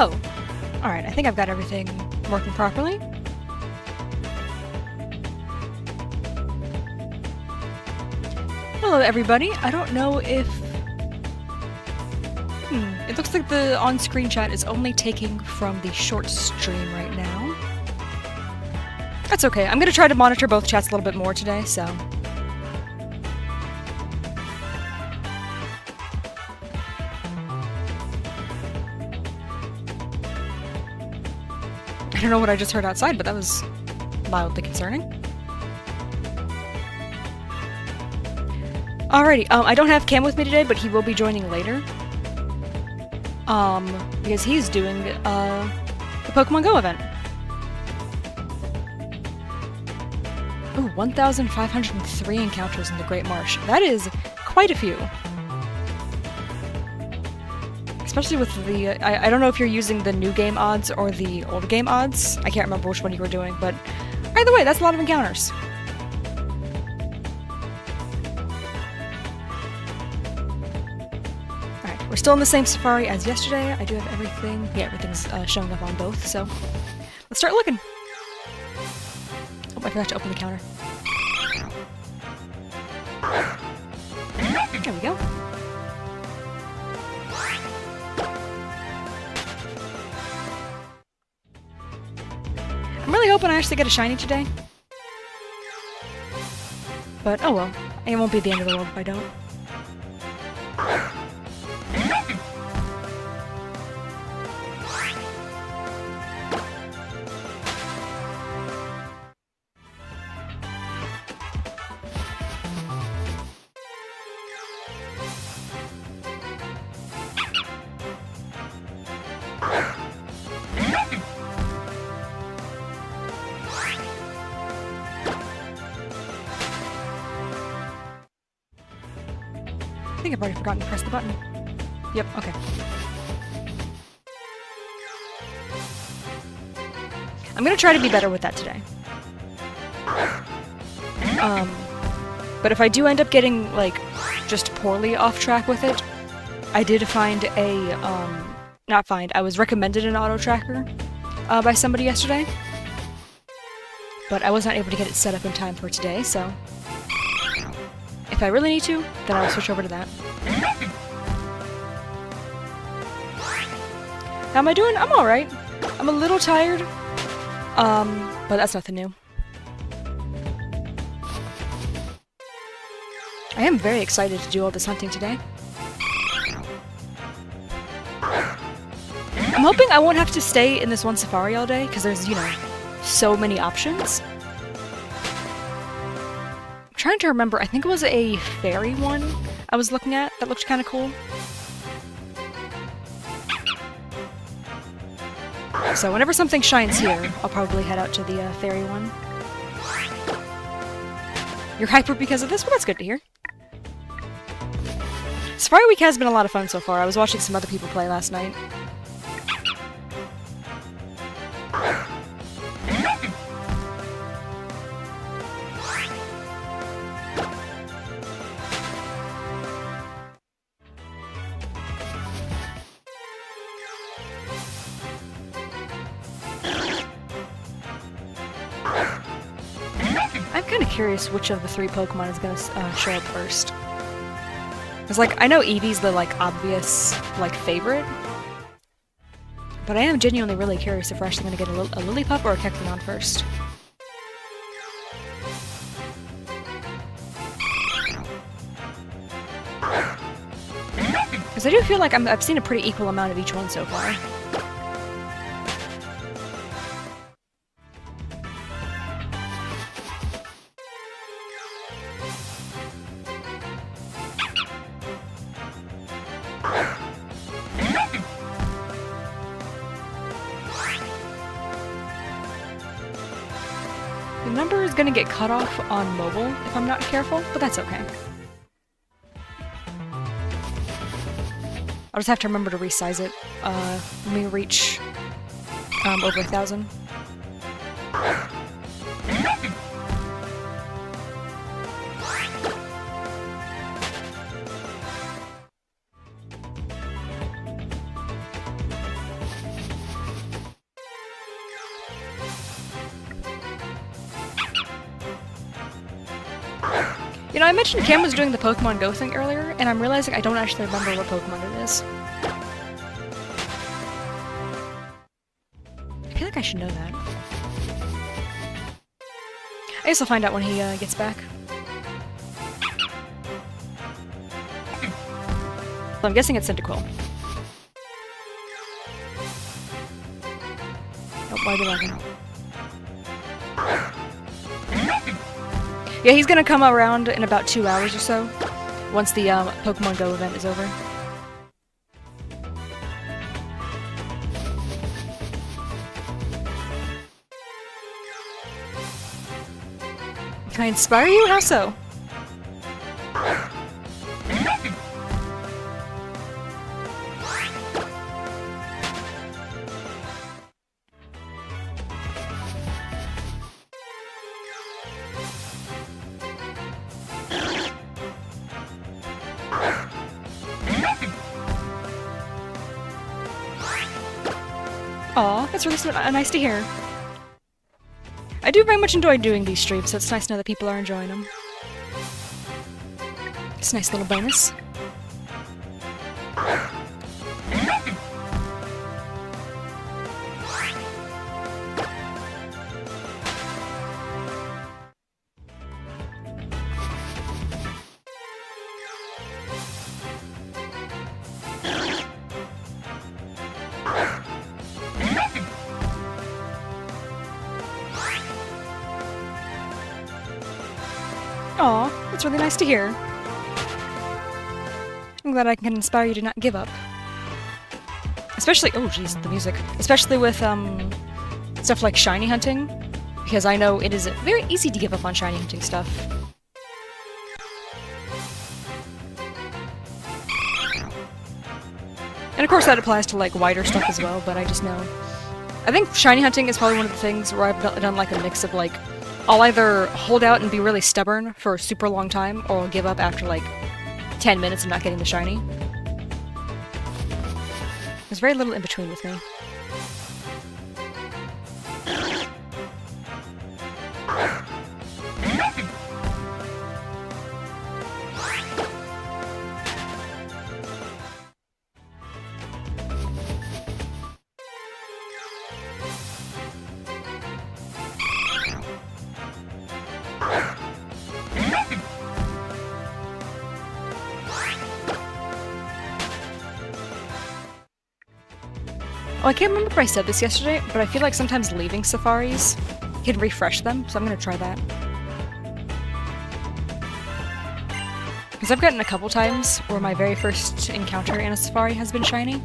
Oh! Alright, I think I've got everything working properly. Hello everybody, I don't know if... it looks like the on-screen chat is only taking from the short stream right now. That's okay, I'm gonna try to monitor both chats a little bit more today, so... I don't know what I just heard outside, but that was mildly concerning. Alrighty, I don't have Cam with me today, but he will be joining later. Because he's doing, the Pokemon Go event. Ooh, 1,503 encounters in the Great Marsh. That is quite a few. Especially with the, I don't know if you're using the new game odds or the old game odds. I can't remember which one you were doing, but either way, that's a lot of encounters. Alright, we're still in the same safari as yesterday. I do have everything. Yeah, everything's showing up on both, so let's start looking. Oh, I forgot to open the counter. There we go. I'm really hoping I actually get a shiny today. But, oh well. It won't be the end of the world if I don't. I think I've already forgotten to press the button. Yep, okay. I'm gonna try to be better with that today. But if I do end up getting, like, just poorly off track with it, I did find a, I was recommended an auto tracker, by somebody yesterday. But I was not able to get it set up in time for today, so... if I really need to, then I'll switch over to that. How am I doing? I'm alright. I'm a little tired. But that's nothing new. I am very excited to do all this hunting today. I'm hoping I won't have to stay in this one safari all day, because there's, you know, so many options. I'm trying to remember, I think it was a fairy one I was looking at that looked kind of cool. So whenever something shines here, I'll probably head out to the fairy one. You're hyper because of this? Well, that's good to hear. Safari Week has been a lot of fun so far. I was watching some other people play last night. I'm kind of curious which of the three Pokemon is going to show up first. Because, like, I know Eevee's the, like, obvious, like, favorite. But I am genuinely really curious if we're actually going to get a Lillipup or a Kecleon first. Because I do feel like I've seen a pretty equal amount of each one so far. The number is going to get cut off on mobile if I'm not careful, but that's okay. I'll just have to remember to resize it when we reach over 1,000. You know, I mentioned Cam was doing the Pokemon Go thing earlier, and I'm realizing I don't actually remember what Pokemon it is. I feel like I should know that. I guess I'll find out when he gets back. So I'm guessing it's Cyndaquil. Oh, why did I go? Yeah, he's gonna come around in about 2 hours or so, once the Pokemon Go event is over. Can I inspire you? How so? Aw, that's really nice to hear. I do very much enjoy doing these streams, so it's nice to know that people are enjoying them. It's a nice little bonus. Aw, that's really nice to hear. I'm glad I can inspire you to not give up. Especially— oh jeez, the music. Especially with, stuff like shiny hunting, because I know it is very easy to give up on shiny hunting stuff. And of course that applies to, like, wider stuff as well, but I just know. I think shiny hunting is probably one of the things where I've done, like, a mix of, like, I'll either hold out and be really stubborn for a super long time, or I'll give up after, like, 10 minutes of not getting the shiny. There's very little in between with me. Oh, I can't remember if I said this yesterday, but I feel like sometimes leaving safaris can refresh them, so I'm gonna try that. Because I've gotten a couple times where my very first encounter in a safari has been shiny.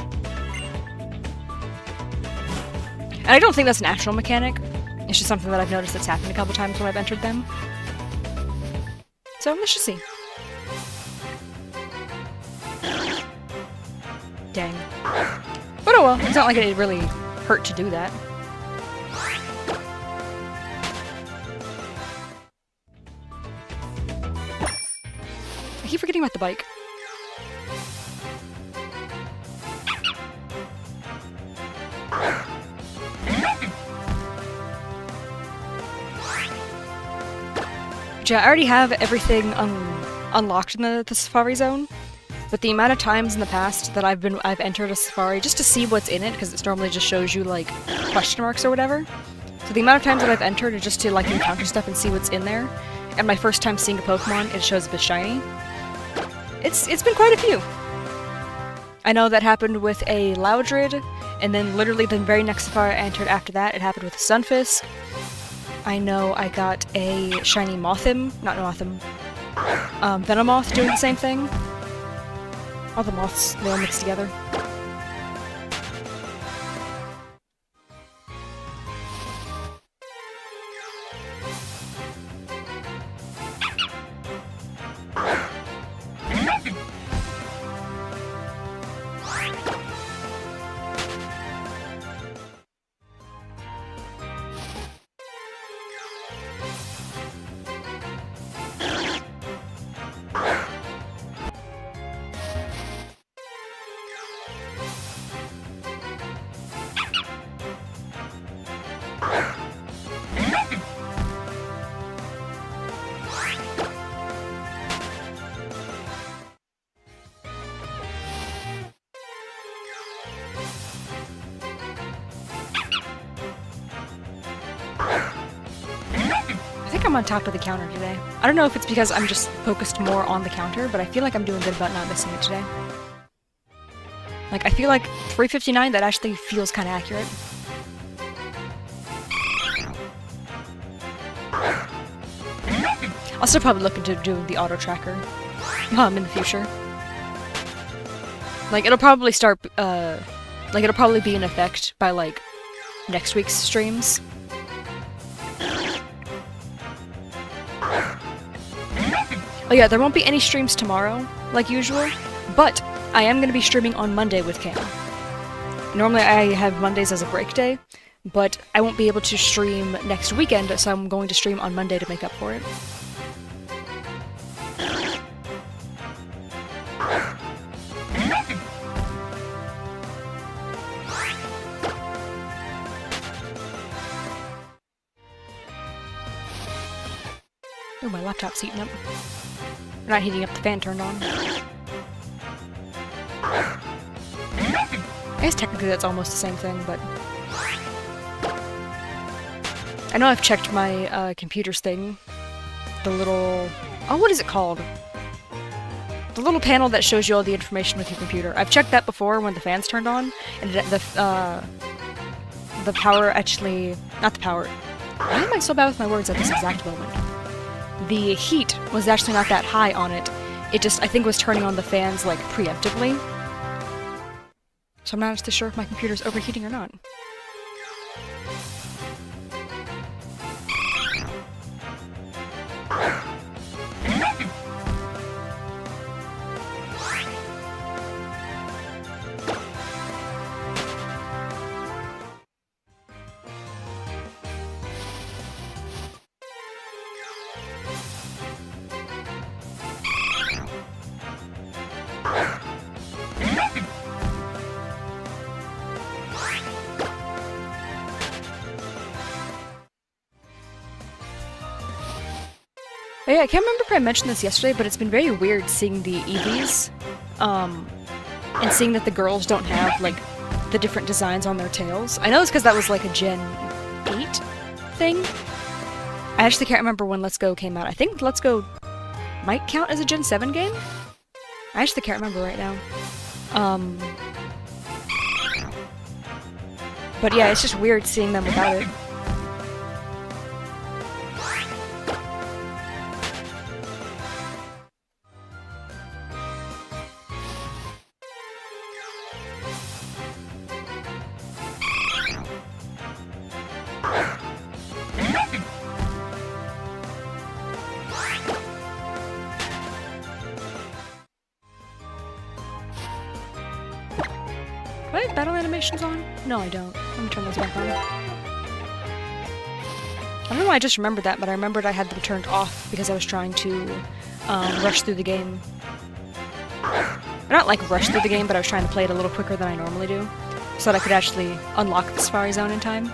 And I don't think that's an actual mechanic, it's just something that I've noticed that's happened a couple times when I've entered them. So let's just see. Dang. But oh well, it's not like it really hurt to do that. I keep forgetting about the bike. Yeah, I already have everything unlocked in the Safari Zone. But the amount of times in the past that I've entered a safari just to see what's in it, because it normally just shows you, like, question marks or whatever. So the amount of times that I've entered is just to, like, encounter stuff and see what's in there. And my first time seeing a Pokemon, it shows up as shiny. It's been quite a few. I know that happened with a Loudred, and then literally the very next safari I entered after that, it happened with a Sunfisk. I know I got a shiny Venomoth doing the same thing. All the moths, they all mixed together. I'm on top of the counter today. I don't know if it's because I'm just focused more on the counter, but I feel like I'm doing good about not missing it today. Like, I feel like 359, that actually feels kind of accurate. I'll still probably look into doing the auto tracker in the future. Like, it'll probably start, like, it'll probably be in effect by, like, next week's streams. Oh yeah, there won't be any streams tomorrow, like usual, but I am going to be streaming on Monday with Cam. Normally I have Mondays as a break day, but I won't be able to stream next weekend, so I'm going to stream on Monday to make up for it. Oh, my laptop's heating up. Not heating up, the fan turned on. I guess technically that's almost the same thing, but... I know I've checked my computer's thing. The little... Oh, what is it called? The little panel that shows you all the information with your computer. I've checked that before when the fan's turned on, and the power actually... Not the power. Why am I so bad with my words at this exact moment? The heat was actually not that high on it. It just, I think, was turning on the fans, like, preemptively. So I'm not actually sure if my computer's overheating or not. Oh yeah, I can't remember if I mentioned this yesterday, but it's been very weird seeing the EVs, and seeing that the girls don't have, like, the different designs on their tails. I know it's because that was, like, a Gen 8 thing. I actually can't remember when Let's Go came out. I think Let's Go might count as a Gen 7 game? I actually can't remember right now. But yeah, it's just weird seeing them without it. Do I have battle animations on? No, I don't. Let me turn those back on. I don't know why I just remembered that, but I remembered I had them turned off because I was trying to rush through the game. Or not like rush through the game, but I was trying to play it a little quicker than I normally do, so that I could actually unlock the Safari Zone in time.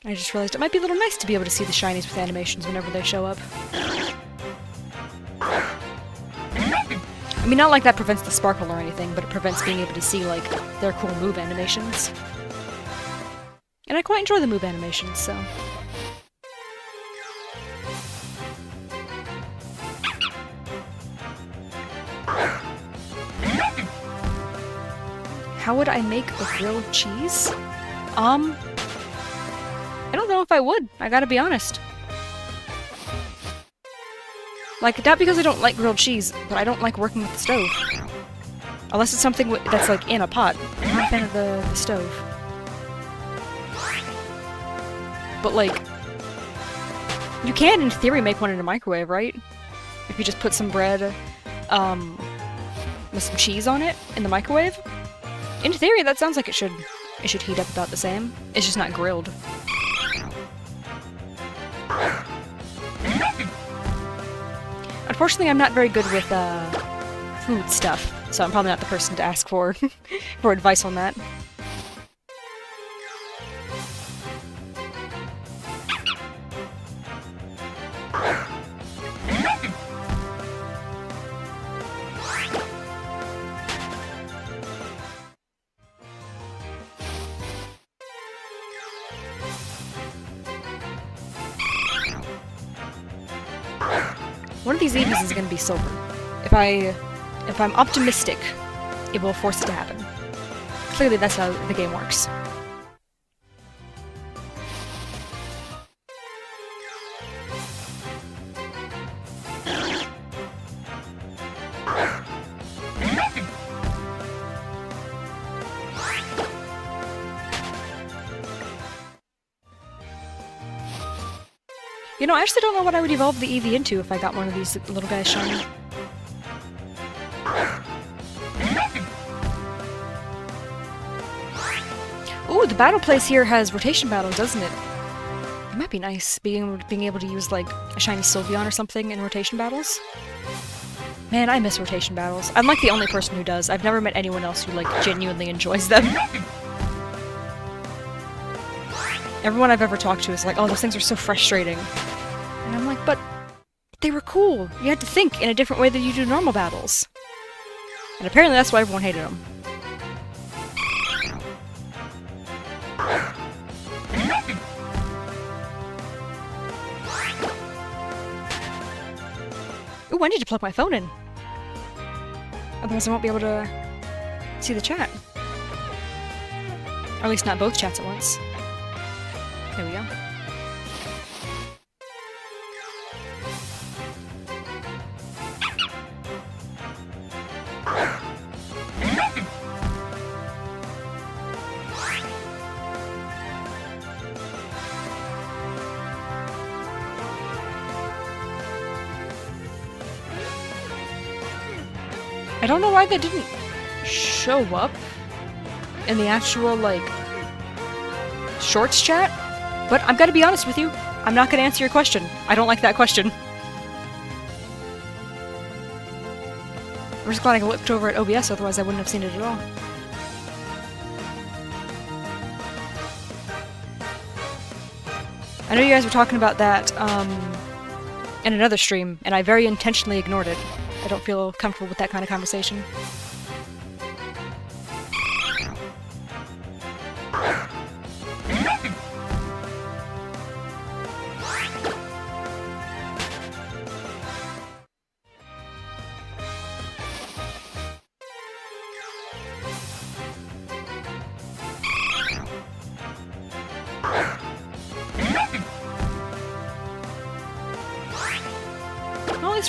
I just realized it might be a little nice to be able to see the shinies with animations whenever they show up. I mean, not like that prevents the sparkle or anything, but it prevents being able to see, like, their cool move animations. And I quite enjoy the move animations, so... How would I make a grilled cheese? I don't know if I would, I gotta be honest. Like, not because I don't like grilled cheese, but I don't like working with the stove. Unless it's something that's, like, in a pot. I'm not a fan of the stove. But, like, you can, in theory, make one in a microwave, right? If you just put some bread, with some cheese on it in the microwave. In theory, that sounds like it should heat up about the same. It's just not grilled. Unfortunately, I'm not very good with, food stuff, so I'm probably not the person to ask for, for advice on that. One of these Eevees is gonna be silver. If I'm optimistic, it will force it to happen. Clearly that's how the game works. You know, I actually don't know what I would evolve the Eevee into if I got one of these little guys shiny. Ooh, the battle place here has rotation battles, doesn't it? It might be nice, being able to use, like, a shiny Sylveon or something in rotation battles. Man, I miss rotation battles. I'm like the only person who does. I've never met anyone else who, like, genuinely enjoys them. Everyone I've ever talked to is like, oh, those things are so frustrating. And I'm like, but they were cool. You had to think in a different way than you do normal battles. And apparently that's why everyone hated them. Ooh, I need to plug my phone in. Otherwise I won't be able to see the chat. Or at least not both chats at once. There we go. I don't know why that didn't show up in the actual, like, shorts chat, but I'm gonna be honest with you, I'm not gonna answer your question. I don't like that question. I'm just glad I looked over at OBS, otherwise I wouldn't have seen it at all. I know you guys were talking about that, in another stream, and I very intentionally ignored it. I don't feel comfortable with that kind of conversation.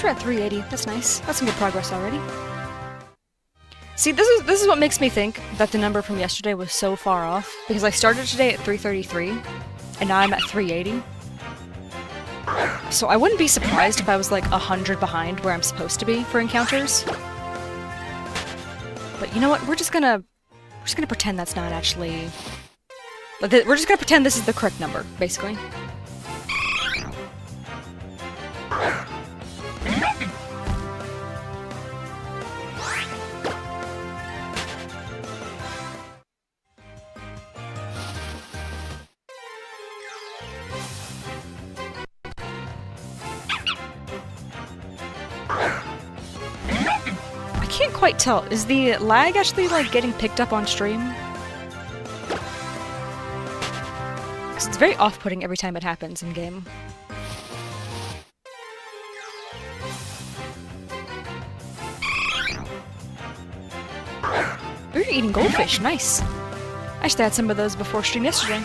We're at 380. That's nice. That's some good progress already. See, this is what makes me think that the number from yesterday was so far off, because I started today at 333, and now I'm at 380. So I wouldn't be surprised if I was like 100 behind where I'm supposed to be for encounters. But you know what? We're just gonna pretend that's not actually. We're just gonna pretend this is the correct number, basically. I can't quite tell. Is the lag actually, like, getting picked up on stream? Because it's very off-putting every time it happens in-game. Ooh, you're eating goldfish. Nice. I should have had some of those before stream yesterday.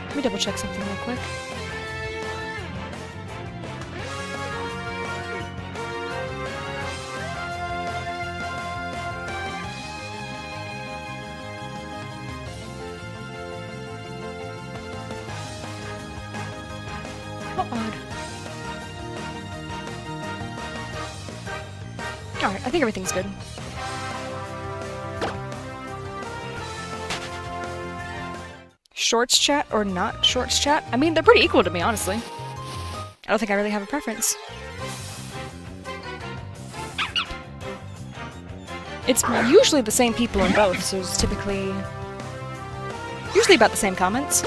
Let me double check something real quick. How odd. Alright, I think everything's good. Shorts chat or not shorts chat? I mean, they're pretty equal to me, honestly. I don't think I really have a preference. It's usually the same people in both, so it's usually about the same comments.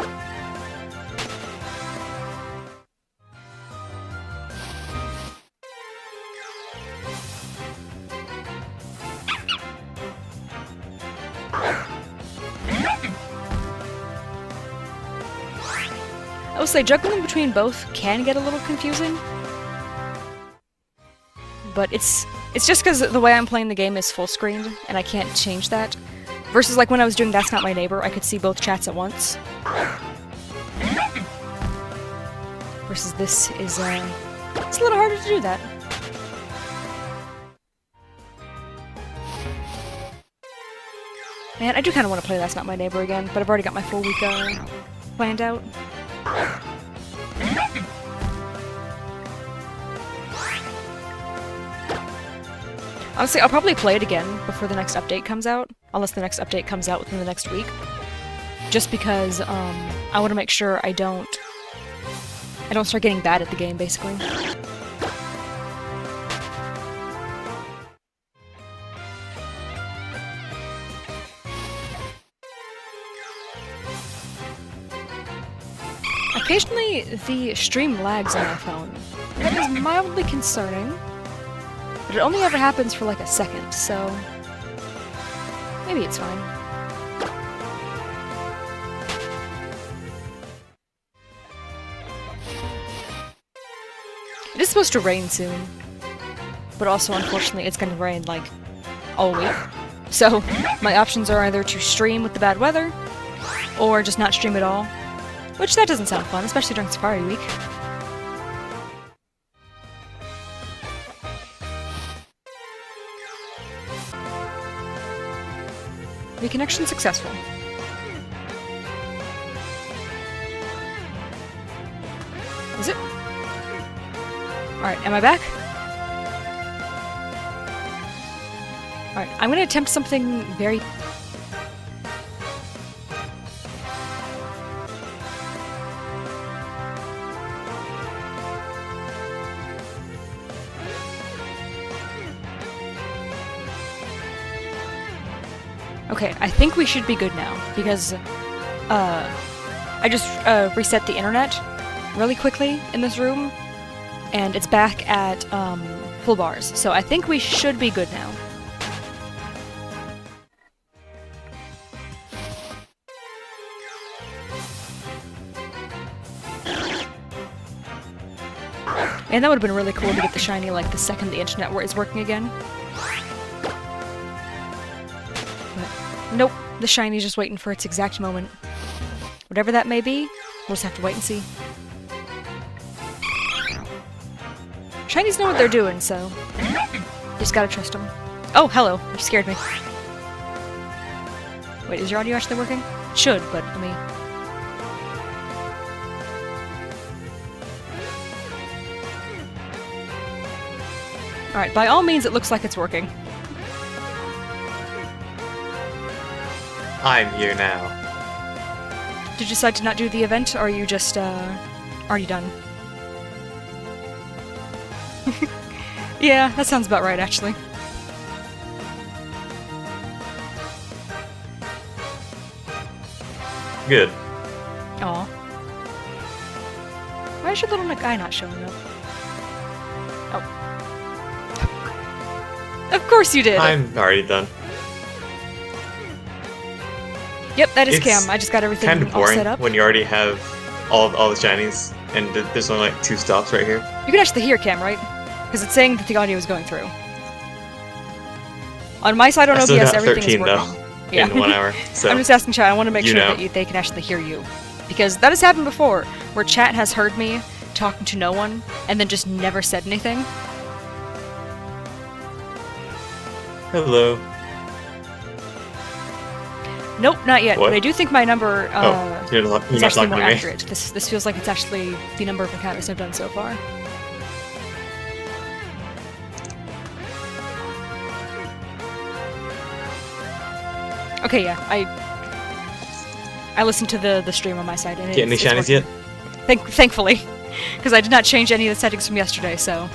I will say juggling between both can get a little confusing, but it's just because the way I'm playing the game is full screened, and I can't change that. Versus like when I was doing That's Not My Neighbor, I could see both chats at once. Versus this is, it's a little harder to do that. Man, I do kind of want to play That's Not My Neighbor again, but I've already got my full week planned out. Honestly, I'll probably play it again before the next update comes out, unless the next update comes out within the next week. Just because, I want to make sure I don't start getting bad at the game, basically. Occasionally, the stream lags on my phone. That is mildly concerning. But it only ever happens for like a second, so maybe it's fine. It is supposed to rain soon, but also unfortunately it's gonna rain like all week. So my options are either to stream with the bad weather, or just not stream at all, which that doesn't sound fun, especially during Safari Week. Reconnection successful. Is it? Alright, am I back? Alright, I'm gonna attempt something very... Okay, I think we should be good now, because I just reset the internet really quickly in this room, and it's back at full bars, so I think we should be good now. And that would have been really cool to get the shiny like the second the internet is working again. Nope, the shiny's just waiting for its exact moment. Whatever that may be, we'll just have to wait and see. Shinies know what they're doing, so just gotta trust them. Oh, hello, you scared me. Wait, is your audio actually working? It should, but let me... Alright, by all means it looks like it's working. I'm here now. Did you decide to not do the event, or are you just, already done? Yeah, that sounds about right, actually. Good. Aw. Why is your little guy not showing up? Oh. Of course you did! I'm already done. Yep, that is It's Cam. I just got everything kind of all boring set up. when you already have all the shinies, and there's only like 2 stops right here. You can actually hear Cam, right? Because it's saying that the audio is going through. On my side on I still OBS, got everything 13 is working. though, in 1 hour. So I'm just asking chat. I want to make you sure know. that they can actually hear you. Because that has happened before, where chat has heard me talking to no one, and then just never said anything. Hello. Nope, not yet. What? But I do think my number You're is not actually talking more to me. accurate. This feels like it's actually the number of encounters I've done so far. Okay, yeah, I listened to the stream on my side, and Get any it's shinies working. yet? Thankfully, because I did not change any of the settings from yesterday, so...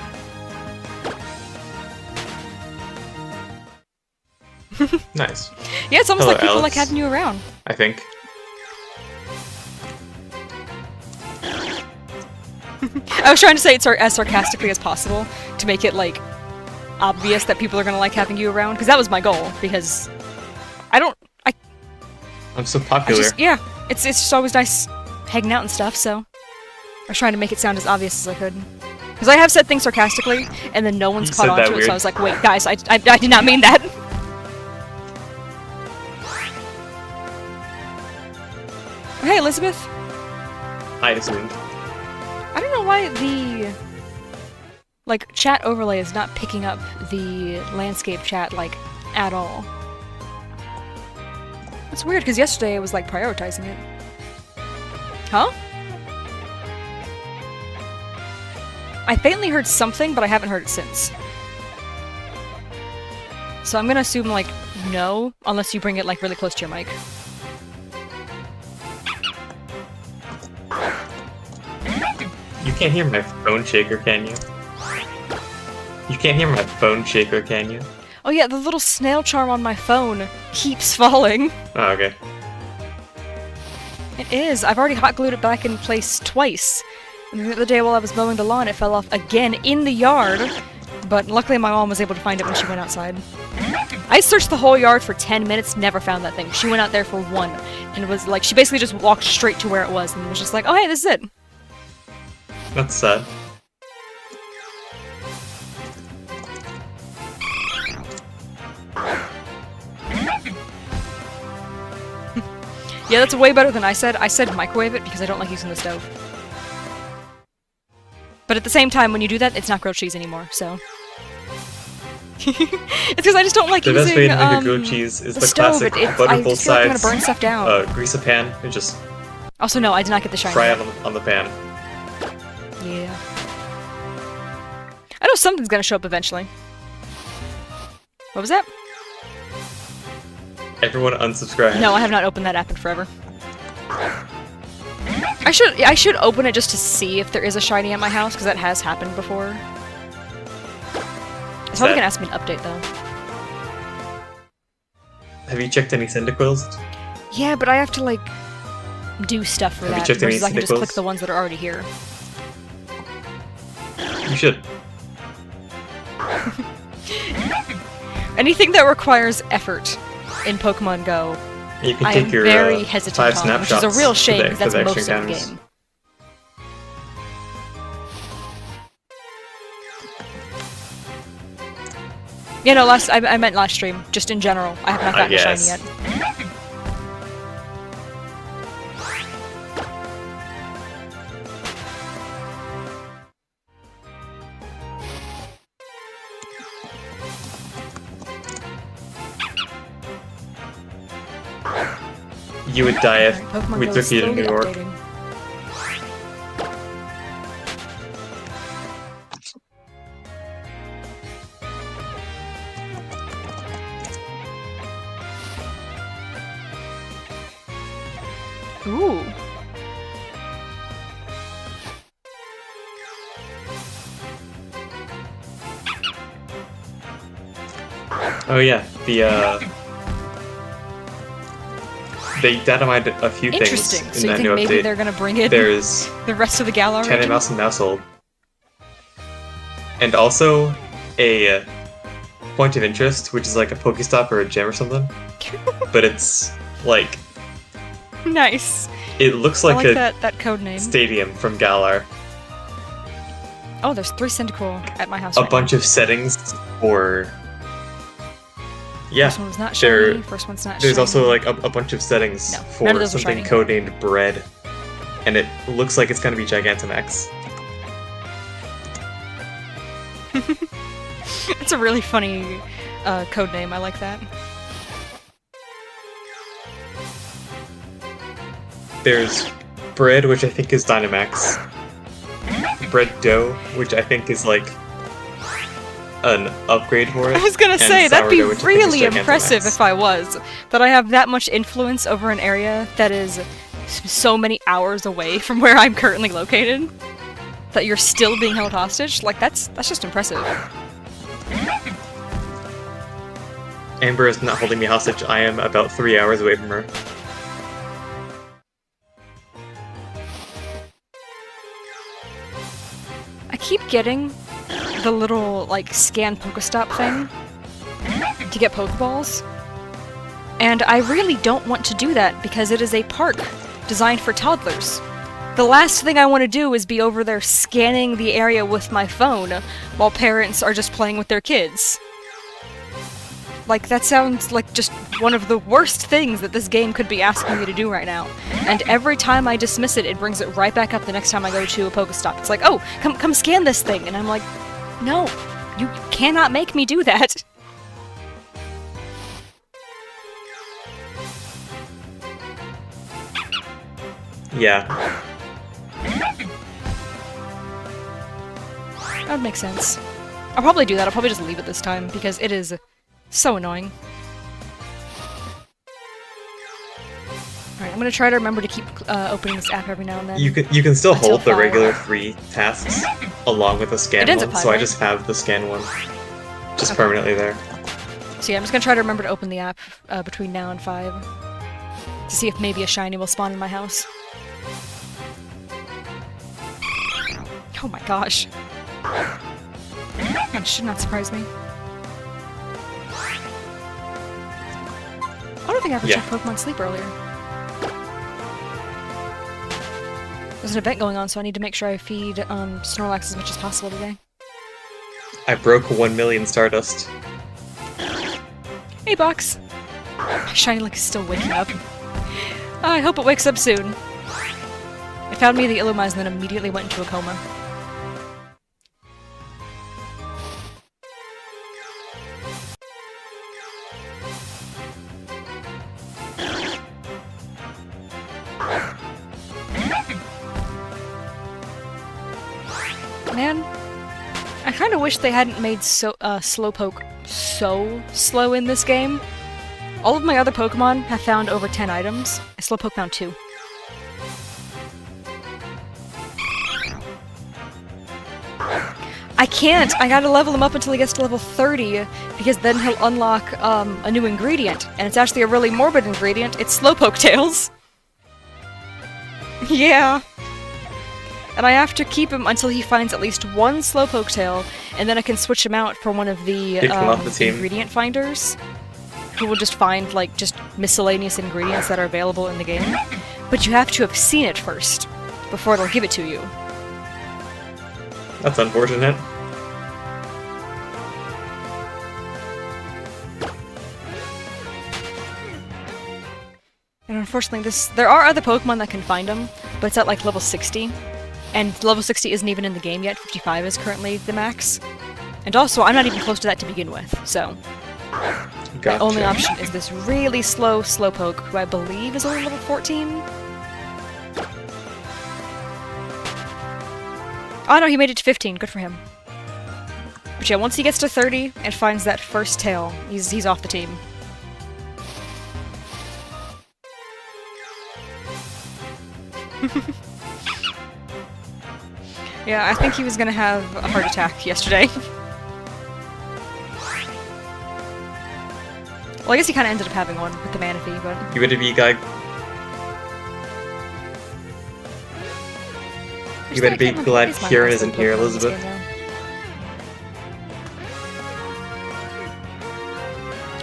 Nice. Yeah, it's almost Hello, like people like Alex. having you around. I think. I was trying to say it as sarcastically as possible to make it, like, obvious that people are gonna like having you around, because that was my goal, because I'm so popular. yeah, it's just always nice hanging out and stuff, so I was trying to make it sound as obvious as I could. Because I have said things sarcastically, and then no one's You caught said on that to it, weird. so I was like, wait, guys, I did not mean that. Hey, Elizabeth. I assumed. I don't know why the, like, chat overlay is not picking up the landscape chat, like, at all. It's weird, because yesterday I was, like, prioritizing it. Huh? I faintly heard something, but I haven't heard it since. So I'm gonna assume, like, no, unless you bring it, like, really close to your mic. You can't hear my phone shaker, can you? You can't hear my phone shaker, can you? Oh yeah, the little snail charm on my phone keeps falling. Oh, okay. It is. I've already hot glued it back in place twice. And the other day while I was mowing the lawn, it fell off again in the yard. But luckily my mom was able to find it when she went outside. I searched the whole yard for 10 minutes, never found that thing. She went out there for one. And it was like, she basically just walked straight to where it was and was just like, oh hey, this is it. That's sad. Yeah, that's way better than I said. I said microwave it because I don't like using the stove. But at the same time, when you do that, it's not grilled cheese anymore, so... It's because I just don't like The using, best way to make a grilled cheese is the stove. classic I butter both just feel like I'm gonna sides, burn stuff down. grease a pan, and just Also, no, I did not get the shiny. fry it on the pan. Yeah. I know something's gonna show up eventually. What was that? Everyone unsubscribe. No, I have not opened that app in forever. I should open it just to see if there is a shiny at my house, because that has happened before. It's probably gonna ask me an update, though. Have you checked any Cyndaquils? Yeah, but I have to, like, do stuff for Have you that, checked any versus I can just click Cyndaquils? the ones that are already here. You should. Anything that requires effort in Pokemon Go, You can I take am your very hesitant 5 on, which snapshots is a real shame, for because that's the most extra of the encounters. game. Yeah, no, I meant last stream, just in general. I have not gotten a shiny guess. yet. You would die if Alright, Pokemon we Go took is you to slowly New York. updating. Ooh. Oh yeah, they datamined a few things Interesting. in So you that think new maybe update. they're gonna bring in There's the rest of the Galar China region? Mouse and Mousehold. And also a point of interest, which is like a Pokestop or a gem or something. But it's like, Nice. it looks I like like a that code name. stadium from Galar. Oh, there's 3 Cyndaquil at my house A right bunch of settings for... Yeah, First one was not there- shiny, first one's not there's shiny. also like a bunch of settings No, none of for those are something shiny. codenamed Bread. And it looks like it's gonna be Gigantamax. It's a really funny code name, I like that. There's Bread, which I think is Dynamax. Bread Dough, which I think is like an upgrade for it. I was gonna and say, that'd be Sourdough, which I think is really impressive Gigantamax. if I was. That I have that much influence over an area that is so many hours away from where I'm currently located. That you're still being held hostage? Like, that's just impressive. Amber is not holding me hostage. I am about 3 hours away from her. I keep getting the little, like, scan Pokestop thing to get Pokeballs. And I really don't want to do that because it is a park designed for toddlers. The last thing I want to do is be over there scanning the area with my phone while parents are just playing with their kids. Like, that sounds like just one of the worst things that this game could be asking me to do right now. And every time I dismiss it, it brings it right back up the next time I go to a Pokestop. It's like, oh, come scan this thing. And I'm like, no, you cannot make me do that. Yeah. That would make sense. I'll probably do that. I'll probably just leave it this time because it is so annoying. Alright, I'm gonna try to remember to keep opening this app every now and then. You can still hold the 5. regular 3 tasks along with the scan ends one, at 5, so I right? just have the scan one just Okay. permanently there. So yeah, I'm just gonna try to remember to open the app between now and 5 to see if maybe a shiny will spawn in my house. Oh my gosh. That should not surprise me. I don't think I ever checked Pokemon Sleep earlier. There's an event going on, so I need to make sure I feed Snorlax as much as possible today. I broke 1 million Stardust. Hey, Box! My shiny Link is still waking up. I hope it wakes up soon. It found me the Illumise and then immediately went into a coma. Man, I kind of wish they hadn't made Slowpoke so slow in this game. All of my other Pokemon have found over 10 items. Slowpoke found 2. I can't! I gotta level him up until he gets to level 30, because then he'll unlock a new ingredient. And it's actually a really morbid ingredient. It's Slowpoke tails. Yeah. And I have to keep him until he finds at least 1 Slowpoke tail, and then I can switch him out for one of the, ingredient finders, who will just find, like, just miscellaneous ingredients that are available in the game. But you have to have seen it first, before it'll give it to you. That's unfortunate. And unfortunately, there are other Pokemon that can find them, but it's at, like, level 60. And level 60 isn't even in the game yet, 55 is currently the max. And also, I'm not even close to that to begin with, so... Gotcha. My only option is this really slow Slowpoke, who I believe is only level 14? Oh no, he made it to 15, good for him. But yeah, once he gets to 30 and finds that first tail, he's off the team. Yeah, I think he was gonna have a heart attack yesterday. Well, I guess he kinda ended up having one with the Manaphy, but... You better be guy. You better be glad Kieran isn't here, Elizabeth.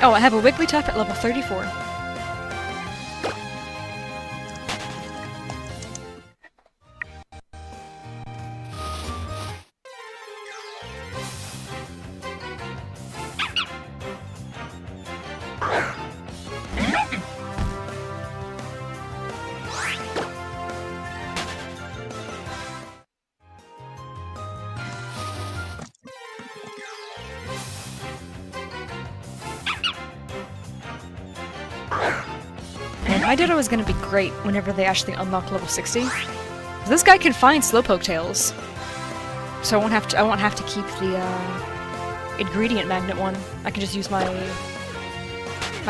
Oh, I have a Wigglytuff at level 34. My Ditto is gonna be great whenever they actually unlock level 60. This guy can find Slowpoke tails, so I won't have to keep the ingredient magnet one. I can just use my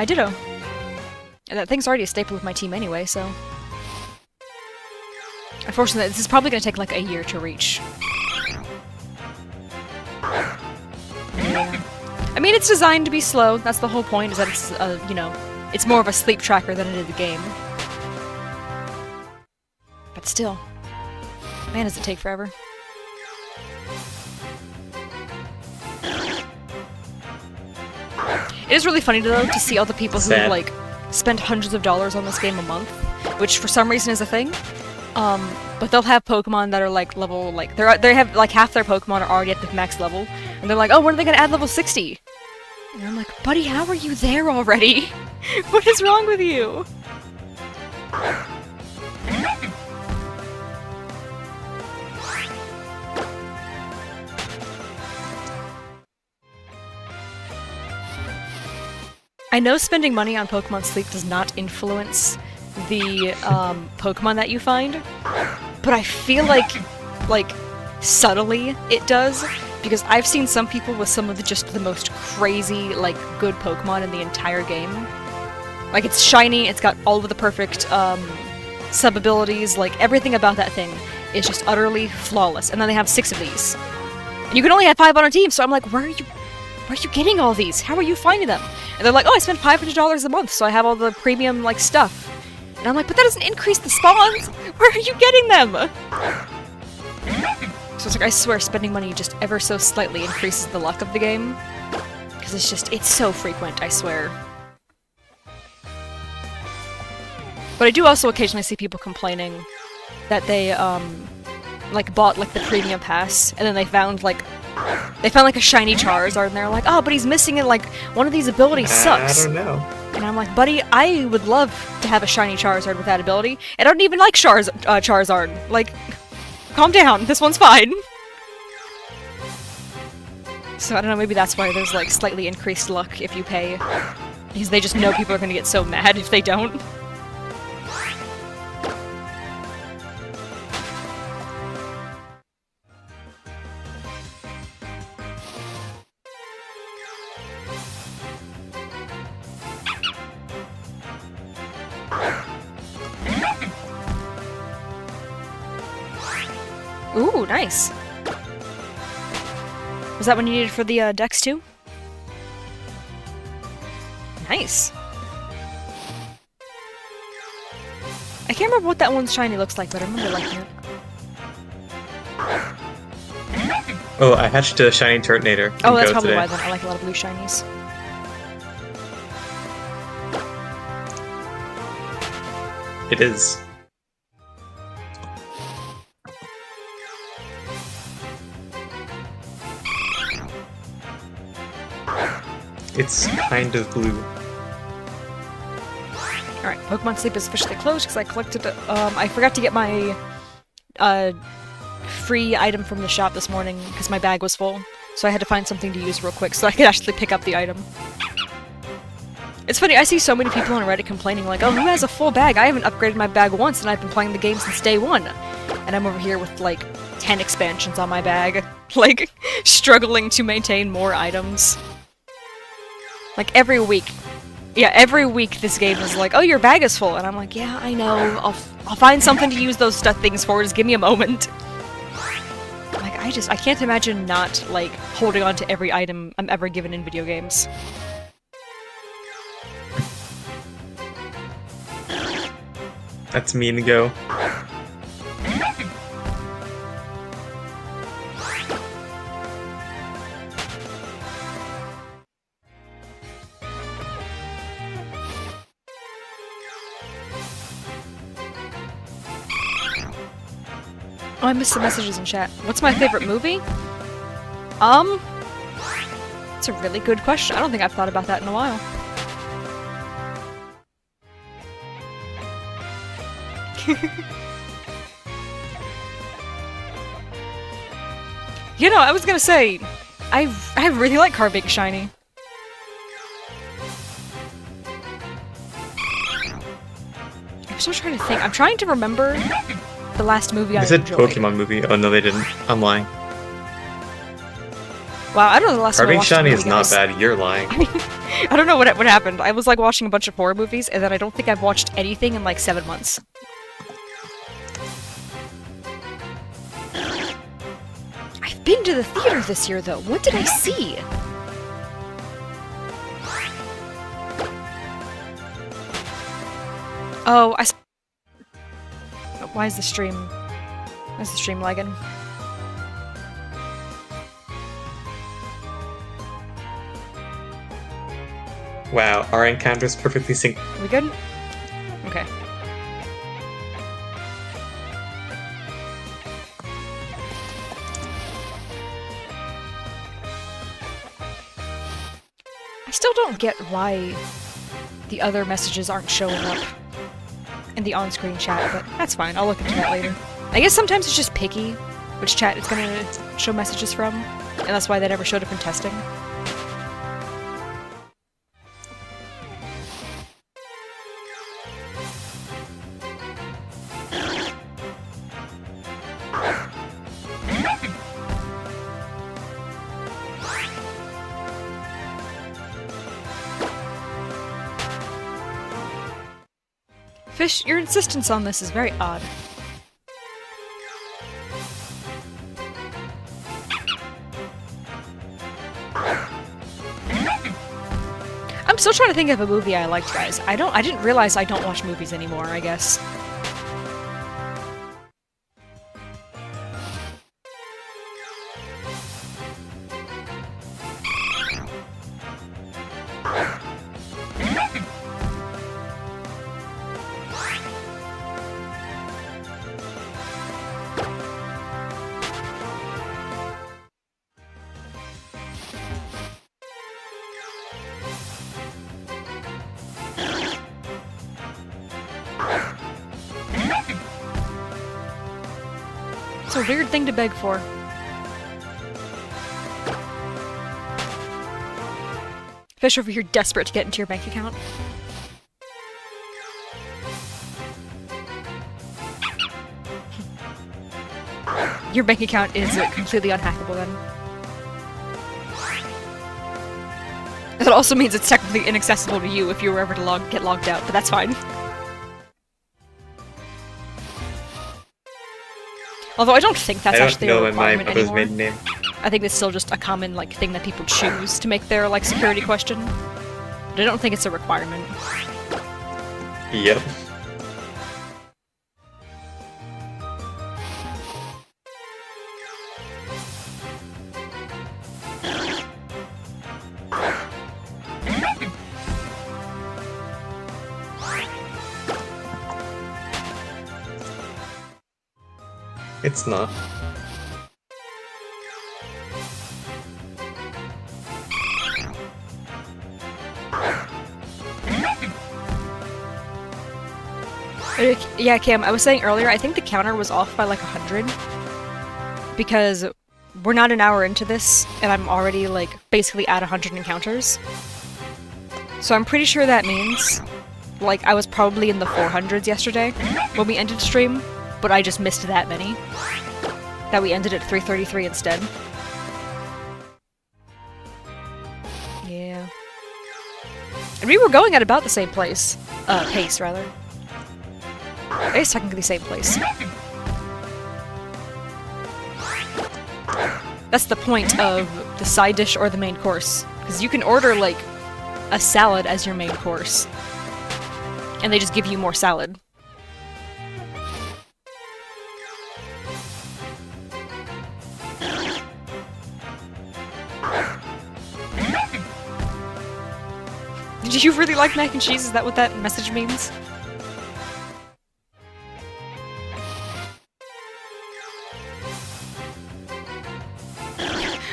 Ditto, and that thing's already a staple of my team anyway. So, unfortunately, this is probably gonna take like a year to reach. Yeah. I mean, it's designed to be slow. That's the whole point, is that it's, you know, it's more of a sleep tracker than it is a game. But still, man, does it take forever. It is really funny, though, to see all the people who, like, spend hundreds of dollars on this game a month, which for some reason is a thing. But they'll have Pokemon that are, like, level, like, they have, like, half their Pokemon are already at the max level, and they're like, oh, when are they gonna add level 60? And I'm like, buddy, how are you there already? What is wrong with you? I know spending money on Pokemon Sleep does not influence the Pokemon that you find, but I feel like subtly it does, because I've seen some people with some of the most crazy, like, good Pokemon in the entire game. Like, it's shiny, it's got all of the perfect sub-abilities, like, everything about that thing is just utterly flawless, and then they have 6 of these. And you can only have 5 on a team, so I'm like, where are you getting all these? How are you finding them? And they're like, oh, I spent $500 a month, so I have all the premium, like, stuff. And I'm like, but that doesn't increase the spawns! Where are you getting them? So it's like, I swear, spending money just ever so slightly increases the luck of the game. Because it's so frequent, I swear. But I do also occasionally see people complaining that they, like, bought, like, the premium pass, and then they found, like, a shiny Charizard, and they're like, oh, but he's missing it, like, one of these abilities sucks. I don't know. And I'm like, buddy, I would love to have a shiny Charizard with that ability, and I don't even like Charizard. Like, calm down, this one's fine. So I don't know, maybe that's why there's, like, slightly increased luck if you pay. Because they just know people are gonna get so mad if they don't. Ooh, nice. Was that one you needed for the Dex too? Nice. I can't remember what that one's shiny looks like, but I remember liking it. Oh, I hatched a shiny Turtonator. Oh, that's probably why then. I like a lot of blue shinies. It is. It's kind of blue. Alright, Pokemon Sleep is officially closed because I collected, I forgot to get my, free item from the shop this morning because my bag was full. So I had to find something to use real quick so I could actually pick up the item. It's funny, I see so many people on Reddit complaining like, oh, who has a full bag? I haven't upgraded my bag once and I've been playing the game since day 1. And I'm over here with, like, 10 expansions on my bag. Like, struggling to maintain more items. Like, every week. Yeah, every week this game is like, oh, your bag is full. And I'm like, yeah, I know. I'll find something to use those things for. Just give me a moment. Like, I can't imagine not, like, holding on to every item I'm ever given in video games. That's mean to go. Oh, I missed the messages in chat. What's my favorite movie? It's a really good question. I don't think I've thought about that in a while. You know, I was gonna say, I really like Car Being Shiny. I'm still trying to think. I'm trying to remember the last movie I enjoyed. They said Pokemon movie. Oh no, they didn't. I'm lying. Wow, I don't know the last time I watched Car Being Shiny movie, is not guys. bad. You're lying. I don't know what happened. I was like watching a bunch of horror movies, and then I don't think I've watched anything in like 7 months. I've been to the theater this year, though. What did I see? Oh, why is the stream... Why is the stream lagging? Wow, our encounter's perfectly synced. Are we good? Okay. I still don't get why the other messages aren't showing up in the on-screen chat, but that's fine. I'll look into that later. I guess sometimes it's just picky which chat it's gonna show messages from, and that's why they never showed up in testing. Fish, your insistence on this is very odd. I'm still trying to think of a movie I liked, guys. I didn't realize I don't watch movies anymore, I guess. It's a weird thing to beg for. Fish over here desperate to get into your bank account. Your bank account is completely unhackable then. That also means it's technically inaccessible to you if you were ever to get logged out, but that's fine. Although I don't think that's actually a requirement anymore. Maiden name. I think it's still just a common thing that people choose to make their security question. But I don't think it's a requirement. Yep. It's not. Yeah, Cam, I was saying earlier, I think the counter was off by 100. Because we're not an hour into this, and I'm already, basically at 100 encounters. So I'm pretty sure that means, I was probably in the 400s yesterday when we ended stream, but I just missed that many. That we ended at 333 instead. Yeah. And we were going at about the same pace, rather. It's technically the same place. That's the point of the side dish or the main course. Because you can order, a salad as your main course. And they just give you more salad. Did you really like mac and cheese? Is that what that message means?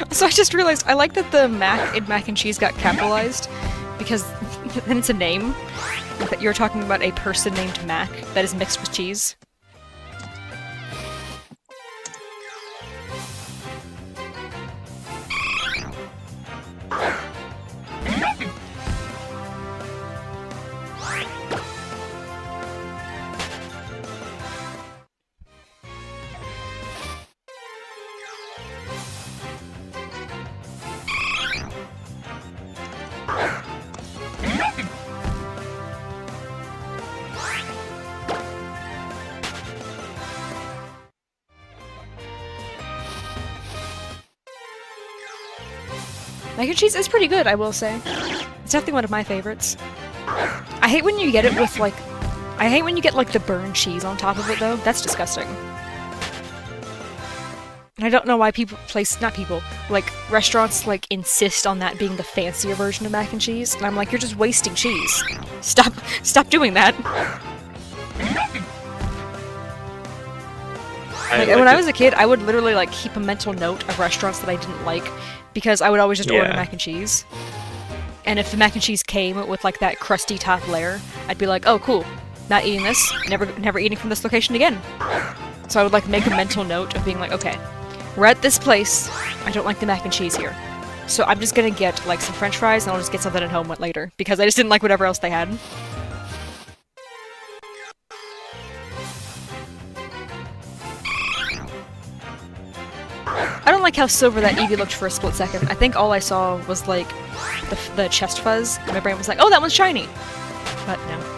So I just realized, I like that the Mac in mac and cheese got capitalized, because then it's a name. That you're talking about a person named Mac that is mixed with cheese. Mac and cheese is pretty good, I will say. It's definitely one of my favorites. I hate when you get it with, I hate when you get, like, the burned cheese on top of it, though. That's disgusting. And I don't know why restaurants, like, insist on that being the fancier version of mac and cheese. And I'm like, you're just wasting cheese. Stop doing that. When I was a kid, I would literally, like, keep a mental note of restaurants that I didn't like, because I would always just order mac and cheese. And if the mac and cheese came with, like, that crusty top layer, I'd be like, oh, cool. Not eating this. Never eating from this location again. So I would, like, make a mental note of being like, okay, we're at this place. I don't like the mac and cheese here. So I'm just gonna get, like, some french fries, and I'll just get something at home later, because I just didn't like whatever else they had. I don't like how silver that Eevee looked for a split second. I think all I saw was, like, the chest fuzz, and my brain was like, oh, that one's shiny! But no.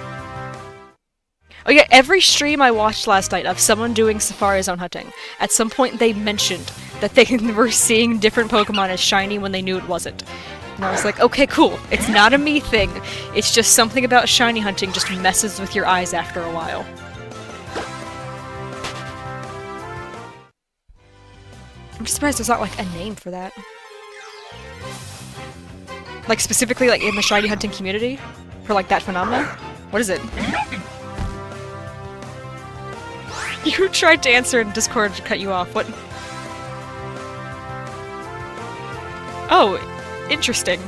Oh yeah, every stream I watched last night of someone doing Safari Zone hunting, at some point they mentioned that they were seeing different Pokemon as shiny when they knew it wasn't. And I was like, okay, cool. It's not a me thing. It's just something about shiny hunting just messes with your eyes after a while. I'm just surprised there's not, like, a name for that. Like, specifically, like, in the shiny hunting community? For, like, that phenomenon? What is it? You tried to answer and Discord cut you off. What? Oh, interesting.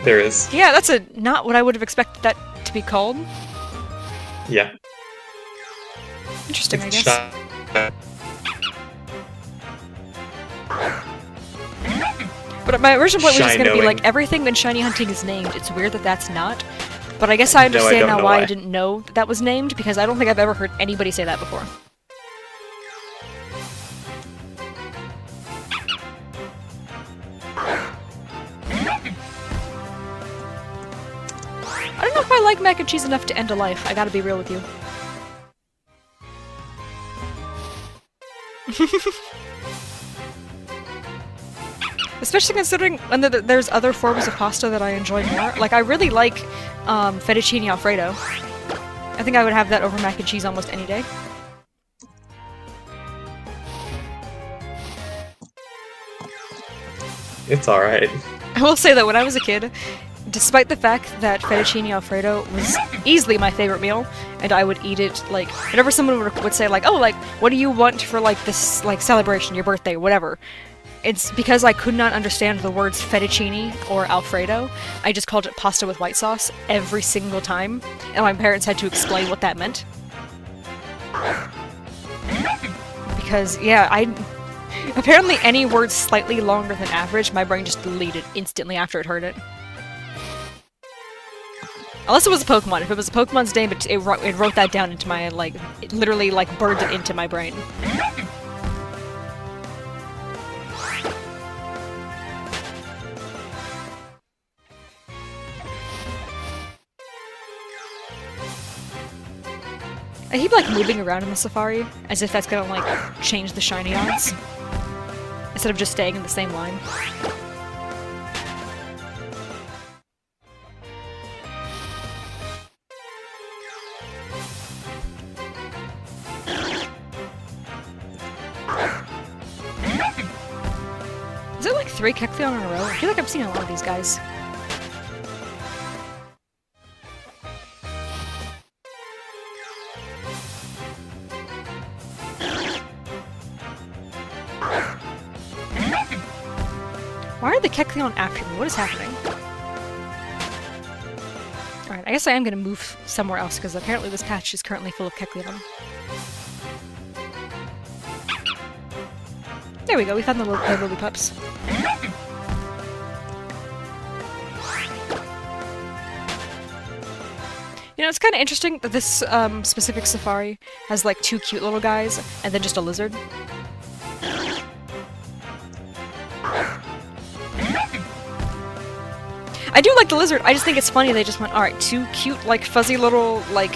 There is. Yeah, that's not what I would have expected that to be called. Yeah. Interesting, I guess. But my original point was just gonna be like, everything when shiny hunting is named, it's weird that that's not. But I guess I understand now why I didn't know that was named, because I don't think I've ever heard anybody say that before. I don't know if I like mac and cheese enough to end a life, I gotta be real with you. Especially considering when there's other forms of pasta that I enjoy more. Like, I really like fettuccine alfredo. I think I would have that over mac and cheese almost any day. It's alright. I will say that when I was a kid, despite the fact that fettuccine alfredo was easily my favorite meal, and I would eat it, like, whenever someone would say, like, oh, like, what do you want for, like, this, like, celebration, your birthday, whatever. It's because I could not understand the words fettuccine or alfredo. I just called it pasta with white sauce every single time, and my parents had to explain what that meant. Because, yeah, apparently any word slightly longer than average, my brain just deleted instantly after it heard it. Unless it was a Pokemon. If it was a Pokemon's name, it wrote that down into my, like, it literally, like, burned it into my brain. I keep, like, moving around in the Safari, as if that's gonna, like, change the shiny odds. Instead of just staying in the same line. Is it, like, 3 Kecleon in a row? I feel like I've seen a lot of these guys. Why are the Kecleon after me? What is happening? Alright, I guess I am gonna move somewhere else, because apparently this patch is currently full of Kecleon. There we go, we found the lily pups. You know, it's kind of interesting that this specific safari has, like, 2 cute little guys, and then just a lizard. I do like the lizard, I just think it's funny they just went, alright, 2 cute, like, fuzzy little, like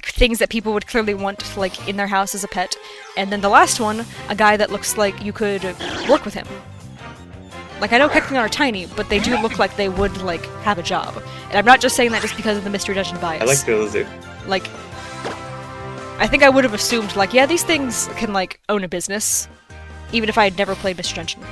things that people would clearly want, like, in their house as a pet. And then the last one, a guy that looks like you could work with him. Like, I know Kecleon are tiny, but they do look like they would, like, have a job. And I'm not just saying that just because of the Mystery Dungeon bias. I like the lizard. Like, I think I would have assumed, like, yeah, these things can, like, own a business, even if I had never played Mystery Dungeon.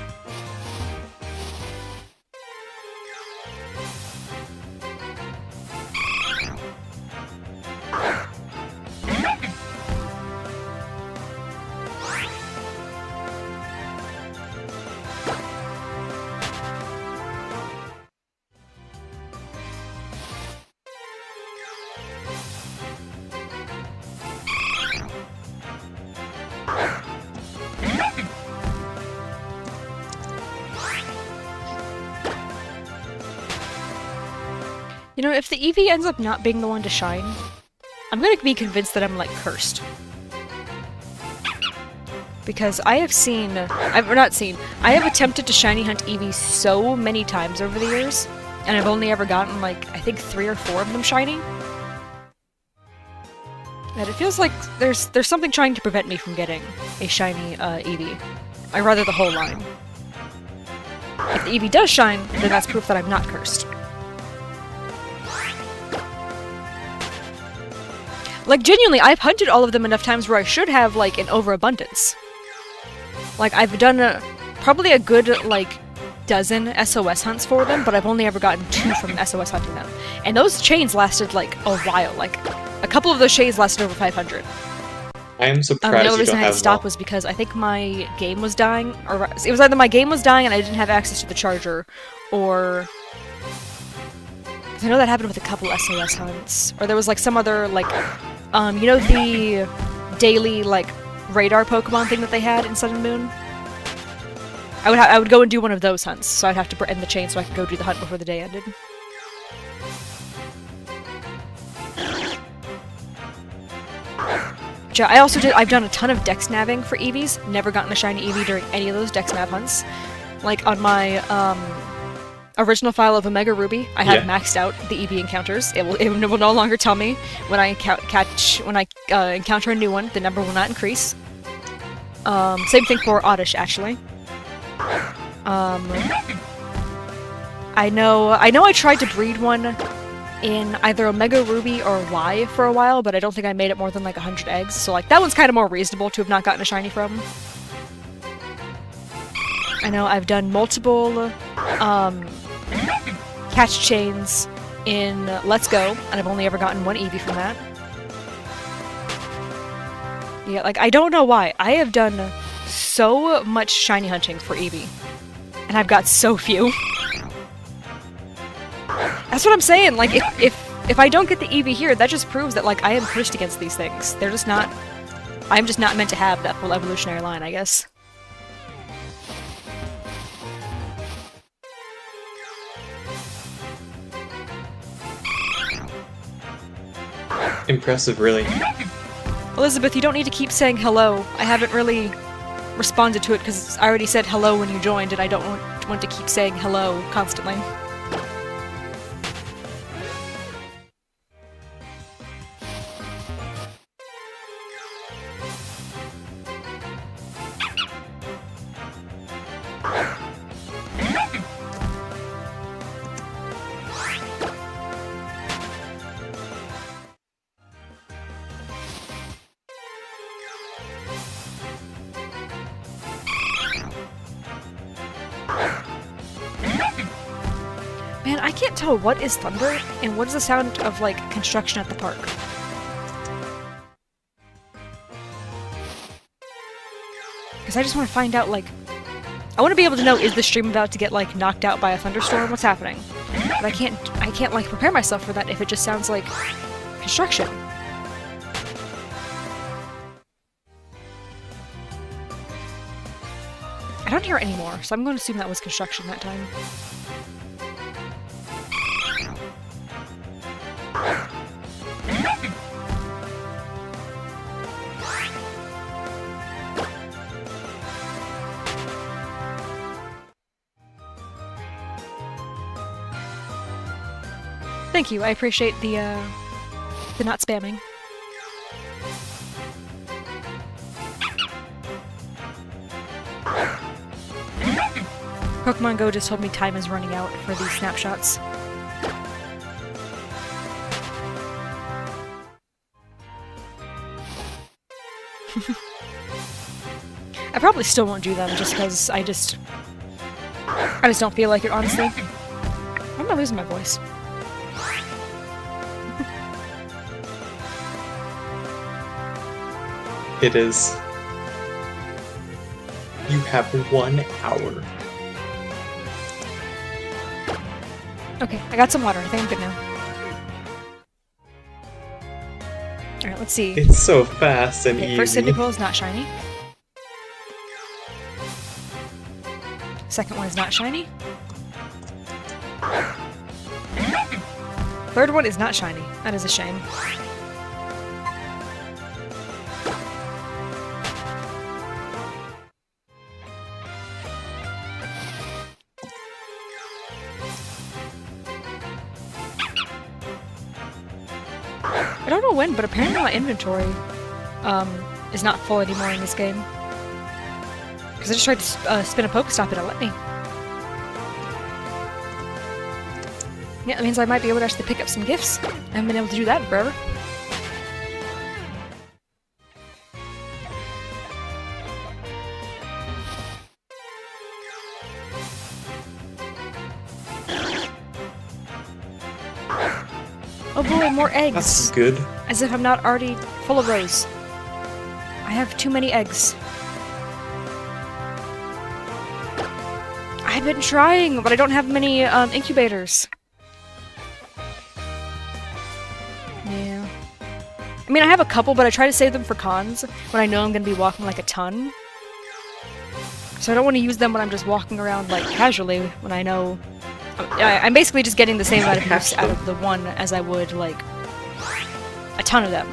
You know, if the Eevee ends up not being the one to shine, I'm gonna be convinced that I'm, like, cursed. Because I have I have attempted to shiny hunt Eevee so many times over the years, and I've only ever gotten, like, I think 3 or 4 of them shiny. And it feels like there's something trying to prevent me from getting a shiny, Eevee. Or rather, the whole line. If the Eevee does shine, then that's proof that I'm not cursed. Like, genuinely, I've hunted all of them enough times where I should have, like, an overabundance. Like, I've done probably a good, like, dozen SOS hunts for them, but I've only ever gotten 2 from SOS hunting them. And those chains lasted, like, a while. Like, a couple of those chains lasted over 500. I am surprised The only you reason don't I had have to stop them was because I think my game was dying, or it was either my game was dying and I didn't have access to the charger, or... I know that happened with a couple SOS hunts. Or there was, like, some other, like... you know the daily, like, radar Pokemon thing that they had in Sun and Moon? I would go and do one of those hunts, so I'd have to end the chain so I could go do the hunt before the day ended. I've done a ton of Dex nabbing for Eevees, never gotten a shiny Eevee during any of those Dex nab hunts. Like, on my, original file of Omega Ruby, I have maxed out the Eevee encounters. It will no longer tell me when I encounter a new one, the number will not increase. Same thing for Oddish, actually. I know I tried to breed one in either Omega Ruby or Y for a while, but I don't think I made it more than like 100 eggs, so like that one's kind of more reasonable to have not gotten a shiny from. I know I've done multiple catch chains in Let's Go, and I've only ever gotten 1 Eevee from that. Yeah, like, I don't know why. I have done so much shiny hunting for Eevee, and I've got so few. That's what I'm saying, like, if I don't get the Eevee here, that just proves that, like, I am cursed against these things. They're just not... I'm just not meant to have that full evolutionary line, I guess. Impressive, really. Elizabeth, you don't need to keep saying hello. I haven't really responded to it because I already said hello when you joined, and I don't want to keep saying hello constantly. Man, I can't tell what is thunder and what is the sound of, like, construction at the park. Because I just want to find out, like... I want to be able to know, is the stream about to get, like, knocked out by a thunderstorm? What's happening? But I can't, like, prepare myself for that if it just sounds like construction. I don't hear it anymore, so I'm going to assume that was construction that time. Thank you, I appreciate the not spamming. Pokemon Go just told me time is running out for these snapshots. I probably still won't do them just because I just don't feel like it, honestly. Why am I losing my voice? It is. You have 1 hour. Okay, I got some water. I think I'm good now. Alright, let's see. It's so fast and easy. First Cyndaquil is not shiny. Second one is not shiny. Third one is not shiny. That is a shame. I don't know when, but apparently my inventory is not full anymore in this game. Because I just tried to spin a Pokestop and it let me. Yeah, that means I might be able to actually pick up some gifts. I haven't been able to do that in forever. Oh boy, more eggs! That's good. As if I'm not already full of those. I have too many eggs. I've been trying, but I don't have many incubators. Yeah. I mean, I have a couple, but I try to save them for cons when I know I'm going to be walking like a ton. So I don't want to use them when I'm just walking around like casually when I know... I'm basically just getting the same amount of use out of the one as I would, like, a ton of them.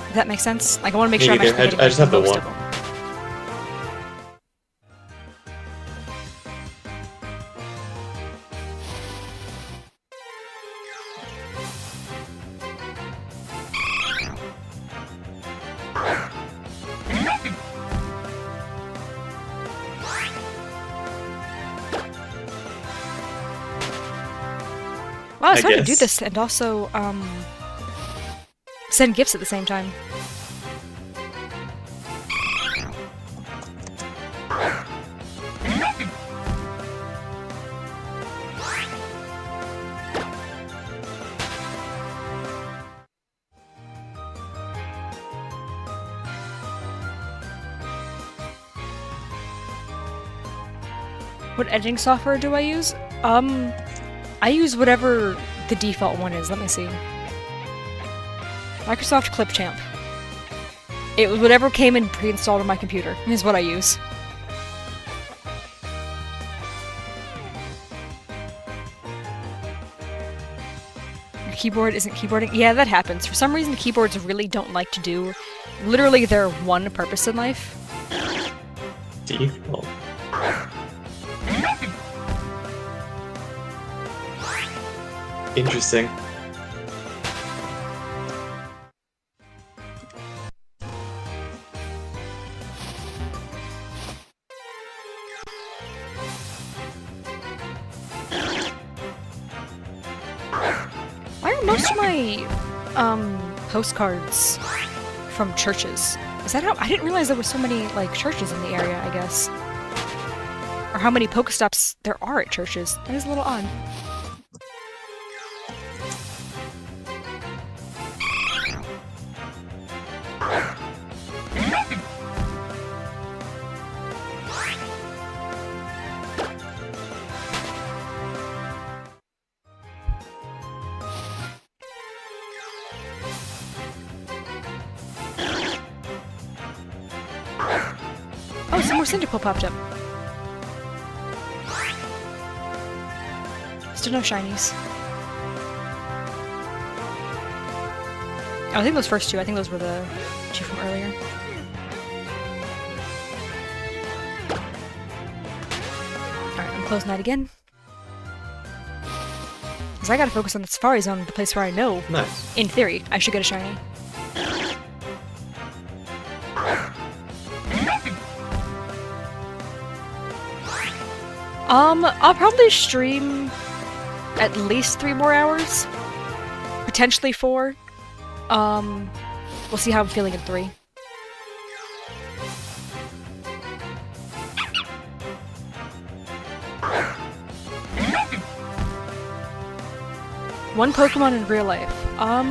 Does that make sense? Like, I want to make sure I'm actually getting I just have the most one. of them. Wow, it's hard to do this and also, send gifts at the same time. What editing software do I use? I use whatever the default one is. Let me see. Microsoft Clipchamp. It was whatever came in pre-installed on my computer, is what I use. Your keyboard isn't keyboarding? Yeah, that happens. For some reason, keyboards really don't like to do literally their one purpose in life. Default. Interesting. Why are most of my postcards from churches? Is that how? I didn't realize there were so many like churches in the area, I guess. Or how many Pokestops there are at churches. That is a little odd. Oh, some more Cyndaquil popped up. Still no shinies. Oh, I think those first two. I think those were the two from earlier. Alright, I'm closing that again. Because I gotta focus on the Safari Zone, the place where I know, Nice. in theory, I should get a shiny. I'll probably stream at least 3 more hours. Potentially 4. We'll see how I'm feeling in 3. One Pokemon in real life. I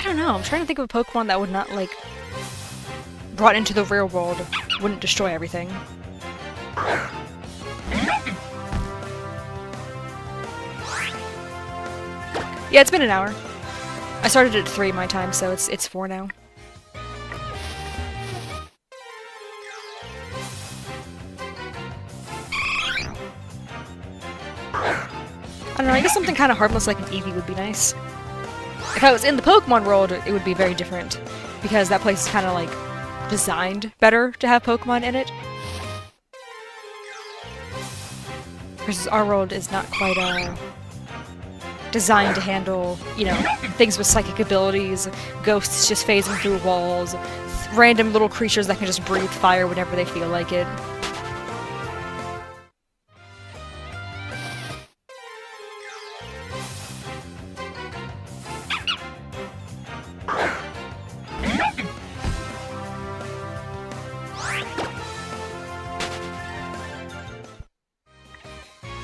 don't know. I'm trying to think of a Pokemon that would not, like, brought into the real world, wouldn't destroy everything. Yeah, it's been an hour. I started at 3 my time, so it's 4 now. I don't know, I guess something kind of harmless like an Eevee would be nice. If I was in the Pokemon world, it would be very different, because that place is kind of, like, designed better to have Pokemon in it. Versus our world is not quite, designed to handle, you know, things with psychic abilities, ghosts just phasing through walls, random little creatures that can just breathe fire whenever they feel like it.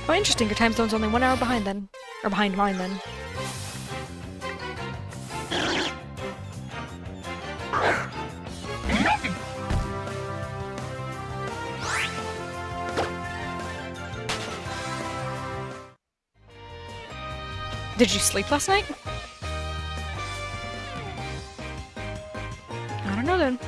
Oh, interesting. Your time zone's only 1 hour behind then. Or behind mine then. Did you sleep last night? I don't know then.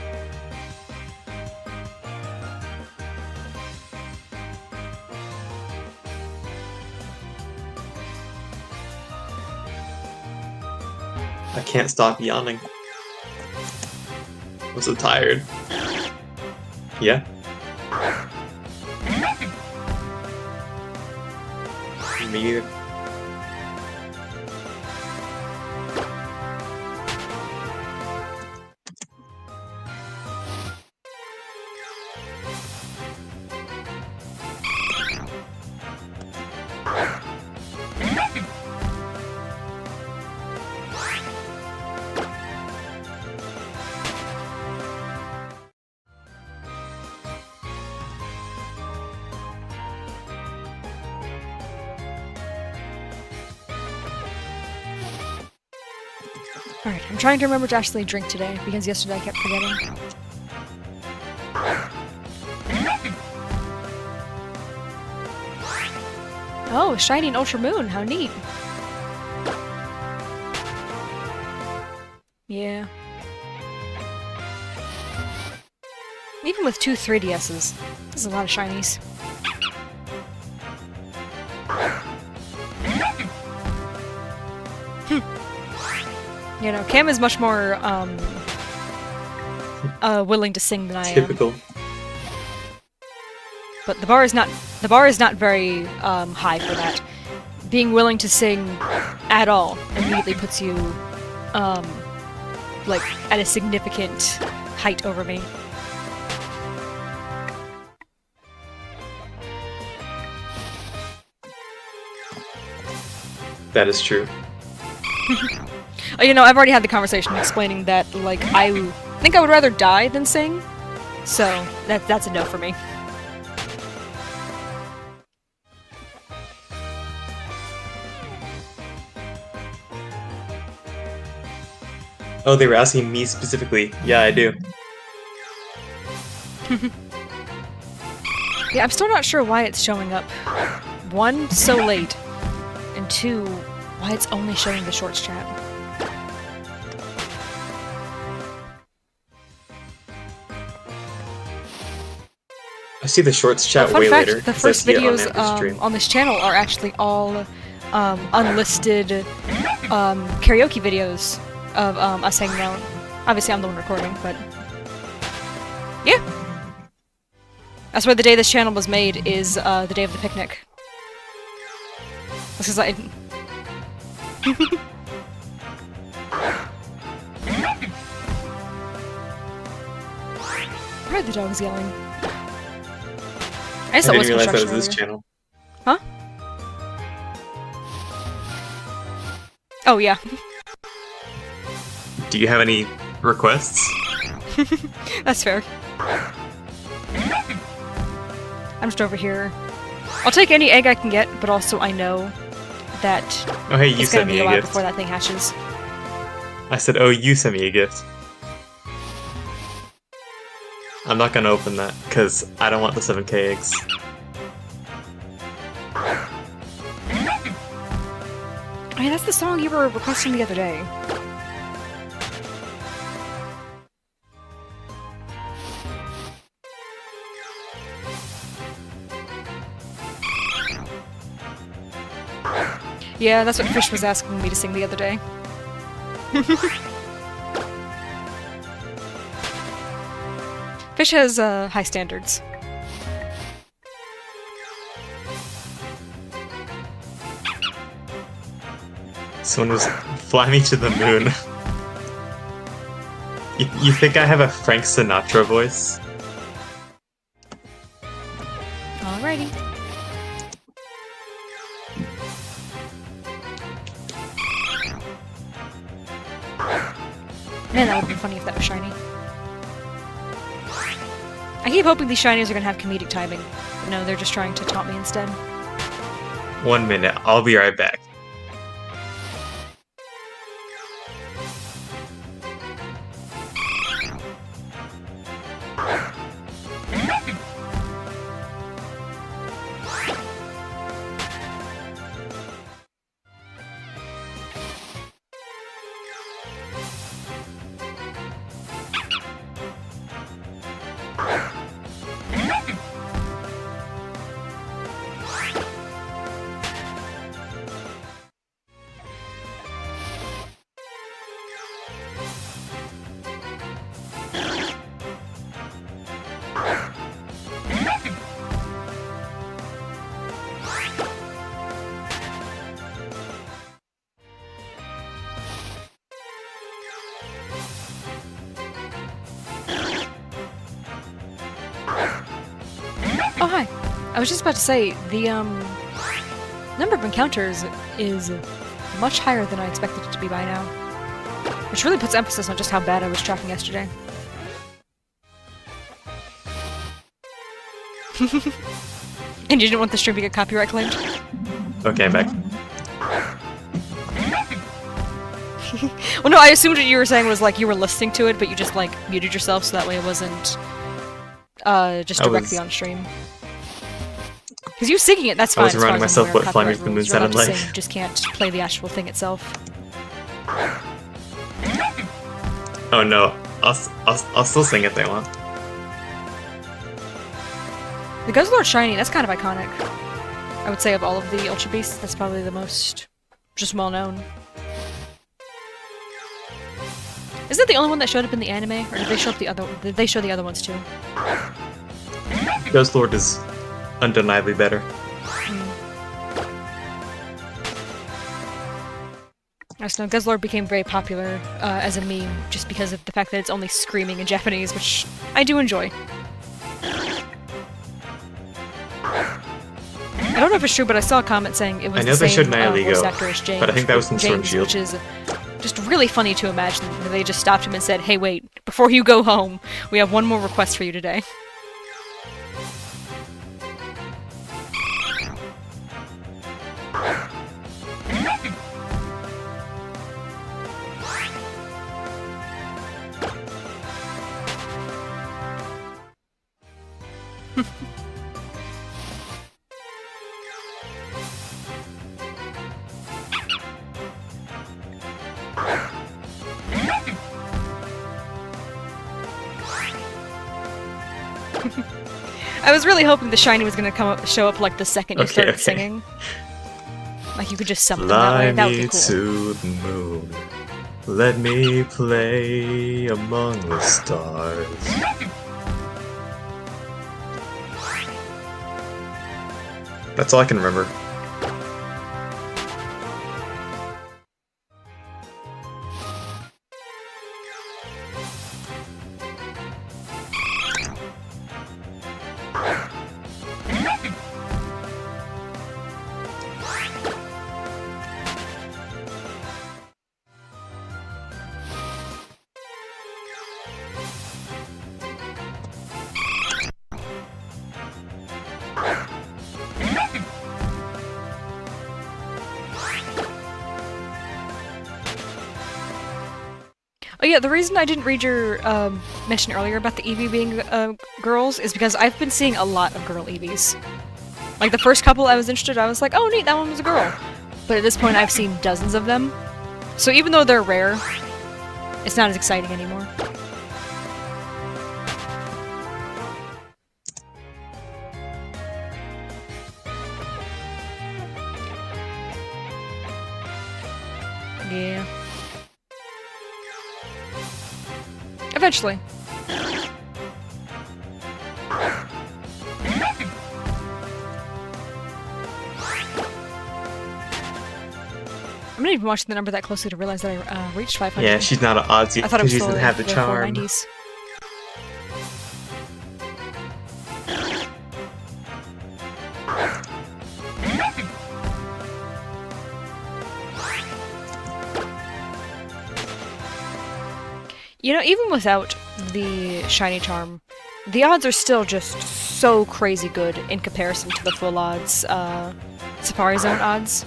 I can't stop yawning. I'm so tired. Yeah? Me either. Alright, I'm trying to remember to actually drink today, because yesterday I kept forgetting. Oh, shiny and Ultra Moon, how neat! Yeah. Even with 2 3DSs, this is a lot of shinies. You know, Cam is much more, willing to sing than I am. Typical. But the bar is not very, high for that. Being willing to sing at all immediately puts you, like, at a significant height over me. That is true. You know, I've already had the conversation explaining that, like, I think I would rather die than sing, so that's a no for me. Oh, they were asking me specifically. Yeah, I do. Yeah, I'm still not sure why it's showing up. 1, so late, and 2, why it's only showing the shorts chat. I see the shorts chat Fun way fact, later. the 'cause I first see it on videos Amber's stream. on this channel are actually all unlisted karaoke videos of us hanging out. Obviously, I'm the one recording, but yeah. That's why the day this channel was made is the day of the picnic. This is like. I heard the dog's yelling. I just I thought didn't was realize that was construction this earlier. channel. Huh? Oh, yeah. Do you have any requests? That's fair. I'm just over here. I'll take any egg I can get, but also I know that Oh hey, you it's gonna sent be me a a while gift. before that thing hatches. I said, oh, you sent me a gift. I'm not gonna open that, because I don't want the 7k eggs. I mean, that's the song you were requesting the other day. Yeah, that's what Fish was asking me to sing the other day. Fish has high standards. Someone was fly me to the moon. You think I have a Frank Sinatra voice? Alrighty. Man, that would be funny if that was shiny. I keep hoping these shinies are gonna have comedic timing. But no, they're just trying to taunt me instead. 1 minute, I'll be right back. Oh, hi. I was just about to say, the, number of encounters is much higher than I expected it to be by now. Which really puts emphasis on just how bad I was tracking yesterday. And you didn't want the stream to get copyright claimed? Okay, I'm back. Well, no, I assumed what you were saying was, like, you were listening to it, but you just, like, muted yourself so that way it wasn't, just directly on stream. Because you singing it, that's fine. I was reminding myself what Fly Me to the Moon sounded like. You just can't play the actual thing itself. Oh no, I'll still sing if they want. The Guzzlord Shiny, that's kind of iconic. I would say of all of the Ultra Beasts, that's probably the most just well known. Is it the only one that showed up in the anime, or did they show up the other? Did they show the other ones too? Guzzlord is undeniably better. I just know Guzzlord became very popular as a meme just because of the fact that it's only screaming in Japanese, which I do enjoy. I don't know if it's true, but I saw a comment saying it was I know the they same showed Nihilego, voice actor as James, but I think that was in Sword and James, Shield. which is just really funny to imagine. They just stopped him and said, "Hey, wait! Before you go home, we have one more request for you today." I was really hoping the shiny was gonna show up like the second you started singing. Like you could just summon them that way. That would be cool. Fly me to the moon. Let me play among the stars. That's all I can remember. Oh yeah, the reason I didn't read your mention earlier about the Eevee being girls is because I've been seeing a lot of girl Eevees. Like, the first couple I was interested, I was like, oh neat, that one was a girl. But at this point I've seen dozens of them. So even though they're rare, it's not as exciting anymore. Yeah. Eventually. I'm not even watching the number that closely to realize that I reached 500. Yeah, she's not an Aussie I thought it was because she still doesn't have the charm. 490s. You know, even without the shiny charm, the odds are still just so crazy good in comparison to the full odds, Safari Zone odds.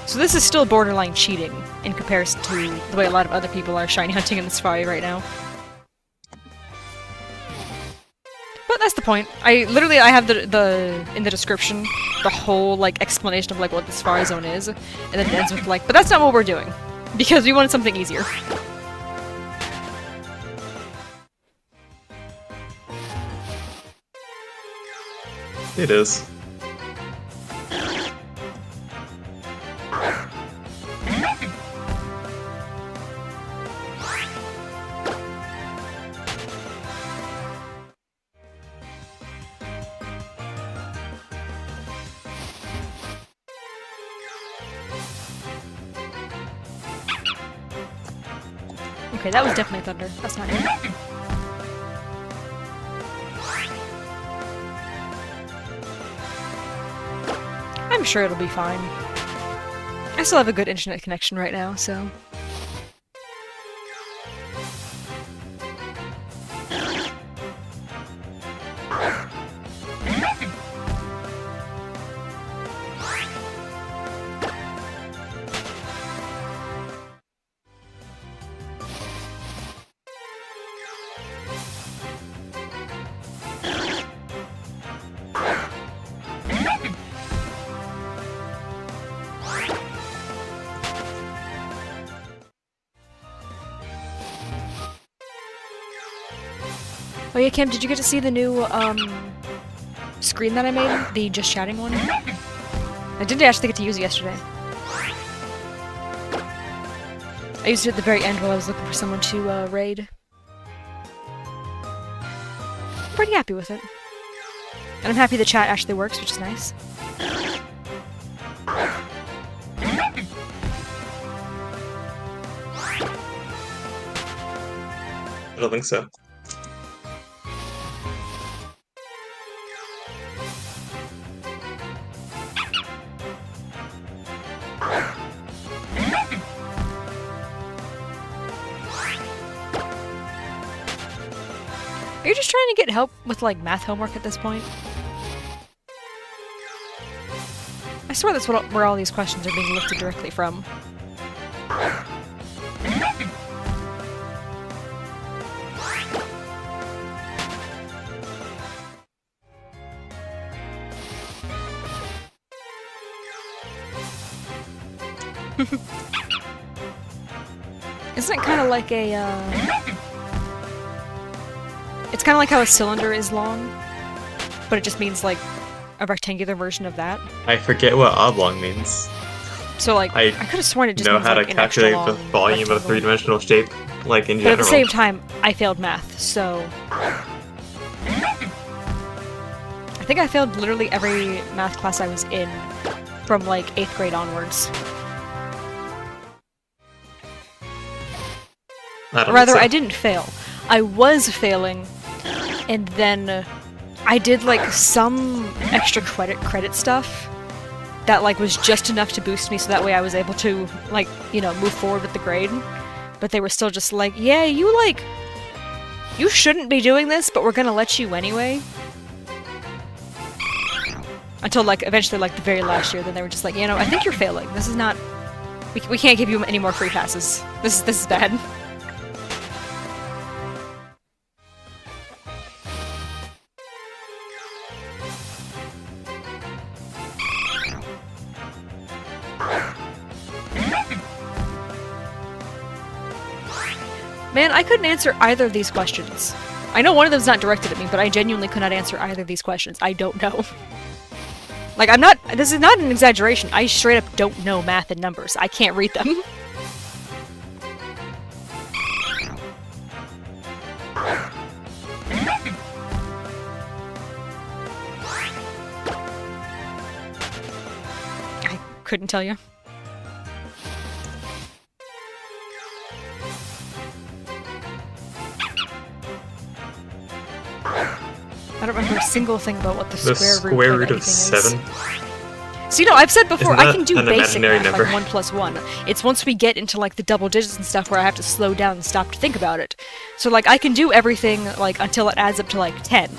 So this is still borderline cheating in comparison to the way a lot of other people are shiny hunting in the Safari right now. But that's the point. I have the in the description the whole like explanation of like what the Safari Zone is, and then it ends with like, but that's not what we're doing because we wanted something easier. It is. Okay, that was definitely thunder. That's not good. I'm sure it'll be fine. I still have a good internet connection right now, so... Oh yeah, Kim, did you get to see the new, screen that I made? The just chatting one? I didn't actually get to use it yesterday. I used it at the very end while I was looking for someone to, raid. I'm pretty happy with it. And I'm happy the chat actually works, which is nice. I don't think so. Are you just trying to get help with, like, math homework at this point? I swear that's where all these questions are being lifted directly from. Isn't it kind of like a, It's kind of like how a cylinder is long, but it just means, like, a rectangular version of that. I forget what oblong means. So, like, I could have sworn it just know means, how like, to an extra calculate the long volume of a rectangle. three-dimensional shape, like, in But general. at the same time, I failed math, so... I think I failed literally every math class I was in from, like, 8th grade onwards. Rather, I didn't fail. I was failing, and then I did, like, some extra credit stuff that, like, was just enough to boost me so that way I was able to, like, you know, move forward with the grade. But they were still just like, yeah, you, like, you shouldn't be doing this, but we're gonna let you anyway. Until, like, eventually, like, the very last year, then they were just like, you know, I think you're failing. This is not... We can't give you any more free passes. This is bad. Man, I couldn't answer either of these questions. I know one of them's not directed at me, but I genuinely could not answer either of these questions. I don't know. Like, I'm not- this is not an exaggeration. I straight up don't know math and numbers. I can't read them. I couldn't tell you. I don't remember a single thing about what the square root of 7? So, you know, I've said before, I can do an basic imaginary math, number? like 1 plus 1. It's once we get into, like, the double digits and stuff where I have to slow down and stop to think about it. So, like, I can do everything, like, until it adds up to, like, 10.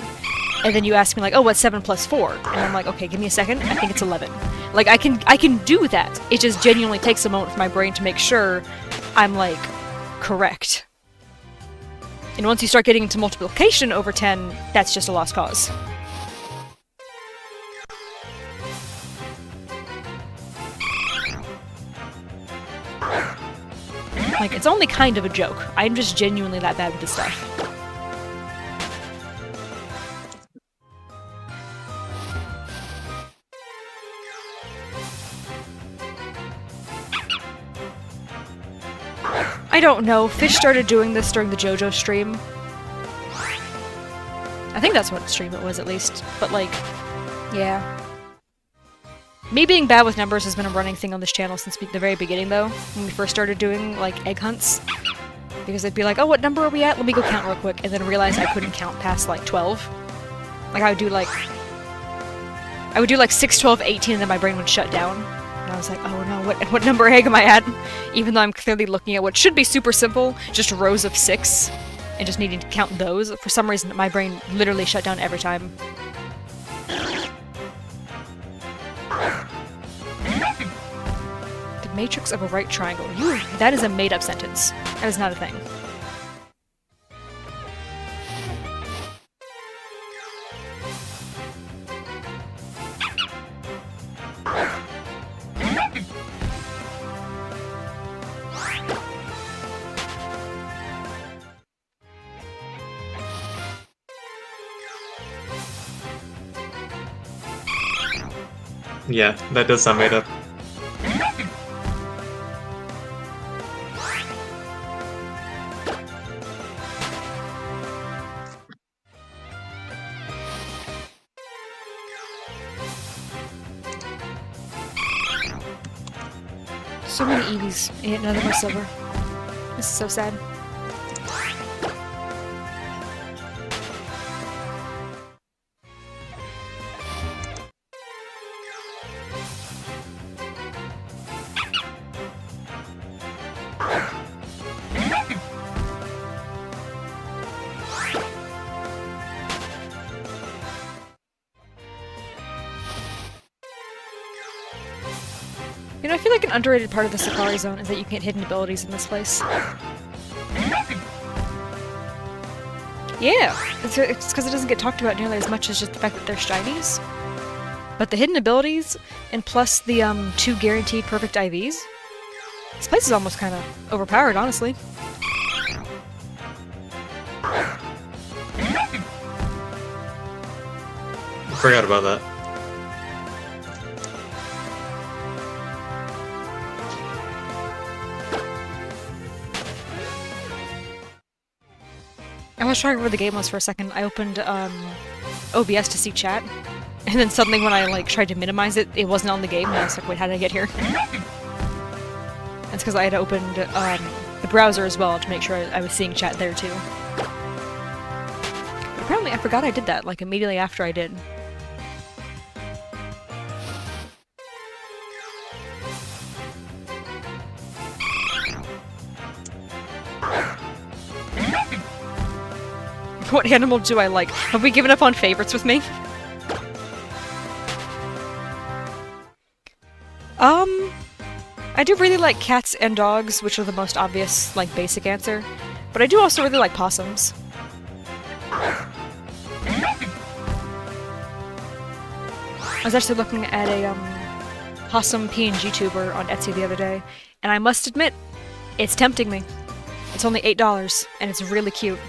And then you ask me, like, oh, what's 7 plus 4? And I'm like, okay, give me a second, I think it's 11. Like, I can do that. It just genuinely takes a moment for my brain to make sure I'm, like, correct. And once you start getting into multiplication over 10, that's just a lost cause. Like, it's only kind of a joke. I'm just genuinely that bad with this stuff. I don't know. Fish started doing this during the JoJo stream. I think that's what stream it was, at least. But, like, yeah. Me being bad with numbers has been a running thing on this channel since the very beginning, though. When we first started doing, like, egg hunts. Because I'd be like, oh, what number are we at? Let me go count real quick. And then realize I couldn't count past, like, 12. Like, I would do, like, 6, 12, 18, and then my brain would shut down. And I was like, oh no, what number egg am I at? Even though I'm clearly looking at what should be super simple, just rows of 6, and just needing to count those. For some reason, my brain literally shut down every time. The matrix of a right triangle. That is a made-up sentence. That is not a thing. Yeah, that does sound made up. So many Eevees, and yet none of them are silver. This is so sad. You know, I feel like an underrated part of the Sakari Zone is that you can get hidden abilities in this place. Yeah! It's because it doesn't get talked about nearly as much as just the fact that they're shinies. But the hidden abilities, and plus the 2 guaranteed perfect IVs, this place is almost kind of overpowered, honestly. Forgot about that. I was trying to remember the game was for a second. I opened OBS to see chat, and then suddenly when I like tried to minimize it, it wasn't on the game, and I was like, wait, how did I get here? That's because I had opened the browser as well to make sure I was seeing chat there too. But apparently I forgot I did that, like immediately after I did. What animal do I like? Have we given up on favorites with me? I do really like cats and dogs, which are the most obvious, like, basic answer. But I do also really like possums. I was actually looking at a, possum PNG tuber on Etsy the other day, and I must admit, it's tempting me. It's only $8, and it's really cute.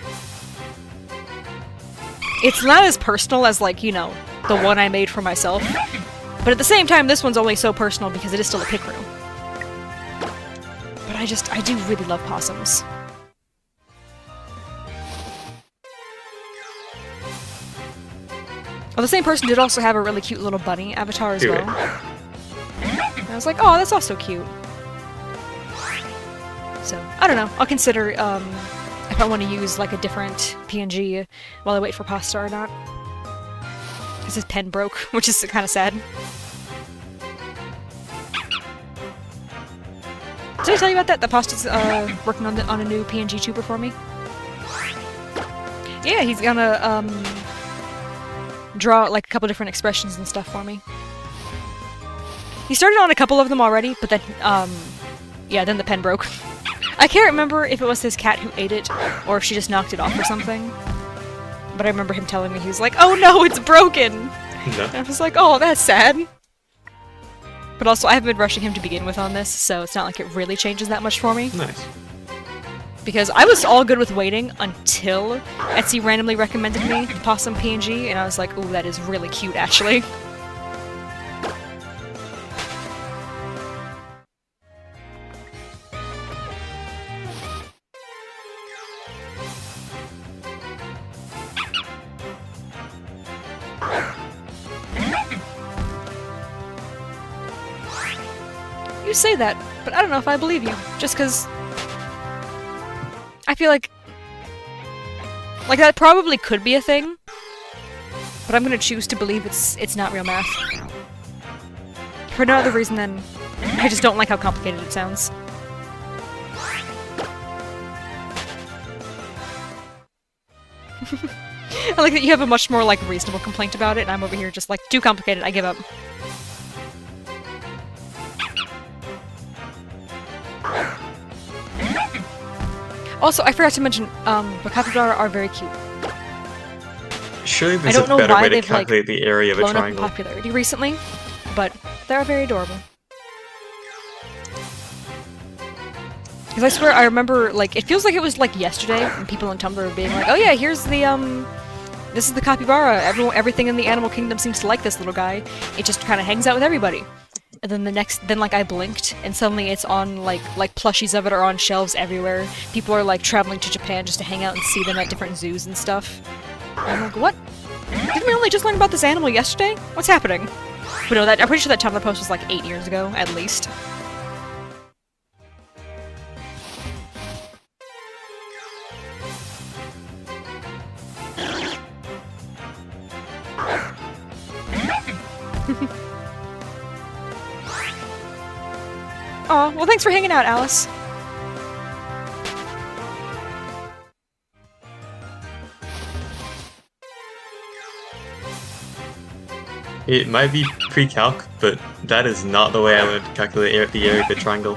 It's not as personal as, like, you know, the one I made for myself, but at the same time, this one's only so personal because it is still a pick room. But I do really love possums. Well, the same person did also have a really cute little bunny avatar as well. And I was like, oh, that's also cute. So, I don't know. I'll consider, if I want to use, like, a different PNG while I wait for pasta or not. Because his pen broke, which is kind of sad. Did I tell you about that? That Pasta's, working on a new PNG tuber for me? Yeah, he's gonna, draw, like, a couple different expressions and stuff for me. He started on a couple of them already, but then, yeah, then the pen broke. I can't remember if it was his cat who ate it, or if she just knocked it off or something. But I remember him telling me, he was like, oh no, it's broken! No. And I was like, oh, that's sad. But also, I haven't been rushing him to begin with on this, so it's not like it really changes that much for me. Nice. Because I was all good with waiting until Etsy randomly recommended me the Possum PNG, and I was like, ooh, that is really cute, actually. You say that, but I don't know if I believe you, just because I feel like that probably could be a thing, but I'm gonna choose to believe it's not real math. For no other reason than I just don't like how complicated it sounds. I like that you have a much more, like, reasonable complaint about it, and I'm over here just like, too complicated, I give up. Also, I forgot to mention, the capybara are very cute. Surely there's a better way to calculate the area of a triangle. I don't know why they've, like, blown up in popularity recently, but they're very adorable. Because I swear, I remember, like, it feels like it was, like, yesterday, when people on Tumblr were being like, oh yeah, here's the, this is the capybara. Everything in the animal kingdom seems to like this little guy. It just kind of hangs out with everybody. And then like, I blinked, and suddenly it's on, like plushies of it are on shelves everywhere. People are, like, traveling to Japan just to hang out and see them at different zoos and stuff. And I'm like, what? Didn't we only just learn about this animal yesterday? What's happening? But no, I'm pretty sure that Tumblr post was, like, 8 years ago, at least. Aw, well thanks for hanging out, Alice. It might be pre-calc, but that is not the way I would calculate the area of the triangle.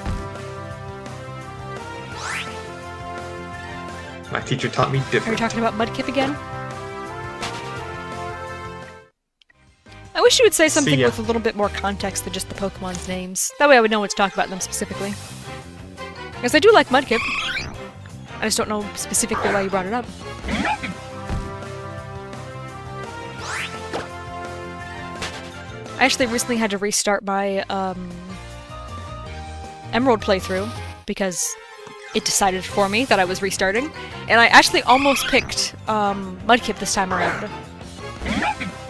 My teacher taught me different. Are we talking about Mudkip again? I wish you would say something with a little bit more context than just the Pokemon's names. That way I would know what to talk about them specifically. Because I do like Mudkip. I just don't know specifically why you brought it up. I actually recently had to restart my, Emerald playthrough, because it decided for me that I was restarting, and I actually almost picked, Mudkip this time around.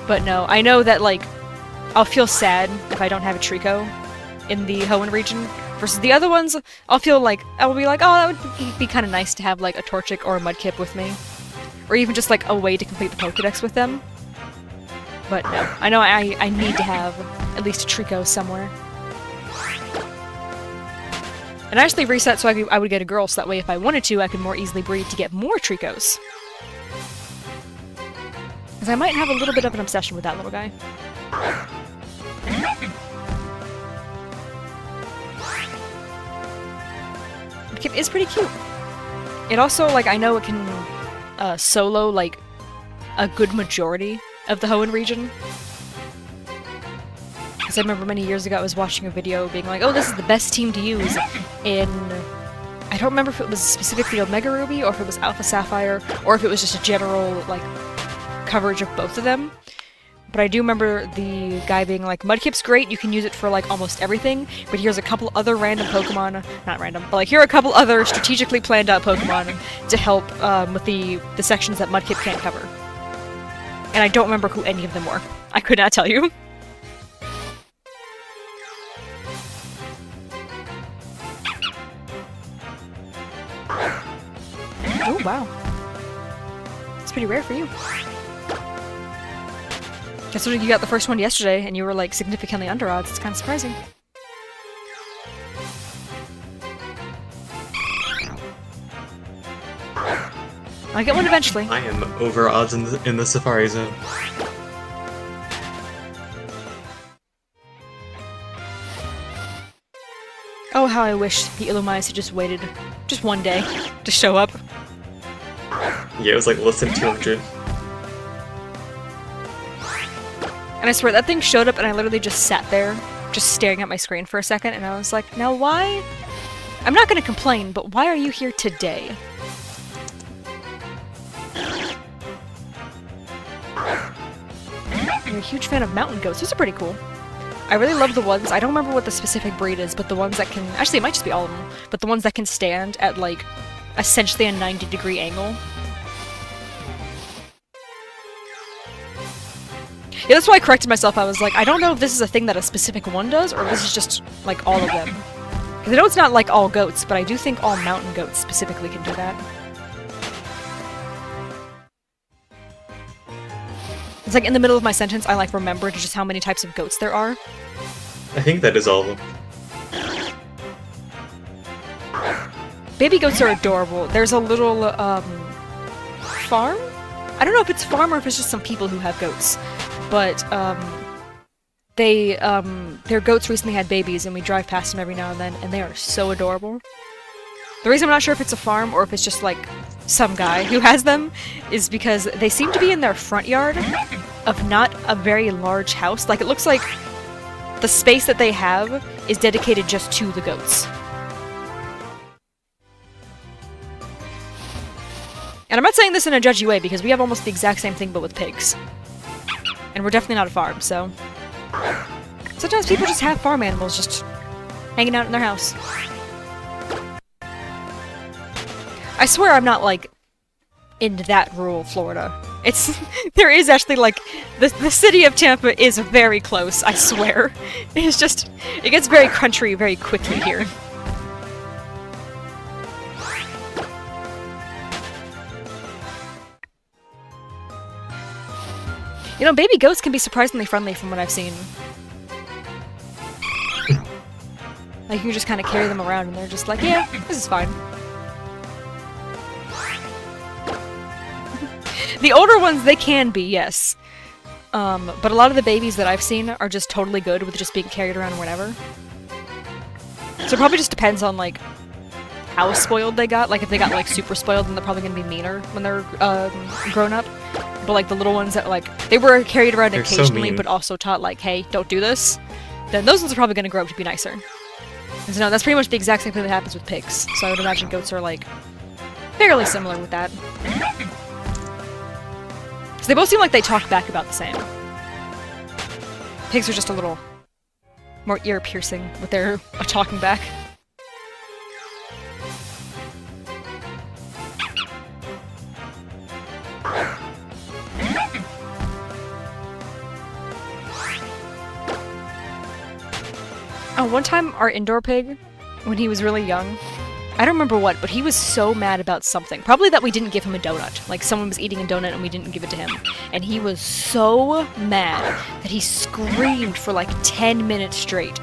But no, I know that, like, I'll feel sad if I don't have a Trico in the Hoenn region, versus the other ones, I'll be like, oh, that would be kind of nice to have, like, a Torchic or a Mudkip with me. Or even just, like, a way to complete the Pokedex with them. But no, I know I need to have at least a Trico somewhere. And I actually reset so I would get a girl, so that way if I wanted to, I could more easily breed to get more Tricos. Because I might have a little bit of an obsession with that little guy. Mudkip is pretty cute. It also, like, I know it can solo, like, a good majority of the Hoenn region. Because I remember many years ago I was watching a video being like, oh, this is the best team to use in... I don't remember if it was specifically Omega Ruby, or if it was Alpha Sapphire, or if it was just a general, like, coverage of both of them. But I do remember the guy being like, Mudkip's great, you can use it for, like, almost everything, but here's a couple other random Pokemon, not random, but, like, here are a couple other strategically planned out Pokemon to help with the sections that Mudkip can't cover. And I don't remember who any of them were. I could not tell you. Oh, wow. It's pretty rare for you. Considering you got the first one yesterday, and you were, like, significantly under odds, it's kind of surprising. I'll get one eventually. I am over odds in the Safari Zone. Oh, how I wish the Illumise had just waited just one day to show up. Yeah, it was like less than 200. And I swear, that thing showed up and I literally just sat there, just staring at my screen for a second, and I was like, now why? I'm not gonna complain, but why are you here today? I'm a huge fan of mountain goats. Those are pretty cool. I really love the ones, I don't remember what the specific breed is, but the ones that can, actually it might just be all of them, but the ones that can stand at, like, essentially a 90-degree angle. Yeah, that's why I corrected myself. I was like, I don't know if this is a thing that a specific one does, or if this is just, like, all of them. Because I know it's not like all goats, but I do think all mountain goats specifically can do that. It's like in the middle of my sentence, I, like, remembered just how many types of goats there are. I think that is all of them. Baby goats are adorable. There's a little, farm? I don't know if it's farm or if it's just some people who have goats. But, their goats recently had babies, and we drive past them every now and then, and they are so adorable. The reason I'm not sure if it's a farm or if it's just, like, some guy who has them is because they seem to be in their front yard of not a very large house. Like, it looks like the space that they have is dedicated just to the goats. And I'm not saying this in a judgy way, because we have almost the exact same thing but with pigs. And we're definitely not a farm, so... Sometimes people just have farm animals just hanging out in their house. I swear I'm not, like, in that rural Florida. It's... there is actually, like... The city of Tampa is very close, I swear. It's just... It gets very country very quickly here. You know, baby goats can be surprisingly friendly from what I've seen. Like, you just kind of carry them around and they're just like, yeah, this is fine. The older ones, they can be, yes. But a lot of the babies that I've seen are just totally good with just being carried around whenever. So it probably just depends on, like, how spoiled they got. Like, if they got, like, super spoiled, then they're probably gonna be meaner when they're, grown up. But, like, the little ones that, like, they were carried around They're occasionally, so but also taught, like, hey, don't do this, then those ones are probably gonna grow up to be nicer. And so, no, that's pretty much the exact same thing that happens with pigs. So I would imagine goats are, like, fairly similar with that. So they both seem like they talk back about the same. Pigs are just a little more ear-piercing with their talking back. Oh, one time our indoor pig, when he was really young, I don't remember what, but he was so mad about something. Probably that we didn't give him a donut. Like, someone was eating a donut and we didn't give it to him. And he was so mad that he screamed for like 10 minutes straight.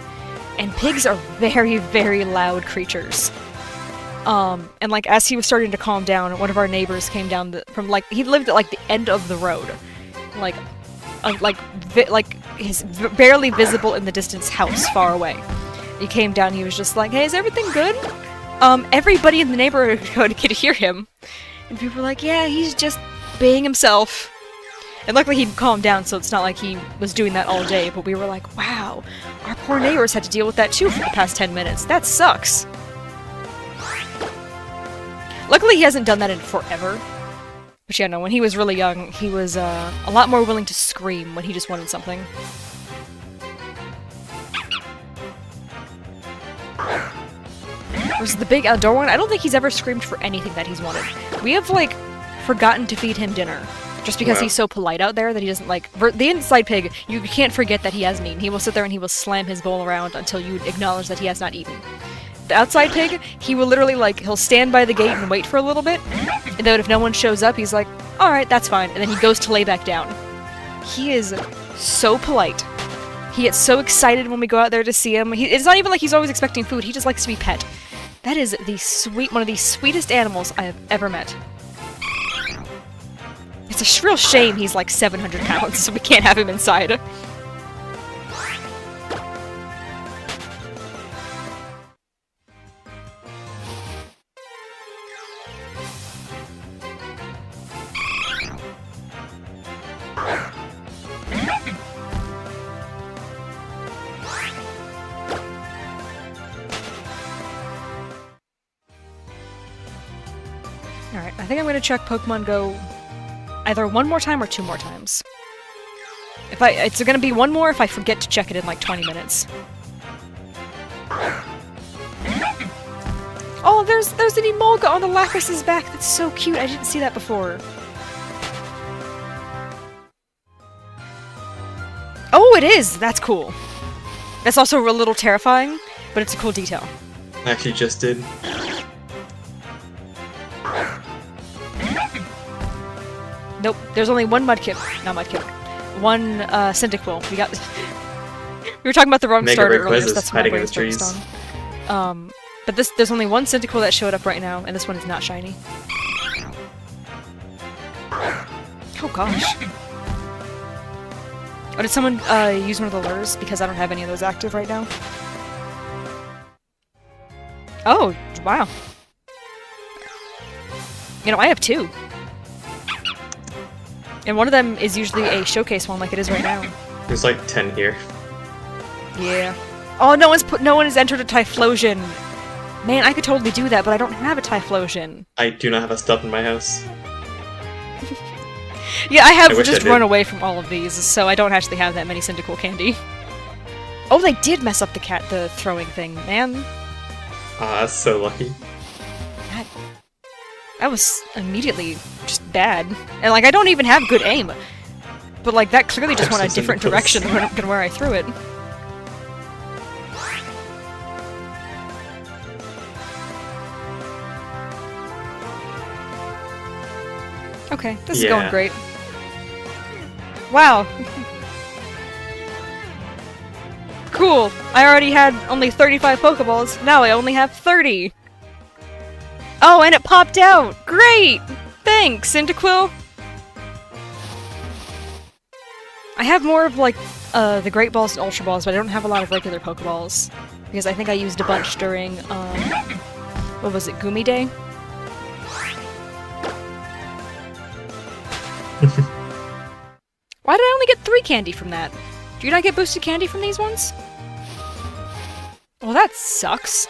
And pigs are very, very loud creatures. And like, as he was starting to calm down, one of our neighbors came down from like, he lived at like the end of the road. Like his barely visible in the distance house far away. He came down, he was just like, hey, is everything good? everybody in the neighborhood could hear him. And people were like, yeah, he's just being himself. And luckily he calmed down, so it's not like he was doing that all day, but we were like, wow, our poor neighbors had to deal with that too for the past 10 minutes. That sucks. Luckily he hasn't done that in forever. But yeah, no, when he was really young, he was a lot more willing to scream when he just wanted something. Versus the big outdoor one, I don't think he's ever screamed for anything that he's wanted. We have, like, forgotten to feed him dinner. Just because he's so polite out there that he doesn't, like... The inside pig, you can't forget that he hasn't eaten. He will sit there and he will slam his bowl around until you acknowledge that he has not eaten. The outside pig, he will literally, like, he'll stand by the gate and wait for a little bit, and then if no one shows up, he's like, alright, that's fine, and then he goes to lay back down. He is so polite. He gets so excited when we go out there to see him. It's not even like he's always expecting food, he just likes to be pet. That is one of the sweetest animals I have ever met. It's a real shame he's like 700 pounds, so we can't have him inside. Alright, I think I'm gonna check Pokemon Go either one more time or 2 more times. It's gonna be one more if I forget to check it in like 20 minutes. Oh, there's an Emolga on the Lakras's back. That's so cute. I didn't see that before. Oh, it is! That's cool. That's also a little terrifying, but it's a cool detail. I actually just did. Nope, there's only one Mudkip. Not Mudkip. One, Cyndaquil. We got... we were talking about the wrong starter earlier, so that's why my brain's focused on. But there's only one Cyndaquil that showed up right now, and this one is not shiny. Oh gosh. Oh, did someone, use one of the lures? Because I don't have any of those active right now. Oh, wow. You know, I have 2. And one of them is usually a showcase one like it is right now. There's like 10 here. Yeah. Oh, no one has entered a Typhlosion. Man, I could totally do that, but I don't have a Typhlosion. I do not have a stuff in my house. Yeah, I have just run away from all of these, so I don't actually have that many Cyndaquil candy. Oh, they did mess up the throwing thing, man. Ah, that's so lucky. That was immediately just bad. And, like, I don't even have good aim. But, like, that clearly just went a different direction than where I threw it. Okay, this is going great. Wow. Cool. I already had only 35 Pokeballs. Now I only have 30. Oh, and it popped out! Great! Thanks, Cyndaquil! I have more of, like, the Great Balls and Ultra Balls, but I don't have a lot of regular Pokeballs. Because I think I used a bunch during, what was it, Gumi Day? Why did I only get 3 candy from that? Do you not get boosted candy from these ones? Well, that sucks.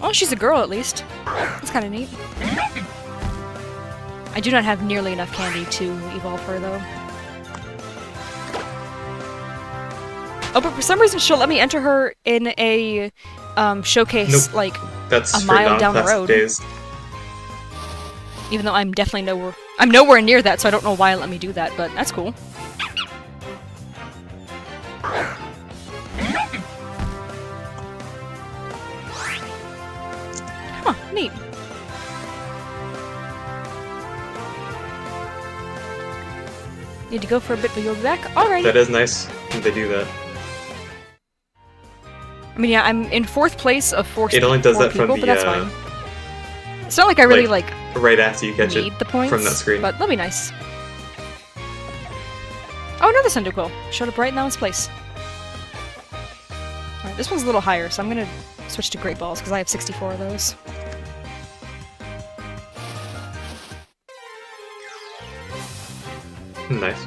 Well, she's a girl, at least. That's kind of neat. I do not have nearly enough candy to evolve her, though. Oh, but for some reason she'll let me enter her in a, showcase, like, a mile down the road. Days. Even though I'm definitely nowhere near that, so I don't know why it let me do that, but that's cool. Huh, neat. Need to go for a bit, but you'll be back? Alright. That is nice when they do that. I mean, yeah, I'm in 4th place of 4 It only does that people, from the, but that's fine. It's not like I really, like right after you catch need it the points, from that screen. But that'll be nice. Oh, another Cyndaquil! Showed up right now in its place. Alright, This one's a little higher, so I'm gonna switch to Great Balls, because I have 64 of those. Nice.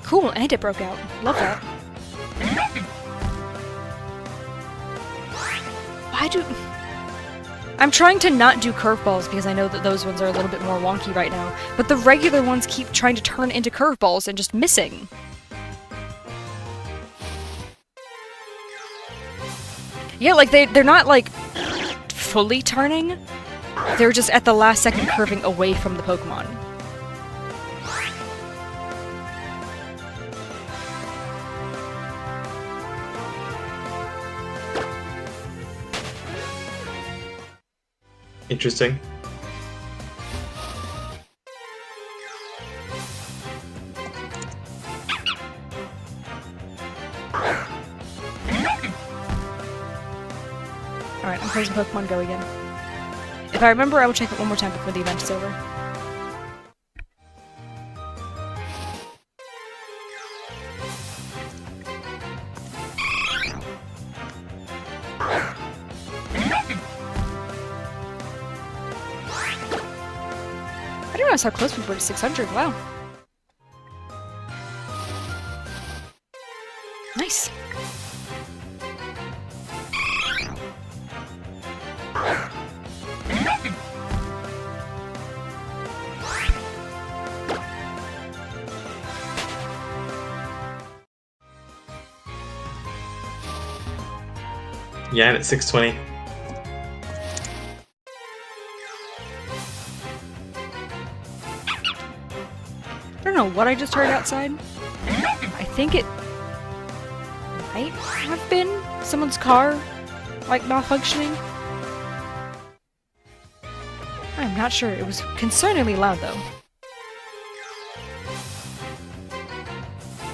Cool, and it broke out. Love that. Why do... I'm trying to not do curveballs because I know that those ones are a little bit more wonky right now, but the regular ones keep trying to turn into curveballs and just missing. Yeah, like they're not like fully turning, they're just at the last second curving away from the Pokemon. Interesting. Alright, I'm closing Pokemon Go again. If I remember, I will check it one more time before the event is over. I didn't realize how close we were to 600, wow. Nice. Yeah, and it's 620. I don't know what I just heard outside. I think it might have been someone's car, like, malfunctioning. I'm not sure. It was concerningly loud, though.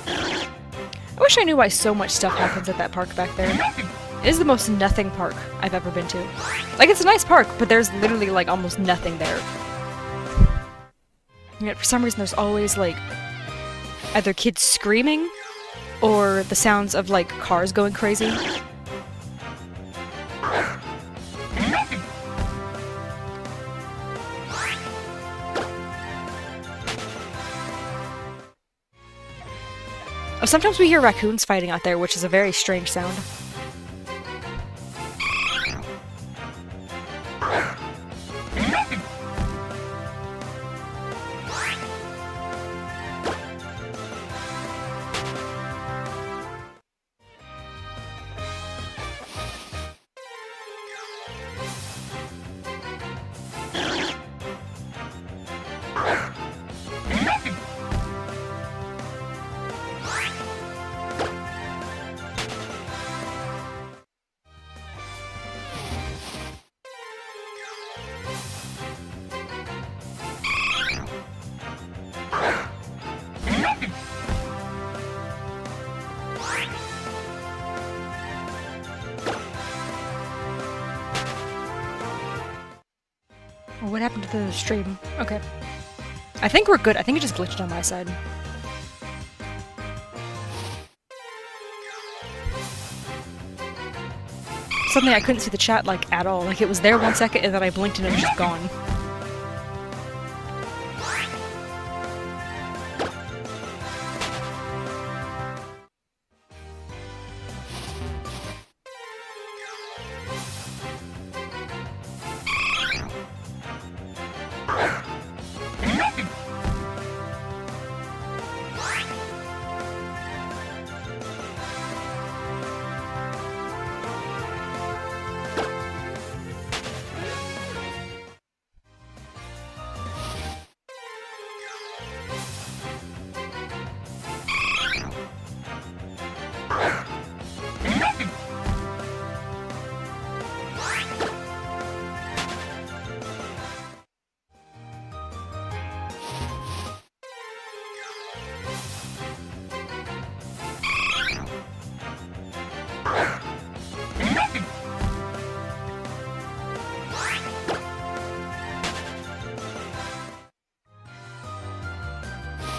I wish I knew why so much stuff happens at that park back there. It is the most nothing park I've ever been to. Like, it's a nice park, but there's literally, like, almost nothing there. And yet, for some reason, there's always, like, either kids screaming, or the sounds of, like, cars going crazy. Oh, sometimes we hear raccoons fighting out there, which is a very strange sound. Oh, what happened to the stream? Okay. I think we're good. I think it just glitched on my side. Suddenly I couldn't see the chat, like, at all. Like, it was there 1 second and then I blinked and it was just gone.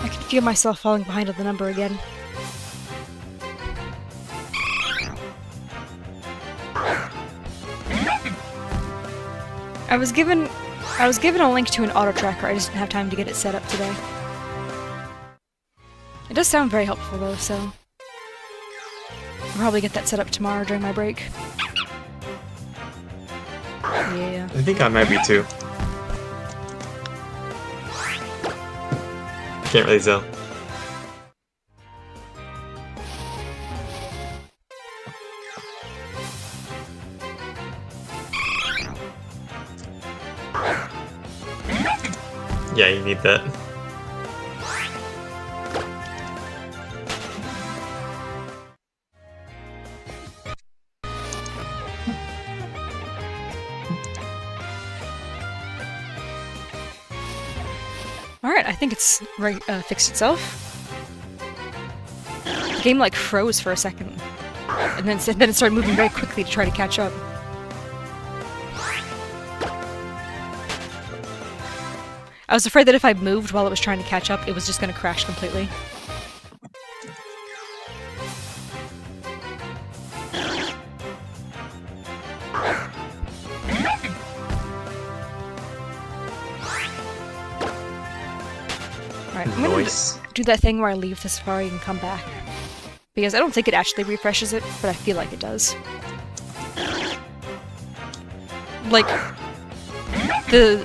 I can feel myself falling behind on the number again. I was given a link to an auto tracker. I just didn't have time to get it set up today. It does sound very helpful though, so I'll probably get that set up tomorrow during my break. Yeah. I think I might be too. Can't really tell. Yeah, you need that. Alright, I think it's fixed itself. The game like froze for a second. And then it started moving very quickly to try to catch up. I was afraid that if I moved while it was trying to catch up, it was just going to crash completely. Alright, I'm gonna do that thing where I leave the Safari and come back. Because I don't think it actually refreshes it, but I feel like it does. Like, the,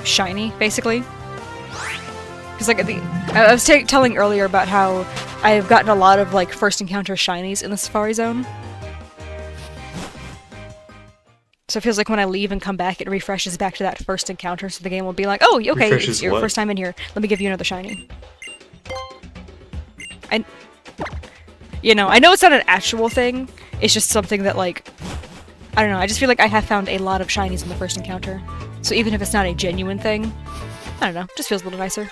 shiny, basically. Because, like, I was telling earlier about how I've gotten a lot of, like, first encounter shinies in the Safari Zone. So it feels like when I leave and come back, it refreshes back to that first encounter, so the game will be like, oh, okay, it's your first time in here. Let me give you another shiny. You know, I know it's not an actual thing, it's just something that, like, I don't know, I just feel like I have found a lot of shinies in the first encounter. So even if it's not a genuine thing, I don't know, just feels a little nicer.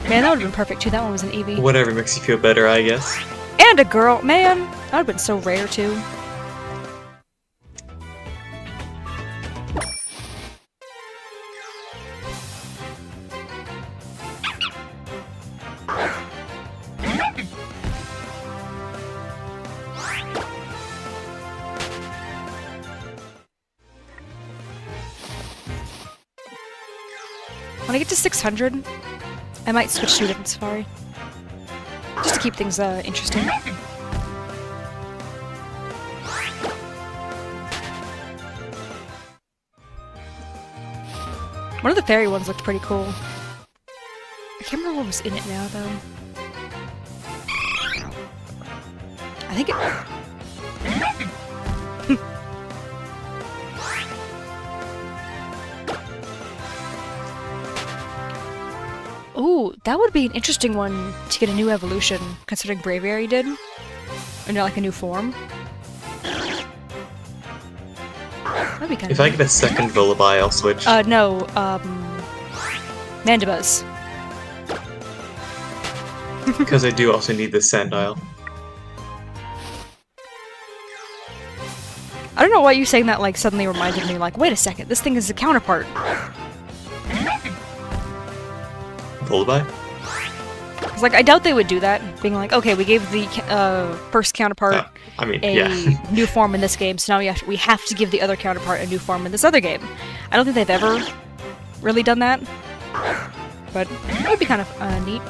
Man, that would've been perfect too, that one was an Eevee. Whatever makes you feel better, I guess. And a girl! Man! That would've been so rare too. When I get to 600, I might switch to a different Safari. Just to keep things interesting. One of the fairy ones looked pretty cool. I can't remember what was in it now, though. I think it... Ooh, that would be an interesting one to get a new evolution, considering Braviary did. Or no, like a new form. That'd be kind of If I get a second Lullaby, I'll switch. No, Mandibuzz. Because I do also need the Sandile. I don't know why you saying that, like, suddenly reminded me, like, wait a second, this thing is a counterpart. Lullaby? It's like, I doubt they would do that, being like, okay, we gave the first counterpart new form in this game, so now we have to give the other counterpart a new form in this other game. I don't think they've ever really done that, but it would be kind of neat.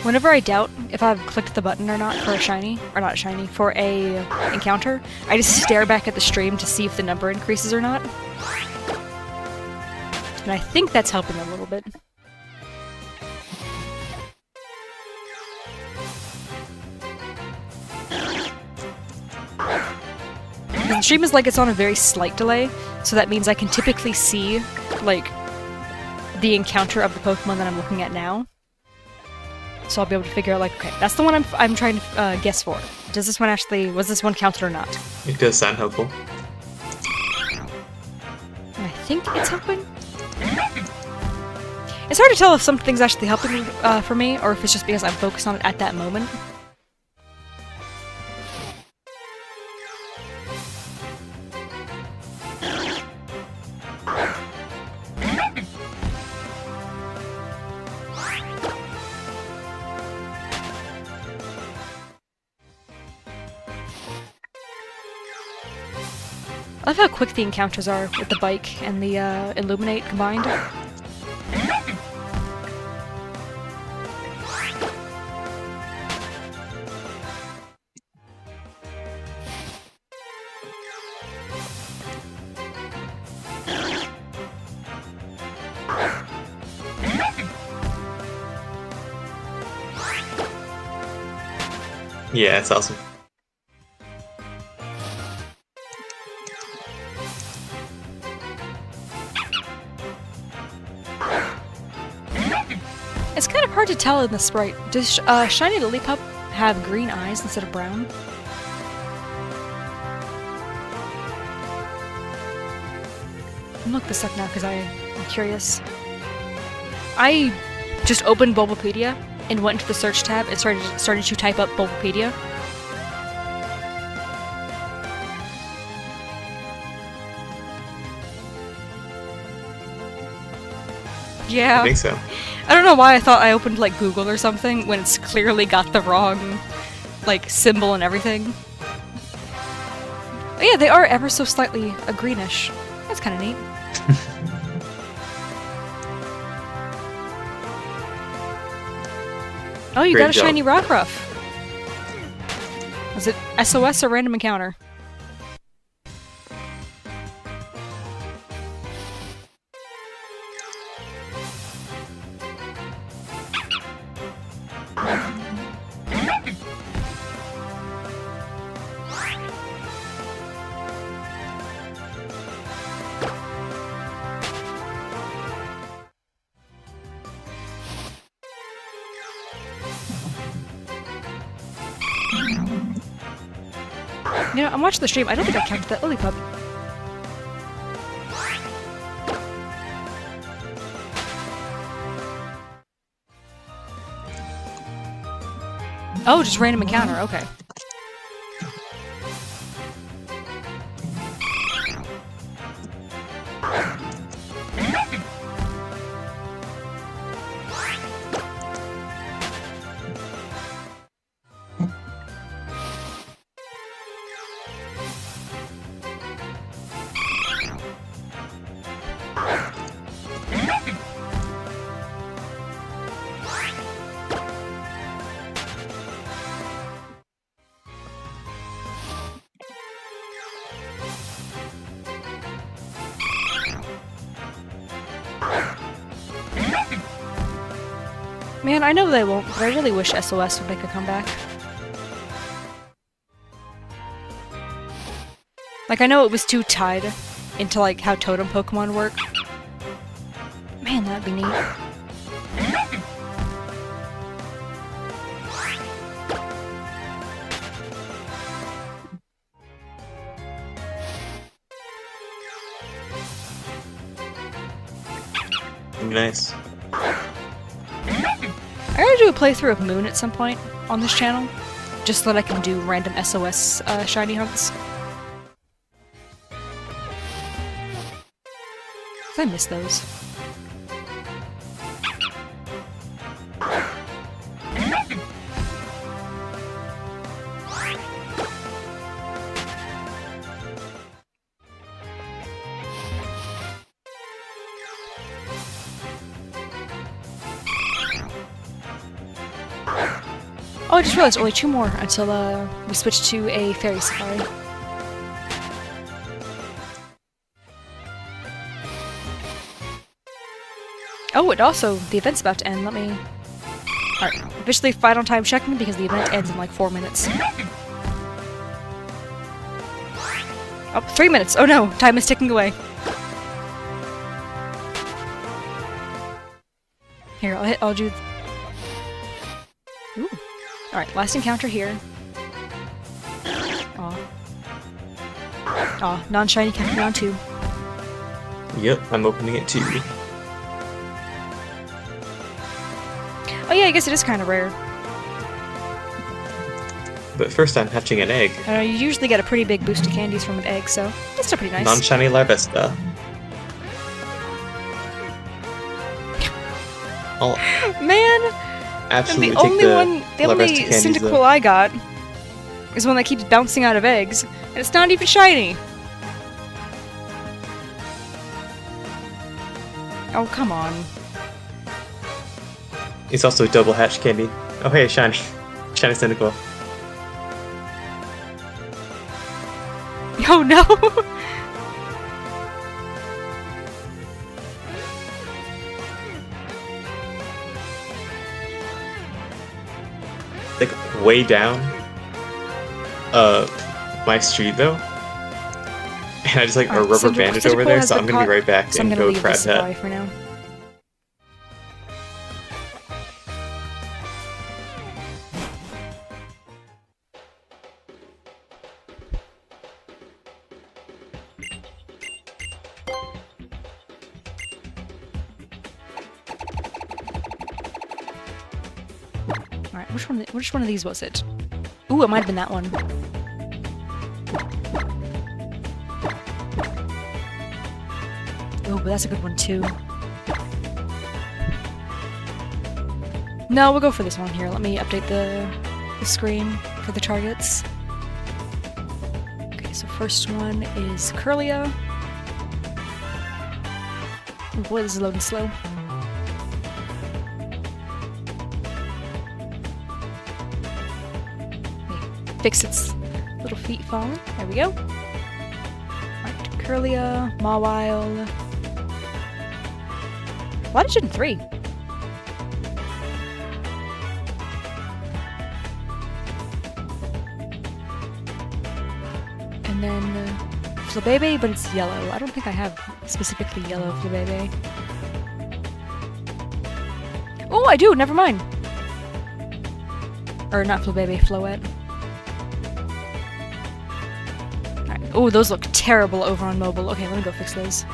Whenever I doubt if I've clicked the button or not for a shiny, or not a shiny, for a encounter, I just stare back at the stream to see if the number increases or not. And I think that's helping a little bit. The stream is like it's on a very slight delay, so that means I can typically see, like, the encounter of the Pokemon that I'm looking at now. So I'll be able to figure out, like, okay, that's the one I'm trying to guess for. Was this one counted or not? It does sound helpful. And I think it's helping? It's hard to tell if something's actually helping for me, or if it's just because I'm focused on it at that moment. I love how quick the encounters are with the bike and the Illuminate combined. Yeah, it's awesome. It's kind of hard to tell in the sprite. Does Shiny Lillipup have green eyes instead of brown? I'm look this up now because I'm curious. I just opened Bulbapedia and went into the search tab and started to type up Bulbapedia. Yeah. I think so. I don't know why I thought I opened, like, Google or something when it's clearly got the wrong, like, symbol and everything. Oh yeah, they are ever so slightly a greenish. That's kind of neat. Oh, you Great got a job. shiny Rockruff. Was it SOS or random encounter? You know, I'm watching the stream. I don't think I counted that Lillipup. Oh, just random encounter. Okay. Man, I know they won't, but I really wish SOS would make a comeback. Like, I know it was too tied into, like, how totem Pokemon work. Man, that'd be neat. Nice. I gotta do a playthrough of Moon at some point on this channel, just so that I can do random SOS shiny hunts. 'Cause I miss those. Oh, I just realized only 2 more until we switch to a fairy safari. Oh, and also, the event's about to end. Let me... Alright, officially final time checking because the event ends in like 4 minutes. Oh, 3 minutes! Oh no, time is ticking away. I'll do... Ooh. Alright, last encounter here. Aw. Aw, non-shiny counting down 2. Yep, I'm opening it too. Oh yeah, I guess it is kind of rare. But first I'm hatching an egg. I know, you usually get a pretty big boost of candies from an egg, so that's still pretty nice. Non-shiny Larvesta. I'll Man! absolutely And the only take the only Larvesta candies, Cyndaquil though. I got is one that keeps bouncing out of eggs, and it's not even shiny! Oh, come on. It's also a double hatch candy. Oh hey, shiny. Shiny Cyndaquil. Oh no! Like way down my street though. And I just like a Alright, rubber banded over there, so I'm gonna be right back so I'm and gonna go leave grab this supply that. for now. Alright, which one of these was it? Ooh, it might have been that one. Oh, but that's a good one too. No, we'll go for this one here. Let me update the screen for the targets. Okay, so first one is Curlia. Oh boy, this is loading slow. Fix its little feet falling. There we go. Alright, Curlia, Mawile. Why did you in 3? And then Flabebe, but it's yellow. I don't think I have specifically yellow Flabebe. Oh, I do! Never mind! Or not Flabebe, Floette. Oh, those look terrible over on mobile. Okay, let me go fix those.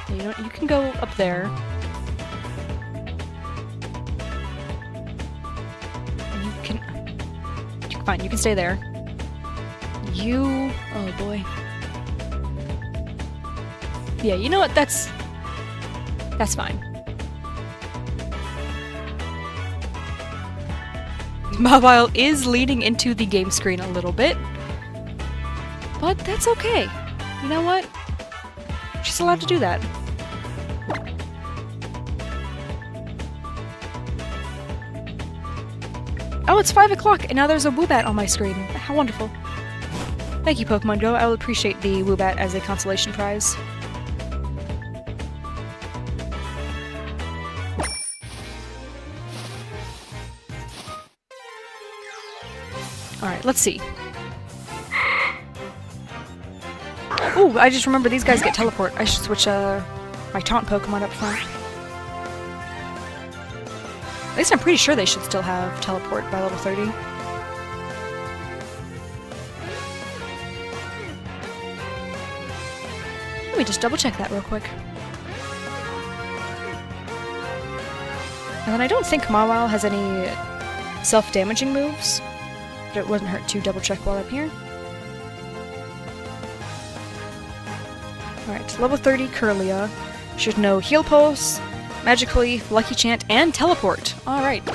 Yeah, you can go up there. Fine, you can stay there. Oh boy. Yeah, you know what? That's fine. Mawile is leading into the game screen a little bit, but that's okay. You know what? She's allowed to do that. Oh, it's 5 o'clock, and now there's a Woobat on my screen. How wonderful. Thank you, Pokemon Go. I will appreciate the Woobat as a consolation prize. Alright, let's see. Ooh, I just remember these guys get teleport. I should switch my taunt Pokemon up front. At least I'm pretty sure they should still have teleport by level 30. Let me just double check that real quick. And then I don't think Mawile has any self-damaging moves, but it wouldn't hurt to double check while I'm here. Alright, level 30 Curlia should know Heal Pulse, Magic Leaf, Lucky Chant, and Teleport. Alright.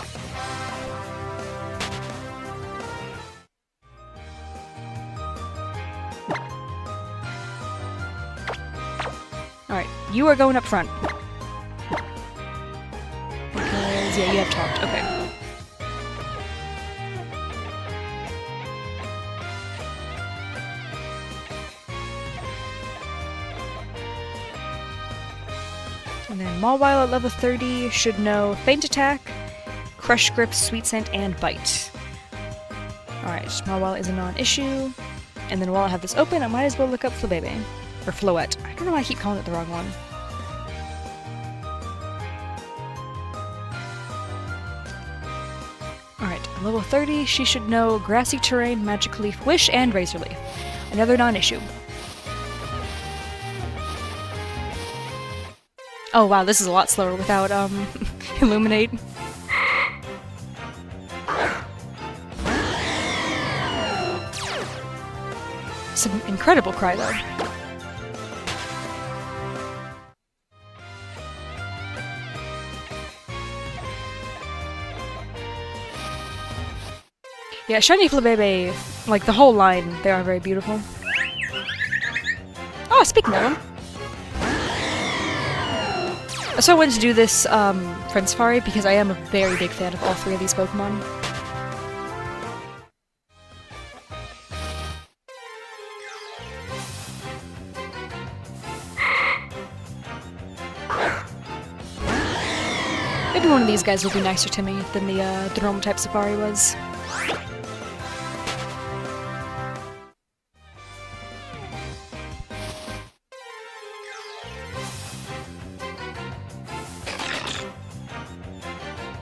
Alright, you are going up front. Because, yeah, you have talked. Okay. And then Mawile at level 30 should know Feint Attack, Crush Grip, Sweet Scent, and Bite. Alright, Marwell is a non-issue. And then while I have this open, I might as well look up Flabebe. Or Floette. I don't know why I keep calling it the wrong one. Alright, level 30, she should know Grassy Terrain, Magic Leaf, Wish, and Razor Leaf. Another non-issue. Oh wow, this is a lot slower without, Illuminate. Some incredible cry, though. Yeah, Shiny Flabebe, like the whole line, they are very beautiful. Oh, speaking of them. So I wanted to do this Friend Safari because I am a very big fan of all three of these Pokemon. Maybe one of these guys will be nicer to me than the normal type Safari was.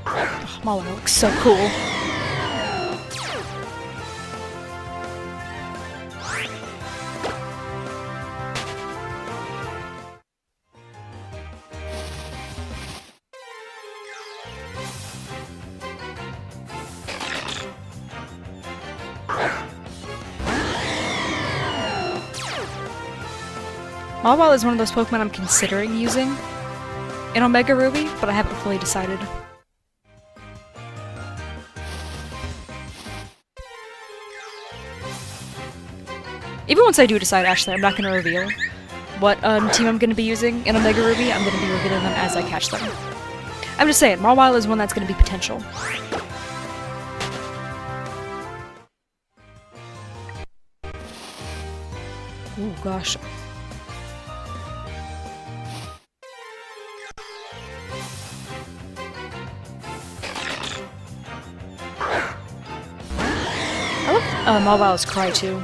Oh, Mawile looks so cool. Mawile is one of those Pokemon I'm considering using in Omega Ruby, but I haven't fully decided. Even once I do decide, actually, I'm not going to reveal what team I'm going to be using in Omega Ruby. I'm going to be revealing them as I catch them. I'm just saying, Mawile is one that's going to be potential. Ooh, gosh. I love Mawile's cry, too.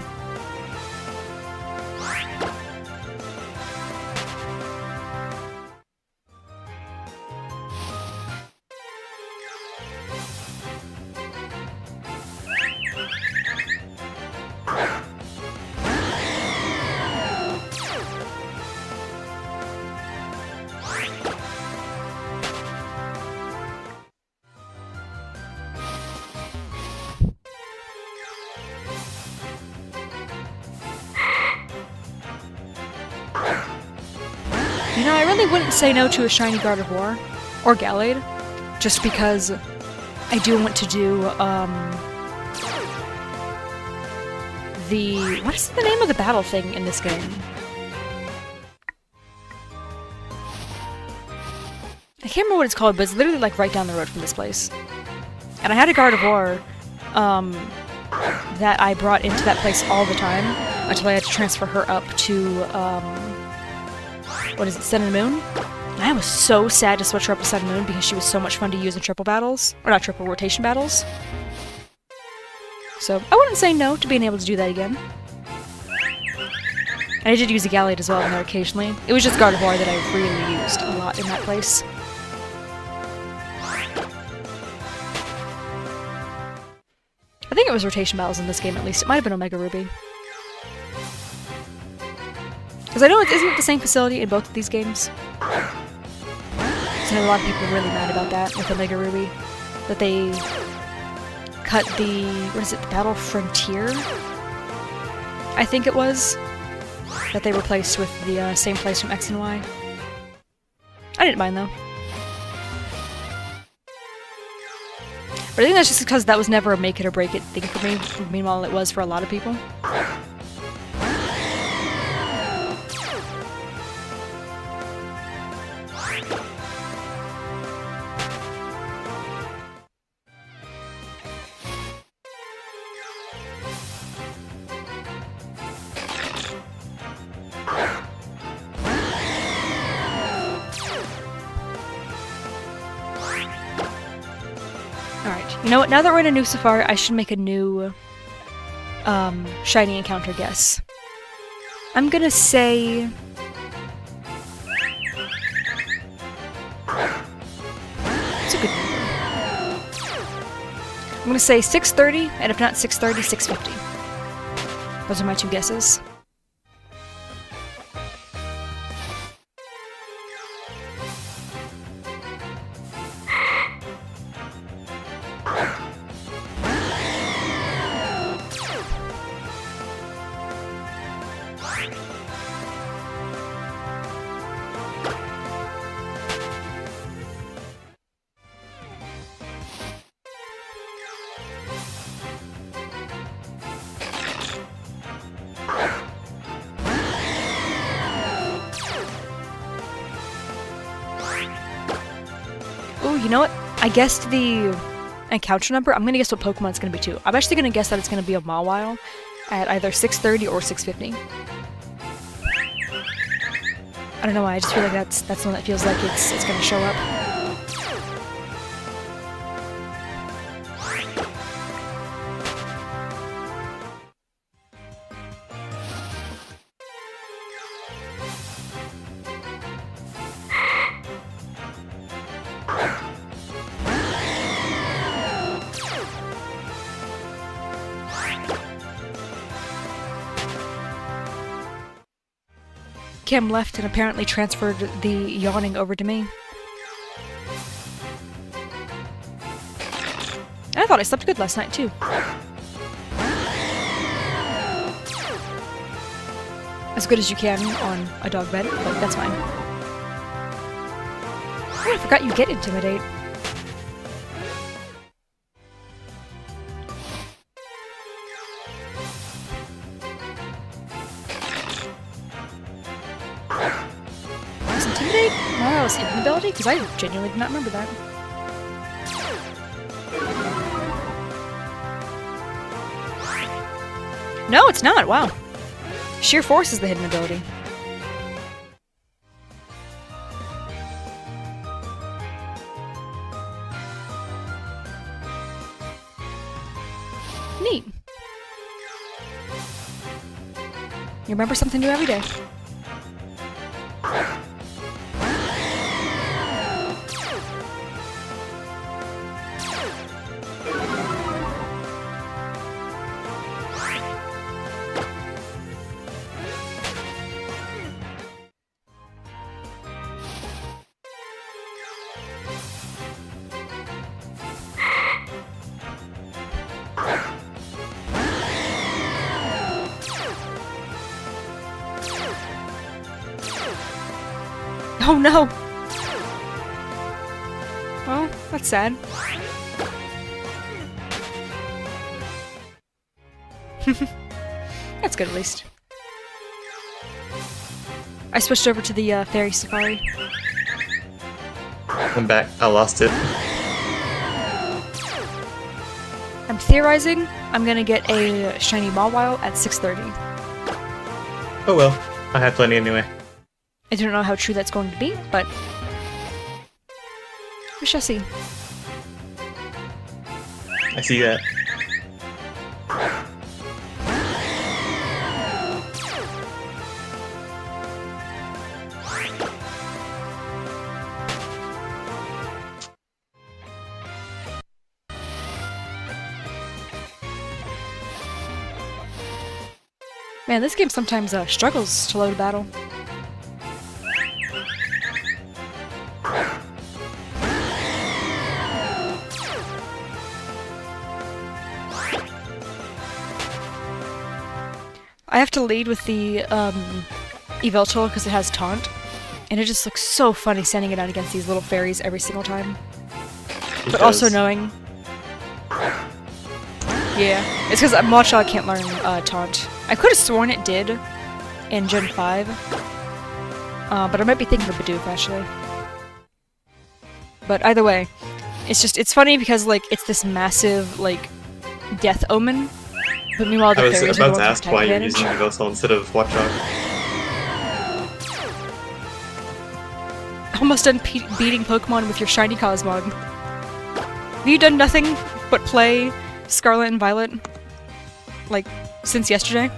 You know, I really wouldn't say no to a shiny Gardevoir or Gallade, just because I do want to do, what is the name of the battle thing in this game? I can't remember what it's called, but it's literally like right down the road from this place. And I had a Gardevoir, that I brought into that place all the time, until I had to transfer her up to, what is it, Sun and Moon? And I was so sad to switch her up to Sun and Moon because she was so much fun to use in triple battles. Or not triple, rotation battles. So, I wouldn't say no to being able to do that again. And I did use a Gallade as well in there occasionally. It was just Gardevoir that I really used a lot in that place. I think it was rotation battles in this game at least. It might have been Omega Ruby. Because I know isn't it the same facility in both of these games? So I know a lot of people are really mad about that with Omega Ruby. That they cut the, what is it, the Battle Frontier? I think it was. That they replaced with the same place from X and Y. I didn't mind though. But I think that's just because that was never a make it or break it thing for me. Meanwhile, it was for a lot of people. Alright, you know what, now that we're in a new Safari, I should make a new shiny encounter guess. I'm gonna say... It's a good number. I'm gonna say 630, and if not 630, 650. Those are my two guesses. Ooh, you know what? I guessed the encounter number. I'm gonna guess what Pokemon it's gonna be too. I'm actually gonna guess that it's gonna be a Mawile at either 630 or 650. I don't know why, I just feel like that's the one that feels like it's gonna show up. Kim left and apparently transferred the yawning over to me. I thought I slept good last night, too. As good as you can on a dog bed, but that's fine. Oh, I forgot you get Intimidate. Was Intimidate Mawile's hidden ability? Because I genuinely did not remember that. No, it's not. Wow. Sheer Force is the hidden ability. Neat. You remember something new every day. Oh no! Well, that's sad. That's good at least. I switched over to the Fairy Safari. I'm back. I lost it. I'm theorizing I'm gonna get a shiny Mawile at 630. Oh well. I have plenty anyway. I don't know how true that's going to be, but we shall see. I see that. Man, this game sometimes struggles to load a battle. I have to lead with the Yveltal because it has Taunt, and it just looks so funny sending it out against these little fairies every single time. But also knowing... Yeah, it's because Machop can't learn Taunt. I could have sworn it did in Gen 5, but I might be thinking of Bidoof, actually. But either way, it's funny because, like, it's this massive, like, death omen. But meanwhile, the I was about to ask why you're using Yveltal instead of Watchog. Almost done beating Pokemon with your shiny Cosmog. Have you done nothing but play Scarlet and Violet? Like, since yesterday.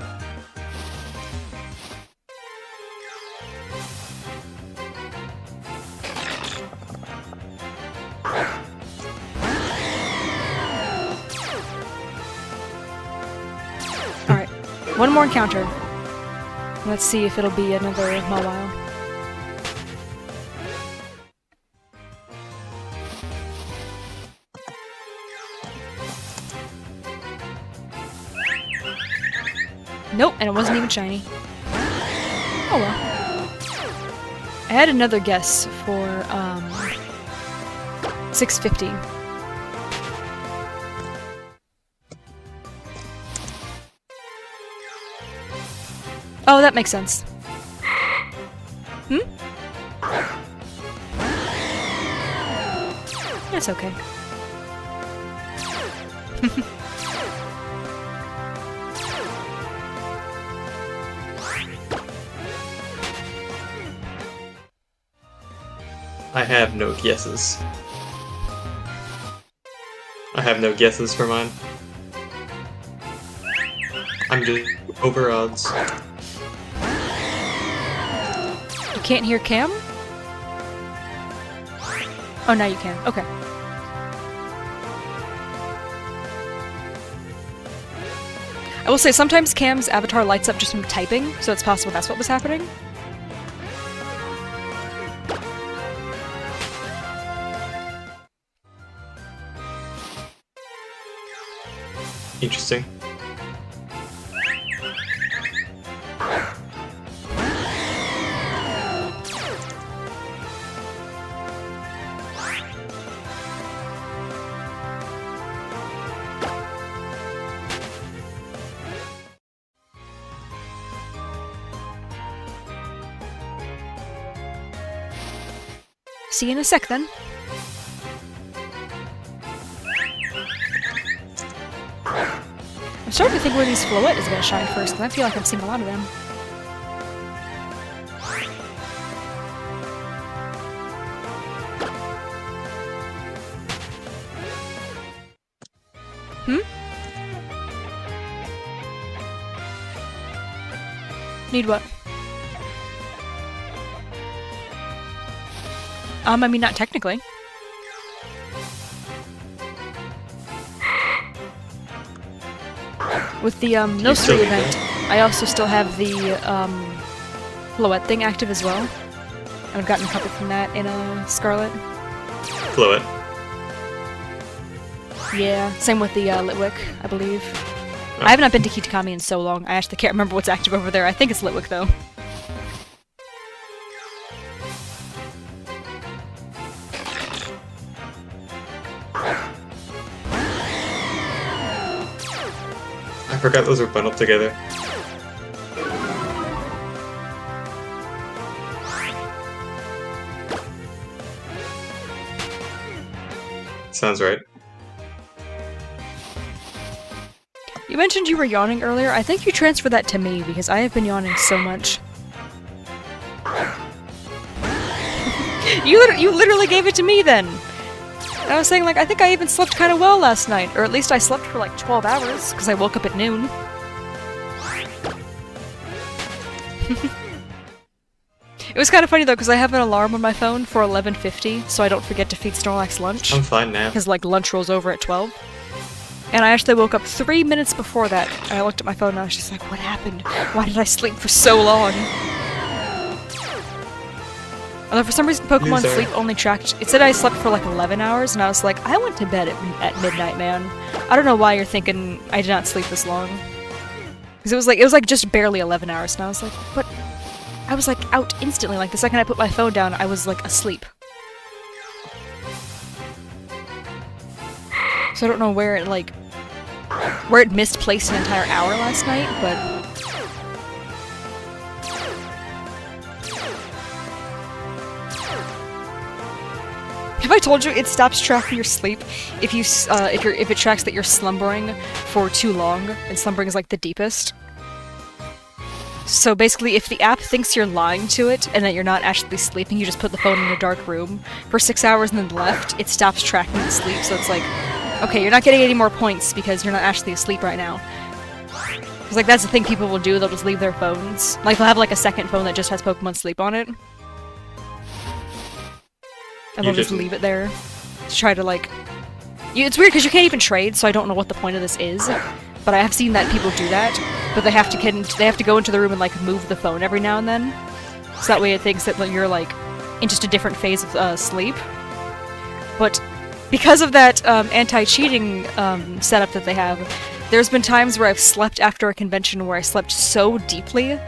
Alright, one more encounter. Let's see if it'll be another Mawile. Nope, and it wasn't even shiny. Oh well. I had another guess for, 650. Oh, that makes sense. Hmm? That's okay. I have no guesses. I have no guesses for mine. I'm just over odds. You can't hear Cam? Oh, now you can. Okay. I will say, sometimes Cam's avatar lights up just from typing, so it's possible that's what was happening. Interesting. See you in a sec, then. I'm starting to think where these Floette is gonna shine first, because I feel like I'm seeing a lot of them. Hmm? Need what? I mean, not technically. With the, Nursery event, I also still have the, Floette thing active as well. And I've gotten a couple from that in, Scarlet. Floette. Yeah, same with the, Litwick, I believe. I have not been to Kitakami in so long, I actually can't remember what's active over there. I think it's Litwick, though. I forgot those were bundled together. Sounds right. You mentioned you were yawning earlier. I think you transferred that to me, because I have been yawning so much. You literally gave it to me then! I was saying, like, I think I even slept kind of well last night. Or at least I slept for like 12 hours, because I woke up at noon. It was kind of funny though, because I have an alarm on my phone for 11:50, so I don't forget to feed Snorlax lunch. I'm fine now. Because, like, lunch rolls over at 12. And I actually woke up 3 minutes before that, and I looked at my phone and I was just like, what happened? Why did I sleep for so long? Although for some reason Pokemon Loser. Sleep only tracked... It said I slept for like 11 hours, and I was like, I went to bed at midnight, man. I don't know why you're thinking I did not sleep this long. Because it was like just barely 11 hours, and I was like, but... I was like out instantly, like the second I put my phone down, I was like asleep. So I don't know where it like... where it misplaced an entire hour last night, but... Have I told you it stops tracking your sleep if you if it tracks that you're slumbering for too long, and slumbering is like the deepest? So basically, if the app thinks you're lying to it and that you're not actually sleeping, you just put the phone in a dark room for 6 hours and then left, it stops tracking the sleep. So it's like, okay, you're not getting any more points because you're not actually asleep right now. Because Because, like, that's the thing people will do, they'll just leave their phones. Like, they'll have, like, a second phone that just has Pokemon Sleep on it. And they'll just leave it there. To try to, like... It's weird, because you can't even trade, so I don't know what the point of this is. But I have seen that people do that. But they have to go into the room and, like, move the phone every now and then. So that way it thinks that you're, like, in just a different phase of sleep. But because of that anti-cheating setup that they have, there's been times where I've slept after a convention where I slept so deeply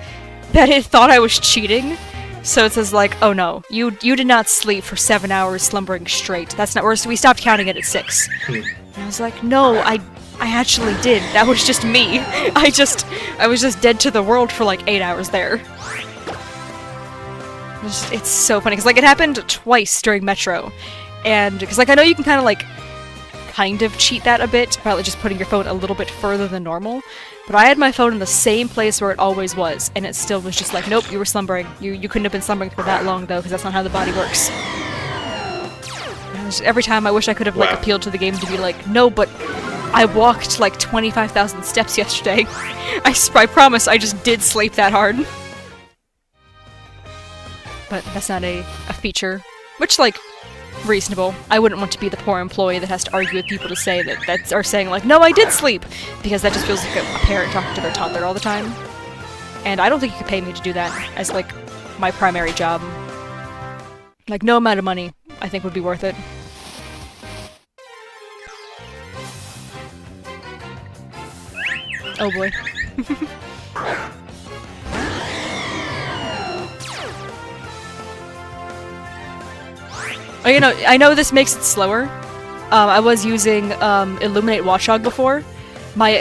that it thought I was cheating. So it says like, oh no, you did not sleep for 7 hours slumbering straight. That's not. We stopped counting it at 6. And I was like, no, I actually did. That was just me. I was just dead to the world for like 8 hours there. It's so funny because like it happened twice during Metro, and because like I know you can kind of cheat that a bit by like, just putting your phone a little bit further than normal, but I had my phone in the same place where it always was, and it still was just like, nope, you were slumbering. You couldn't have been slumbering for that long though, because that's not how the body works. Every time I wish I could have like appealed to the game to be like, no, but I walked like 25,000 steps yesterday. I promise I just did sleep that hard. But that's not a feature. Which, like, reasonable. I wouldn't want to be the poor employee that has to argue with people to say that are saying, like, no, I did sleep! Because that just feels like a parent talking to their toddler all the time. And I don't think you could pay me to do that as, like, my primary job. Like, no amount of money, I think, would be worth it. Oh boy. Oh, you know, I know this makes it slower. I was using Illuminate Watchog before. My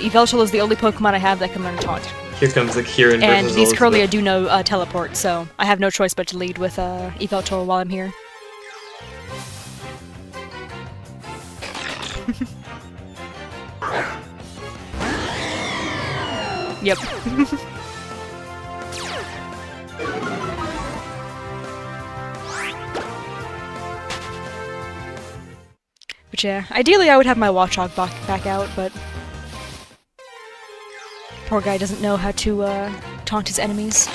Yveltal is the only Pokemon I have that can learn Taunt. Here comes the Kieran versus And these Elizabeth. Curlia do know Teleport, so I have no choice but to lead with Yveltal while I'm here. Yep. But yeah, ideally I would have my Watchog back out, but poor guy doesn't know how to taunt his enemies.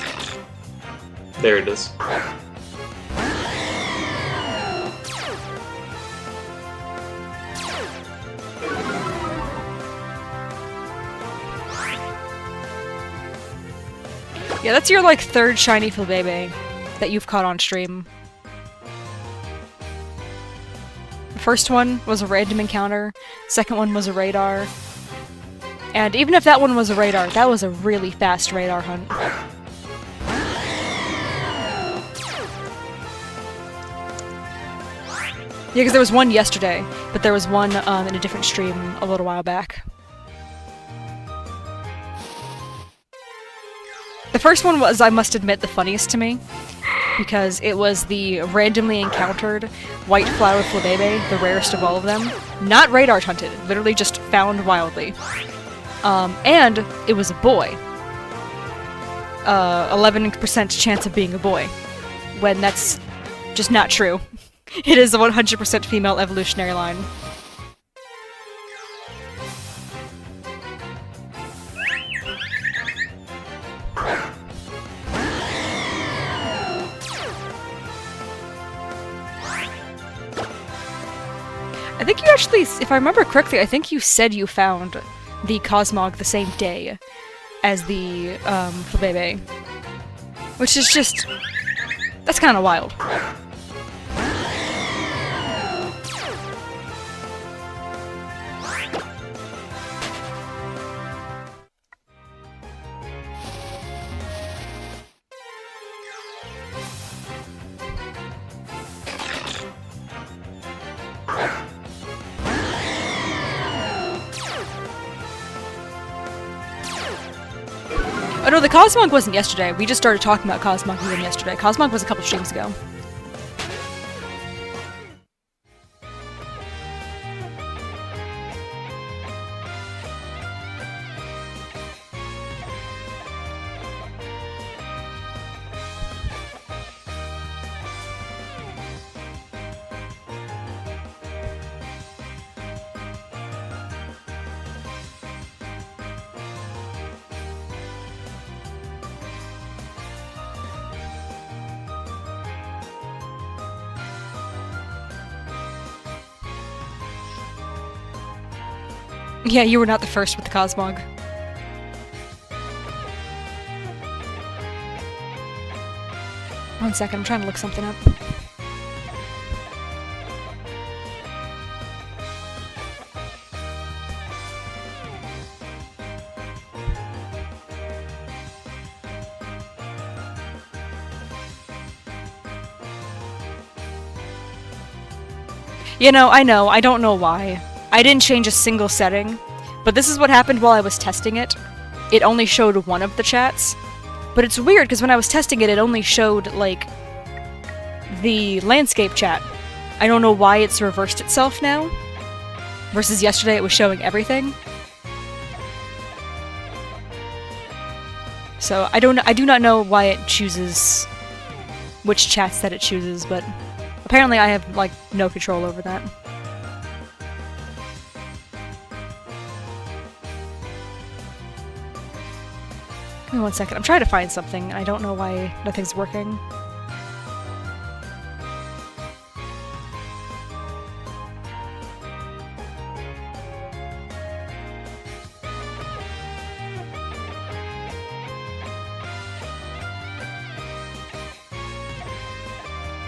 There it is. Yeah, that's your like third shiny Flabebe that you've caught on stream. The first one was a random encounter, second one was a radar, and even if that one was a radar, that was a really fast radar hunt. Yeah, because there was one yesterday, but there was one in a different stream a little while back. The first one was, I must admit, the funniest to me, because it was the randomly encountered white flower Flabebe, the rarest of all of them. Not radar hunted, literally just found wildly. And it was a boy. 11% chance of being a boy, when that's just not true. It is a 100% female evolutionary line. I think you actually, if I remember correctly, I think you said you found the Cosmog the same day as the Flabebe. Which is just... that's kind of wild. Oh no, the Cosmog wasn't yesterday. We just started talking about Cosmog again yesterday. Cosmog was a couple streams ago. Yeah, you were not the first with the Cosmog. One second, I'm trying to look something up. You know, I don't know why. I didn't change a single setting, but this is what happened while I was testing it. It only showed one of the chats, but it's weird because when I was testing it, it only showed, like, the landscape chat. I don't know why it's reversed itself now, versus yesterday it was showing everything. So I do not know why it chooses which chats that it chooses, but apparently I have, like, no control over that. Give me one second. I'm trying to find something, and I don't know why nothing's working.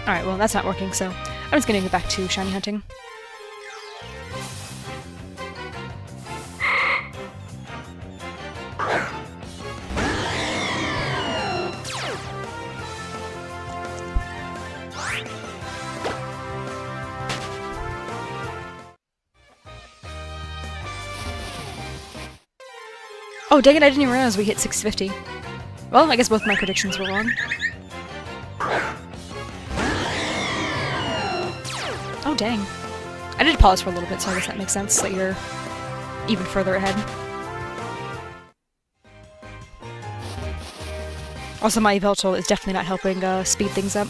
Alright, well, that's not working, so I'm just gonna get back to shiny hunting. Oh, dang it, I didn't even realize we hit 650. Well, I guess both my predictions were wrong. Oh, dang. I did pause for a little bit, so I guess that makes sense that you're even further ahead. Also, my Yveltal is definitely not helping speed things up.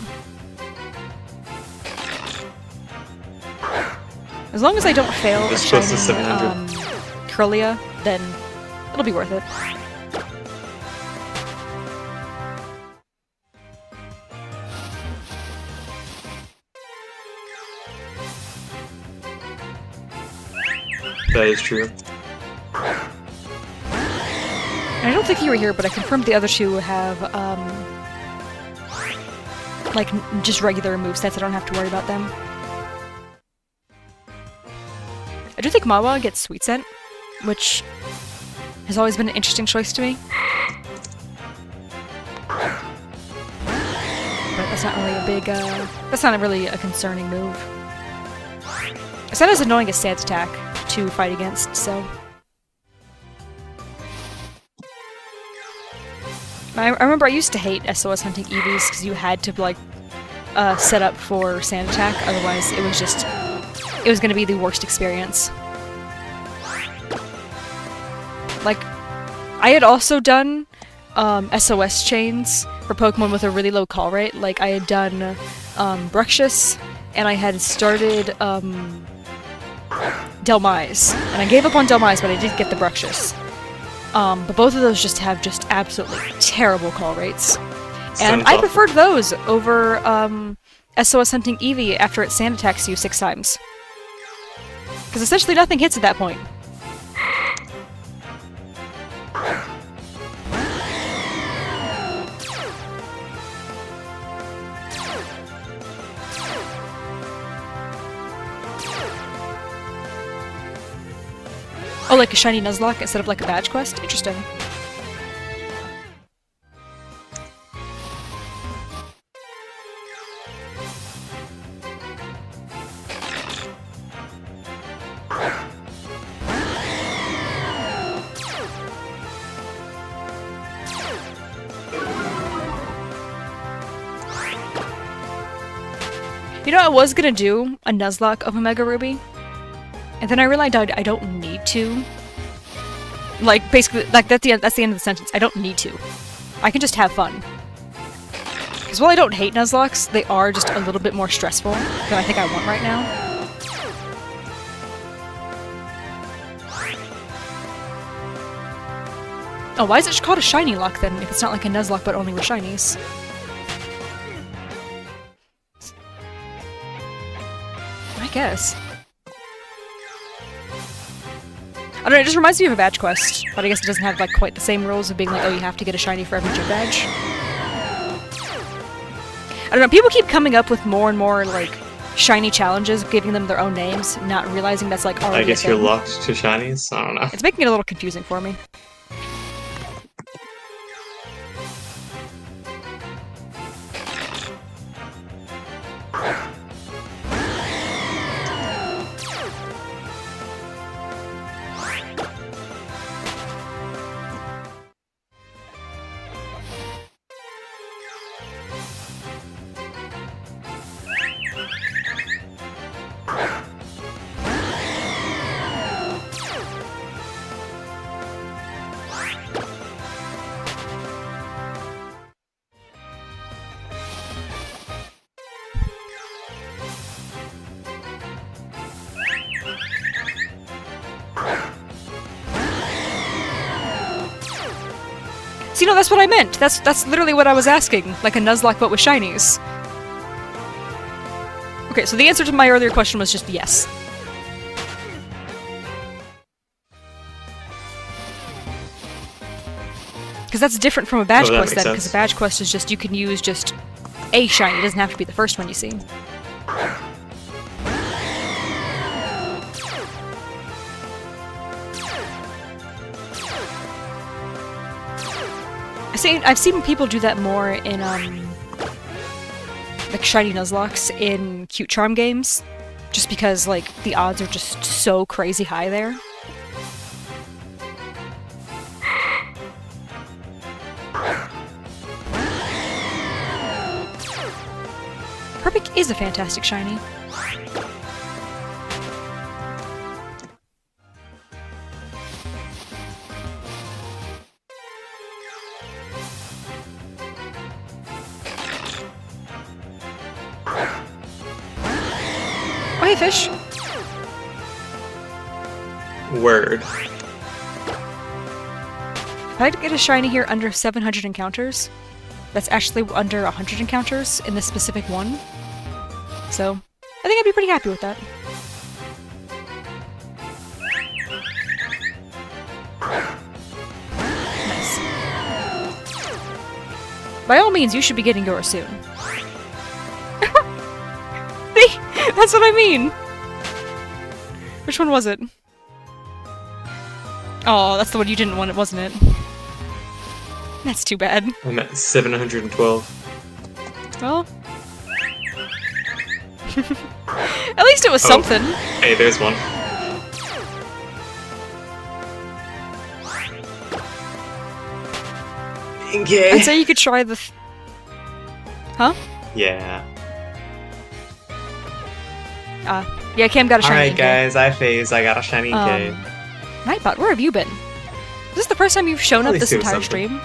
As long as I don't fail a shiny Curlia, then it'll be worth it. That is true. I don't think you were here, but I confirmed the other two have, like, just regular movesets. I don't have to worry about them. I do think Mawa gets Sweet Scent, which has always been an interesting choice to me. But that's not really a big, that's not really a concerning move. It's not as annoying as Stance Attack to fight against, so... I remember I used to hate SOS hunting EVs because you had to, like, set up for Sand Attack, otherwise it was just... it was gonna be the worst experience. Like, I had also done SOS chains for Pokemon with a really low call rate. Like, I had done Bruxious, and I had started Delmise. And I gave up on Delmise, but I did get the Bruxious. But both of those just have just absolutely terrible call rates. And I preferred those over SOS hunting Eevee after it Sand Attacks you 6 times. Because essentially nothing hits at that point. Oh, like a shiny Nuzlocke instead of like a badge quest? Interesting. You know, I was gonna do a Nuzlocke of Omega Ruby, and then I realized I don't need to. Like, basically, like, that's the end of the sentence. I don't need to. I can just have fun. Because while I don't hate Nuzlocks, they are just a little bit more stressful than I think I want right now. Oh, why is it called a shiny lock then, if it's not like a Nuzlocke but only with shinies? I guess. I don't know, it just reminds me of a badge quest, but I guess it doesn't have like quite the same rules of being like, oh, you have to get a shiny for every gym badge. I don't know, people keep coming up with more and more like shiny challenges, giving them their own names, not realizing that's like already I guess a you're thing. locked to shinies? I don't know. It's making it a little confusing for me. See, no, that's what I meant. That's literally what I was asking. Like a Nuzlocke, but with shinies. Okay, so the answer to my earlier question was just yes. Because that's different from a badge quest then, because a badge quest is just, you can use just a shiny, it doesn't have to be the first one you see. I've seen people do that more in, like, shiny Nuzlocks in cute charm games, just because, like, the odds are just so crazy high there. Herbic is a fantastic shiny. Oh, hey, fish! Word. If I get a shiny here under 700 encounters, that's actually under 100 encounters in this specific one. So, I think I'd be pretty happy with that. Nice. By all means, you should be getting yours soon. See? That's what I mean! Which one was it? Oh, that's the one you didn't want, wasn't it? That's too bad. I'm at 712. Well... At least it was something. Hey, there's one. Okay. I'd say you could try the... Huh? Yeah. Yeah, Cam got a shiny. Alright guys, I phased. I got a shiny K. Nightbot, where have you been? Is this the first time you've shown up this entire stream?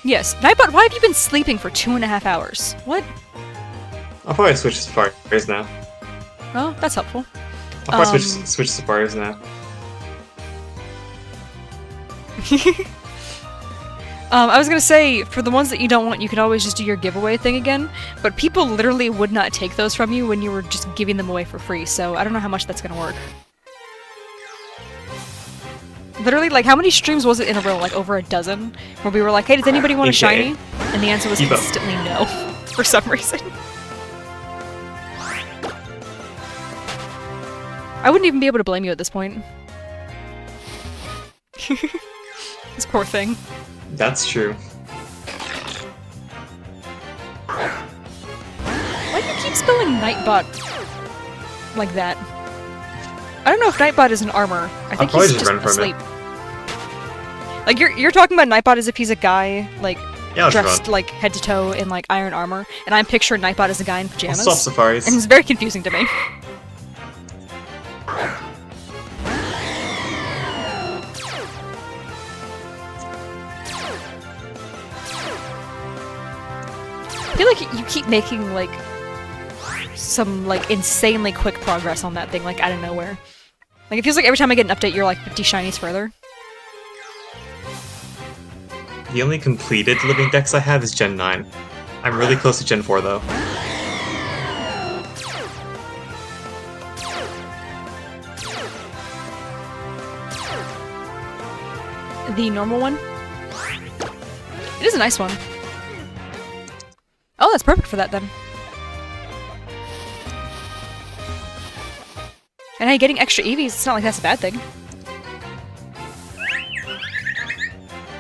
Yes. Nightbot, why have you been sleeping for 2.5 hours? What? I'll probably switch to Safaris now. Oh, that's helpful. I'll probably switch to Safaris now. I was gonna say, for the ones that you don't want, you can always just do your giveaway thing again, but people literally would not take those from you when you were just giving them away for free, so I don't know how much that's gonna work. Literally, like, how many streams was it in a row? Like, over a dozen? Where we were like, hey, does anybody want a shiny? And the answer was consistently no, for some reason. I wouldn't even be able to blame you at this point. This poor thing. That's true. Why do you keep spelling Nightbot like that? I don't know if Nightbot is an armor. I think he's just asleep. Like, you're talking about Nightbot as if he's a guy, like, dressed, like, head to toe in, like, iron armor, and I'm picturing Nightbot as a guy in pajamas. I'll stop Safaris. And it's very confusing to me. I feel like you keep making, like, some, like, insanely quick progress on that thing, like, out of nowhere. Like, it feels like every time I get an update, you're, like, 50 shinies further. The only completed living dex I have is Gen 9. I'm really close to Gen 4, though. The normal one? It is a nice one. Oh, that's perfect for that then. And hey, getting extra EVs, it's not like that's a bad thing.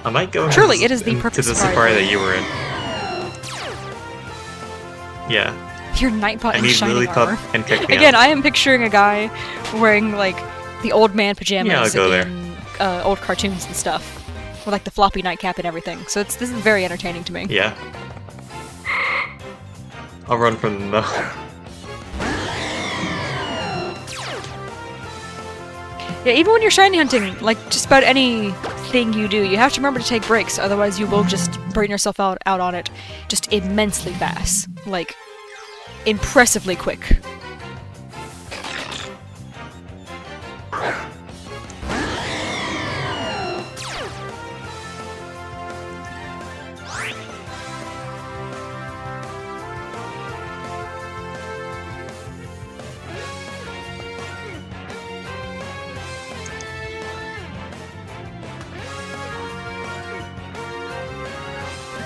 I might go Truly, it is the to perfect the safari. safari that you were in. Yeah. Your Nightbot I in need shining Lilypup armor. and pick me Again, up. I am picturing a guy wearing, like, the old man pajamas Yeah, I'll go there. in old cartoons and stuff. With, like, the floppy nightcap and everything. So this is very entertaining to me. Yeah. I'll run from them though. Yeah, even when you're shiny hunting, like, just about anything you do, you have to remember to take breaks, otherwise you will just burn yourself out on it just immensely fast. Like, impressively quick.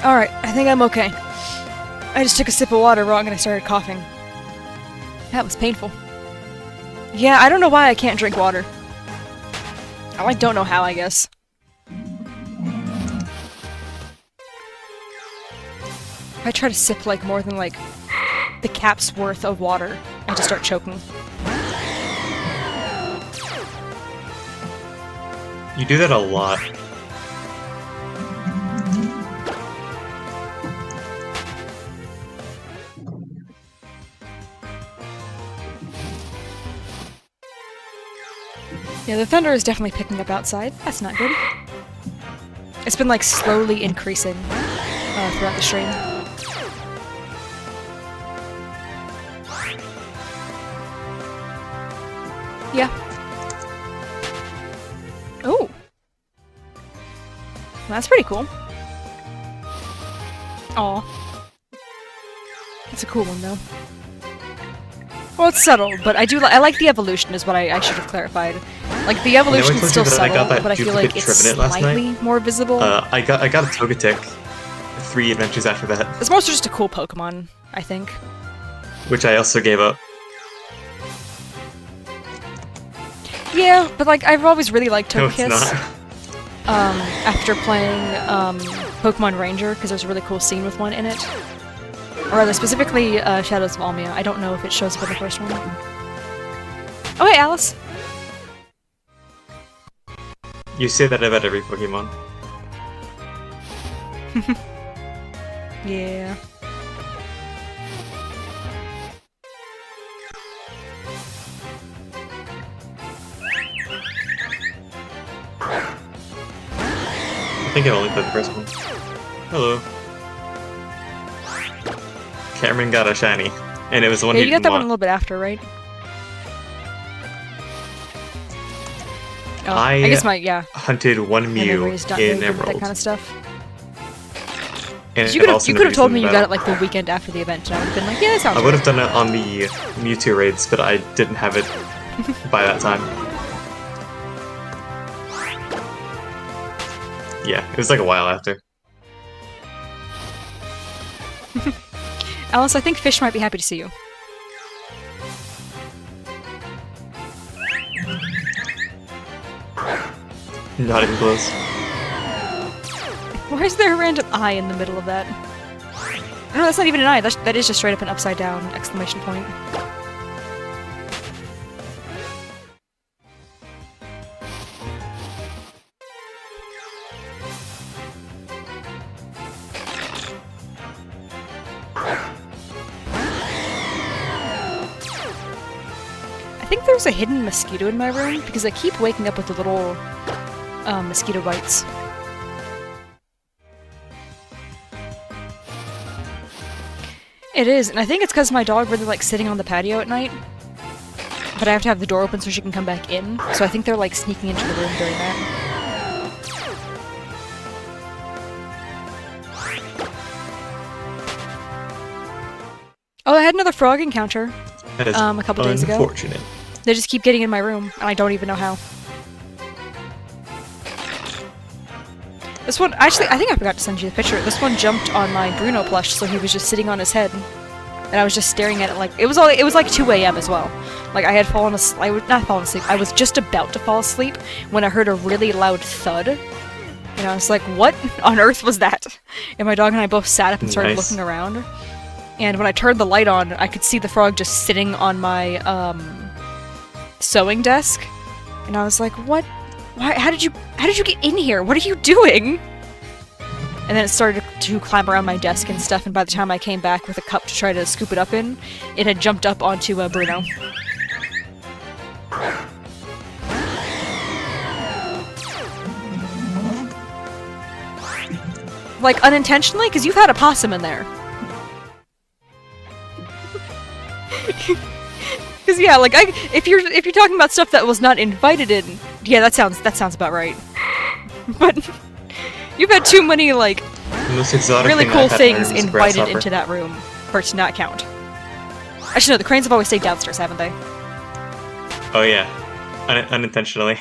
Alright, I think I'm okay. I just took a sip of water wrong and I started coughing. That was painful. Yeah, I don't know why I can't drink water. I, like, don't know how, I guess. If I try to sip, like, more than, like, the cap's worth of water, I just start choking. You do that a lot. Yeah, the thunder is definitely picking up outside. That's not good. It's been, like, slowly increasing throughout the stream. Yeah. Ooh. That's pretty cool. Aw. That's a cool one, though. Well, it's subtle, but I like the evolution is what I should have clarified. Like, the evolution is still subtle, but I feel like it's slightly more visible. I got a Togetic 3 adventures after that. It's mostly just a cool Pokemon, I think. Which I also gave up. Yeah, but like, I've always really liked No, it's Togekiss. not. After playing Pokemon Ranger, because there's a really cool scene with one in it. Or rather, specifically Shadows of Almia. I don't know if it shows up in the first one. Oh, hey, Alice! You say that about every Pokemon. Yeah. I think I only played the first one. Hello. Cameron got a shiny, and it was the one Yeah, he you got didn't that one a want. little bit after, right? Oh, I guess yeah. hunted one My Mew memory is done in with Emerald. That kind of stuff. And You could also have told me the you got reason it like the weekend after the event, and I would have been like, yeah, that sounds I would right. have done it on the Mewtwo raids, but I didn't have it by that time. Yeah, it was like a while after. Alice, I think Fish might be happy to see you. Not even close. Why is there a random eye in the middle of that? No, that's not even an eye. That is just straight up an upside down exclamation point. I think there's a hidden mosquito in my room because I keep waking up with the little mosquito bites. It is, and I think it's because my dog really likes sitting on the patio at night. But I have to have the door open so she can come back in, so I think they're like sneaking into the room during that. Oh, I had another frog encounter That is a couple days ago. unfortunate. They just keep getting in my room, and I don't even know how. This one, actually, I think I forgot to send you the picture. This one jumped on my Bruno plush, so he was just sitting on his head. And I was just staring at it like, it was like 2 a.m. as well. Like, I had fallen asleep, not fallen asleep, I was just about to fall asleep when I heard a really loud thud. And I was like, what on earth was that? And my dog and I both sat up and started looking around. And when I turned the light on, I could see the frog just sitting on my, sewing desk. And I was like, what? Why? How did you get in here? What are you doing? And then it started to climb around my desk and stuff, and by the time I came back with a cup to try to scoop it up in, it had jumped up onto Bruno. Like, unintentionally? Because you've had a possum in there. Because yeah, like if you're talking about stuff that was not invited in, yeah, that sounds about right. But you've had too many like really cool things invited into that room for it to not count. Actually, no, the cranes have always stayed downstairs, haven't they? Oh yeah, unintentionally.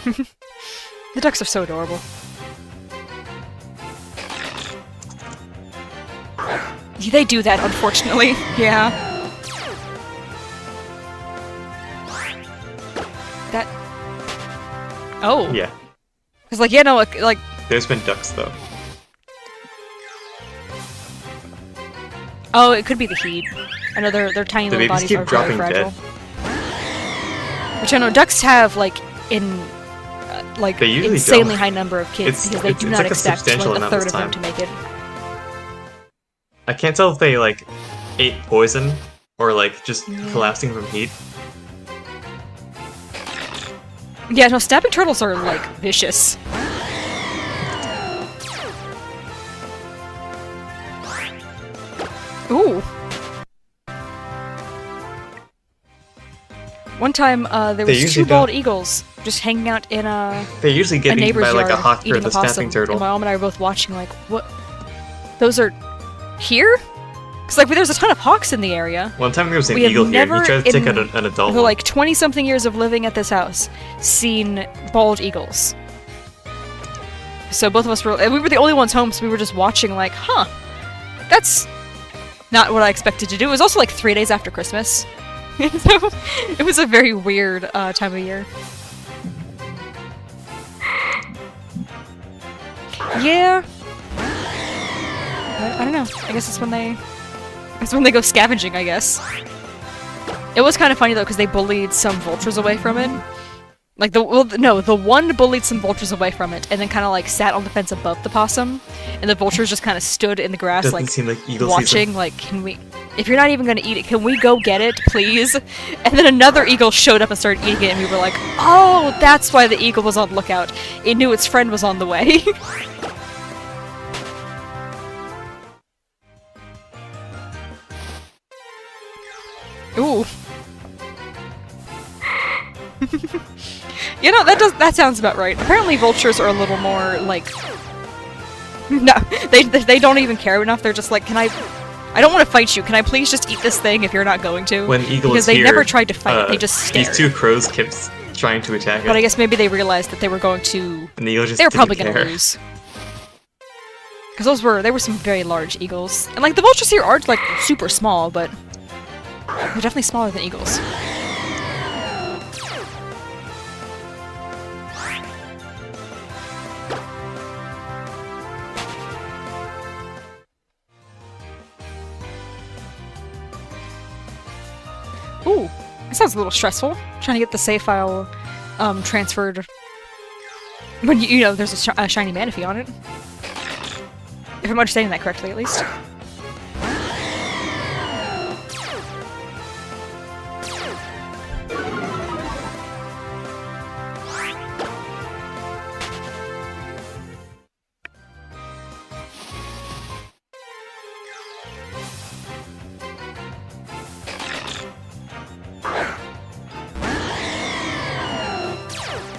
The ducks are so adorable. They do that, unfortunately. Yeah. That... Oh. Yeah. It's like, yeah, no, like... There's been ducks, though. Oh, it could be the heat. I know their tiny little bodies are very fragile. Which I know ducks have, like, insanely high number of kids, because they do not expect, like, a third of them to make it. I can't tell if they, like, ate poison, or, like, just collapsing from heat. Yeah, no, snapping turtles are, like, vicious. Ooh! One time, there was 2 bald eagles just hanging out in They usually get eaten by, like, a hawk or the snapping turtle. And my mom and I were both watching, like, what? Those are... here? Because, like, there's a ton of hawks in the area. One time there was an eagle here, he tried to take out an adult one. Like, 20-something years of living at this house, seen bald eagles. So both of us we were the only ones home, so we were just watching, like, huh, that's not what I expected to do. It was also, like, 3 days after Christmas. So, it was a very weird time of year. Yeah. I don't know. I guess it's when they go scavenging, I guess. It was kind of funny though, because they bullied some vultures away from it. Like the one bullied some vultures away from it, and then kind of like sat on the fence above the possum, and the vultures just kind of stood in the grass, doesn't seem like eagle watching. Season. Like, can we? If you're not even gonna eat it, can we go get it, please? And then another eagle showed up and started eating it, and we were like, oh, that's why the eagle was on lookout. It knew its friend was on the way. Ooh. You know, that sounds about right. Apparently vultures are a little more, like... No, they don't even care enough. They're just like, I don't want to fight you. Can I please just eat this thing if you're not going to? When eagle because is they never tried to fight. They just stared. These 2 crows kept trying to attack it. But I guess maybe they realized that they were going to... And the eagle just they were probably going to lose. Because they were some very large eagles. And like, the vultures here aren't like super small, but... they're definitely smaller than eagles. Ooh, that sounds a little stressful. Trying to get the save file transferred when you know there's a shiny Manaphy on it. If I'm understanding that correctly, at least.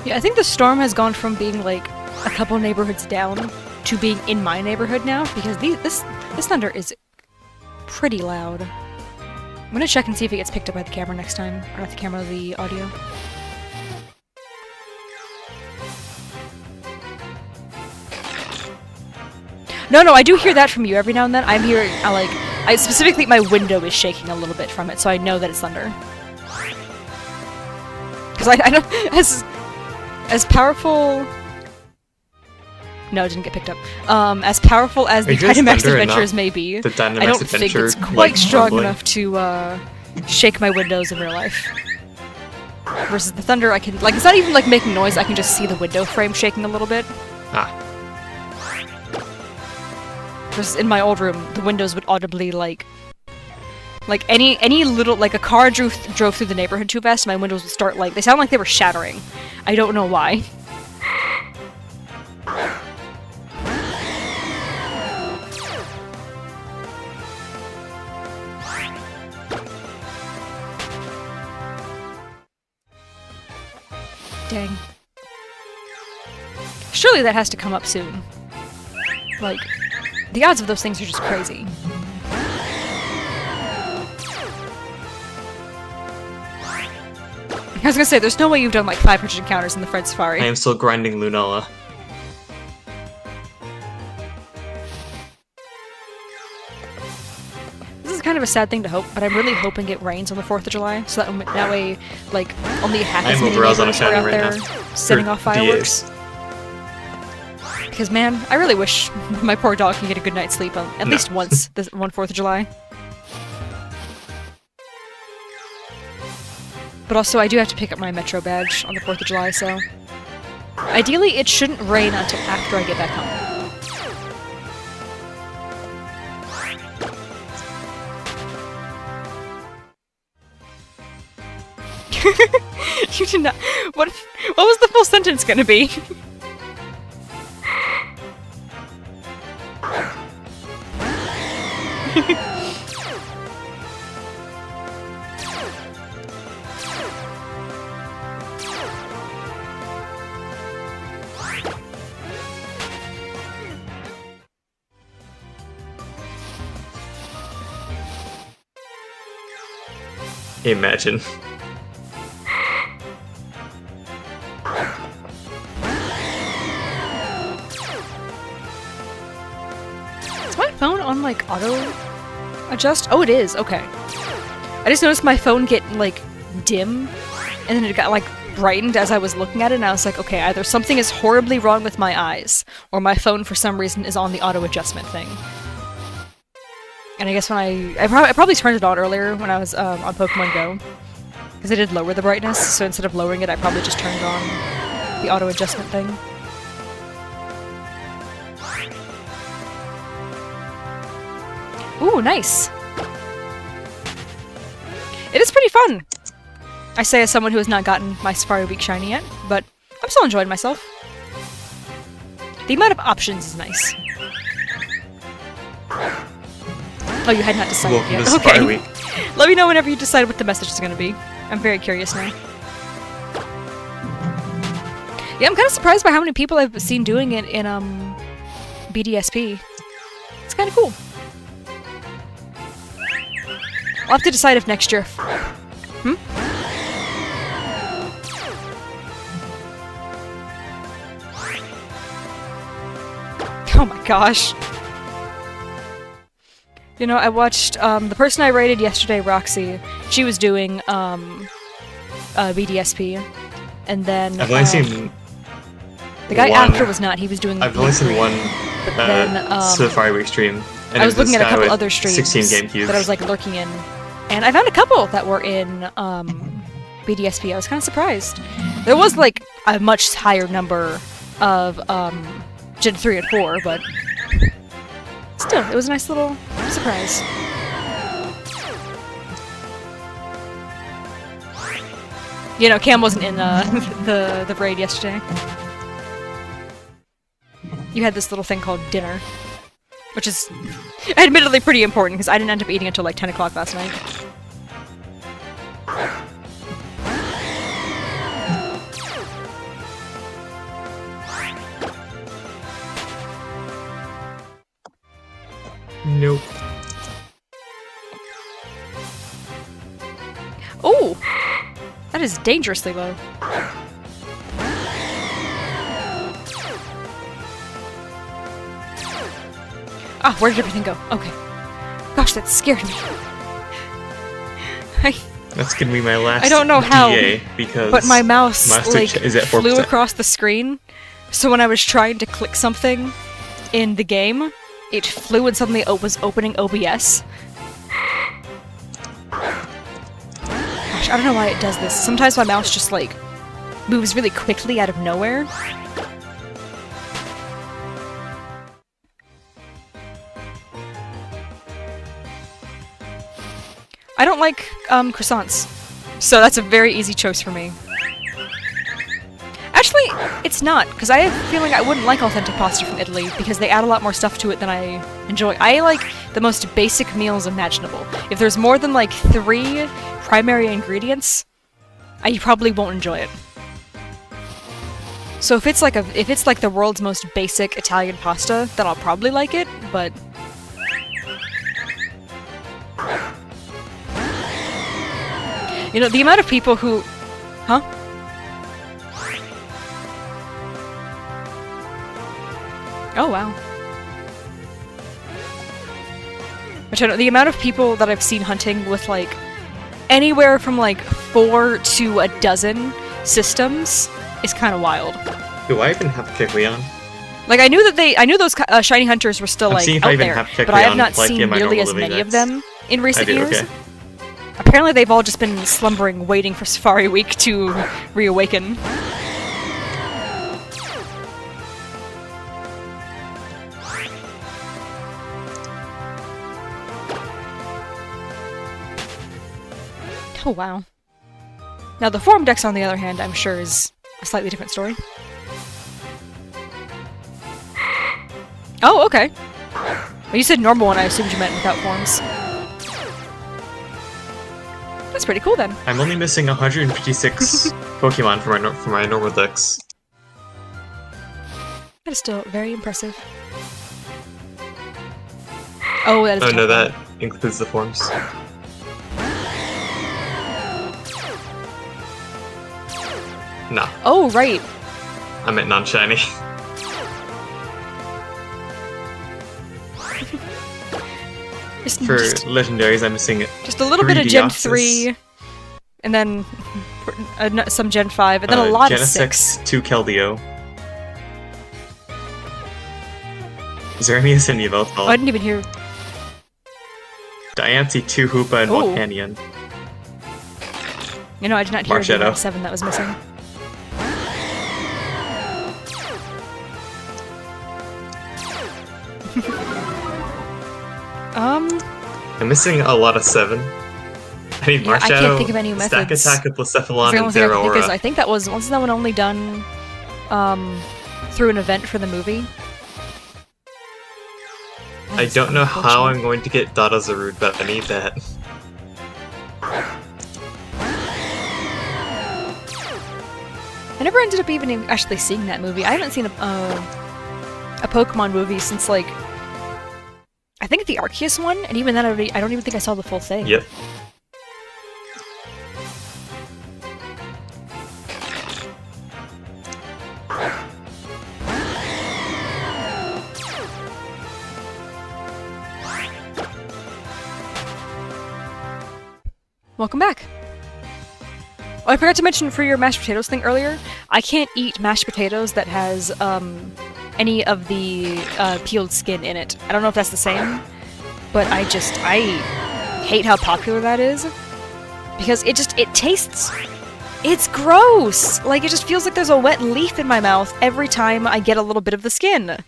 Yeah, I think the storm has gone from being like a couple neighborhoods down to being in my neighborhood now, because this thunder is pretty loud. I'm gonna check and see if it gets picked up by the camera next time, or not the camera, the audio. No, I do hear that from you every now and then. I'm hearing, I specifically, my window is shaking a little bit from it, so I know that it's thunder. Because I don't, as powerful... No, it didn't get picked up. As powerful as the Dynamax Adventures may be, I don't think it's quite strong enough to, shake my windows in real life. Versus the thunder, I can, like, it's not even, like, making noise, I can just see the window frame shaking a little bit. Ah. Versus in my old room, the windows would audibly, like any little, like, a car drove through the neighborhood too fast, my windows would start, like, they sound like they were shattering. I don't know why. Dang. Surely that has to come up soon. Like, the odds of those things are just crazy. I was gonna say, there's no way you've done like 500 encounters in the Fred Safari. I am still grinding Lunella. This is kind of a sad thing to hope, but I'm really hoping it rains on the 4th of July, so that way, like, only half as many neighbors are out there setting off fireworks. Because, man, I really wish my poor dog can get a good night's sleep on, at least once, this one 4th of July. But also, I do have to pick up my Metro badge on the 4th of July, so... Ideally, it shouldn't rain until after I get back home. You did not... What was the full sentence gonna be? Imagine. Is my phone on, like, auto adjust? Oh, it is. Okay. I just noticed my phone get, like, dim, and then it got, like, brightened as I was looking at it, and I was like, okay, either something is horribly wrong with my eyes, or my phone, for some reason, is on the auto adjustment thing. And I guess when I probably turned it on earlier when I was on Pokemon Go, because I did lower the brightness, so instead of lowering it, I probably just turned on the auto adjustment thing. Ooh, nice! It is pretty fun! I say as someone who has not gotten my Safari Week shiny yet, but I'm still enjoying myself. The amount of options is nice. Oh, you had not decided yet. Okay. Week. Let me know whenever you decide what the message is going to be. I'm very curious now. Yeah, I'm kind of surprised by how many people I've seen doing it in BDSP. It's kind of cool. I'll have to decide if next year... Hmm? Oh my gosh. You know, I watched, the person I rated yesterday, Roxy, she was doing, BDSP, and then, I've only seen the guy one. after was not, he was doing I've only seen one Safari Week stream. And I was looking at a couple other streams 16 GameCubes that I was, like, lurking in, and I found a couple that were in, BDSP. I was kind of surprised. There was, like, a much higher number of, Gen 3 and 4, but... Still, it was a nice little surprise. You know, Cam wasn't in the raid yesterday. You had this little thing called dinner, which is admittedly pretty important because I didn't end up eating until like 10 o'clock last night. Nope. Oh! That is dangerously low. Ah, where did everything go? Okay. Gosh, that scared me. That's gonna be my last I don't know how, DA because but my mouse, like, is at flew 4%. across the screen, so when I was trying to click something in the game, it flew and suddenly was opening OBS. Gosh, I don't know why it does this. Sometimes my mouse just, like, moves really quickly out of nowhere. I don't like, croissants, so that's a very easy choice for me. Actually, it's not, because I have a feeling I wouldn't like authentic pasta from Italy, because they add a lot more stuff to it than I enjoy. I like the most basic meals imaginable. If there's more than, like, 3 primary ingredients, I probably won't enjoy it. So if it's like the world's most basic Italian pasta, then I'll probably like it, but... You know, the amount of people who... Huh? Oh, wow. Which I know, the amount of people that I've seen hunting with, like, anywhere from, like, 4 to a dozen systems is kind of wild. Do I even have Kikleon? Like, I knew those shiny hunters were still, like, out there, but I have not seen nearly as many of them in recent years. Okay. Apparently they've all just been slumbering, waiting for Safari Week to reawaken. Oh, wow. Now, the Form Dex, on the other hand, I'm sure is a slightly different story. Oh, okay. Well, you said normal, and I assumed you meant without forms. That's pretty cool, then. I'm only missing 156 Pokemon for my normal Dex. That is still very impressive. Oh, that is Oh no, tough. that includes the forms. No. Oh, right. I meant non-shiny. For legendaries, I'm missing it. Just a little bit of Gen 3, and then some Gen 5, and then a lot of 6. 2 Keldeo. Xerneas and Yveltal. Oh, I didn't even hear. Diancie, 2 Hoopa, and Volcanion. You know, I did not hear the 7 that was missing. I'm missing a lot of 7. I need Marshadow, I can't think of any methods. Stack Attack with Blacephalon, and The only thing I can think Zeraora. is, I think wasn't that one only done through an event for the movie? I don't know how I'm going to get Dada Zarude, but I need that. I never ended up even actually seeing that movie. I haven't seen a Pokemon movie since, like, I think the Arceus one, and even then I don't even think I saw the full thing. Yep. Welcome back! Oh, I forgot to mention for your mashed potatoes thing earlier, I can't eat mashed potatoes that has, any of the, peeled skin in it. I don't know if that's the same, but I hate how popular that is. Because it tastes... It's gross! Like, it just feels like there's a wet leaf in my mouth every time I get a little bit of the skin.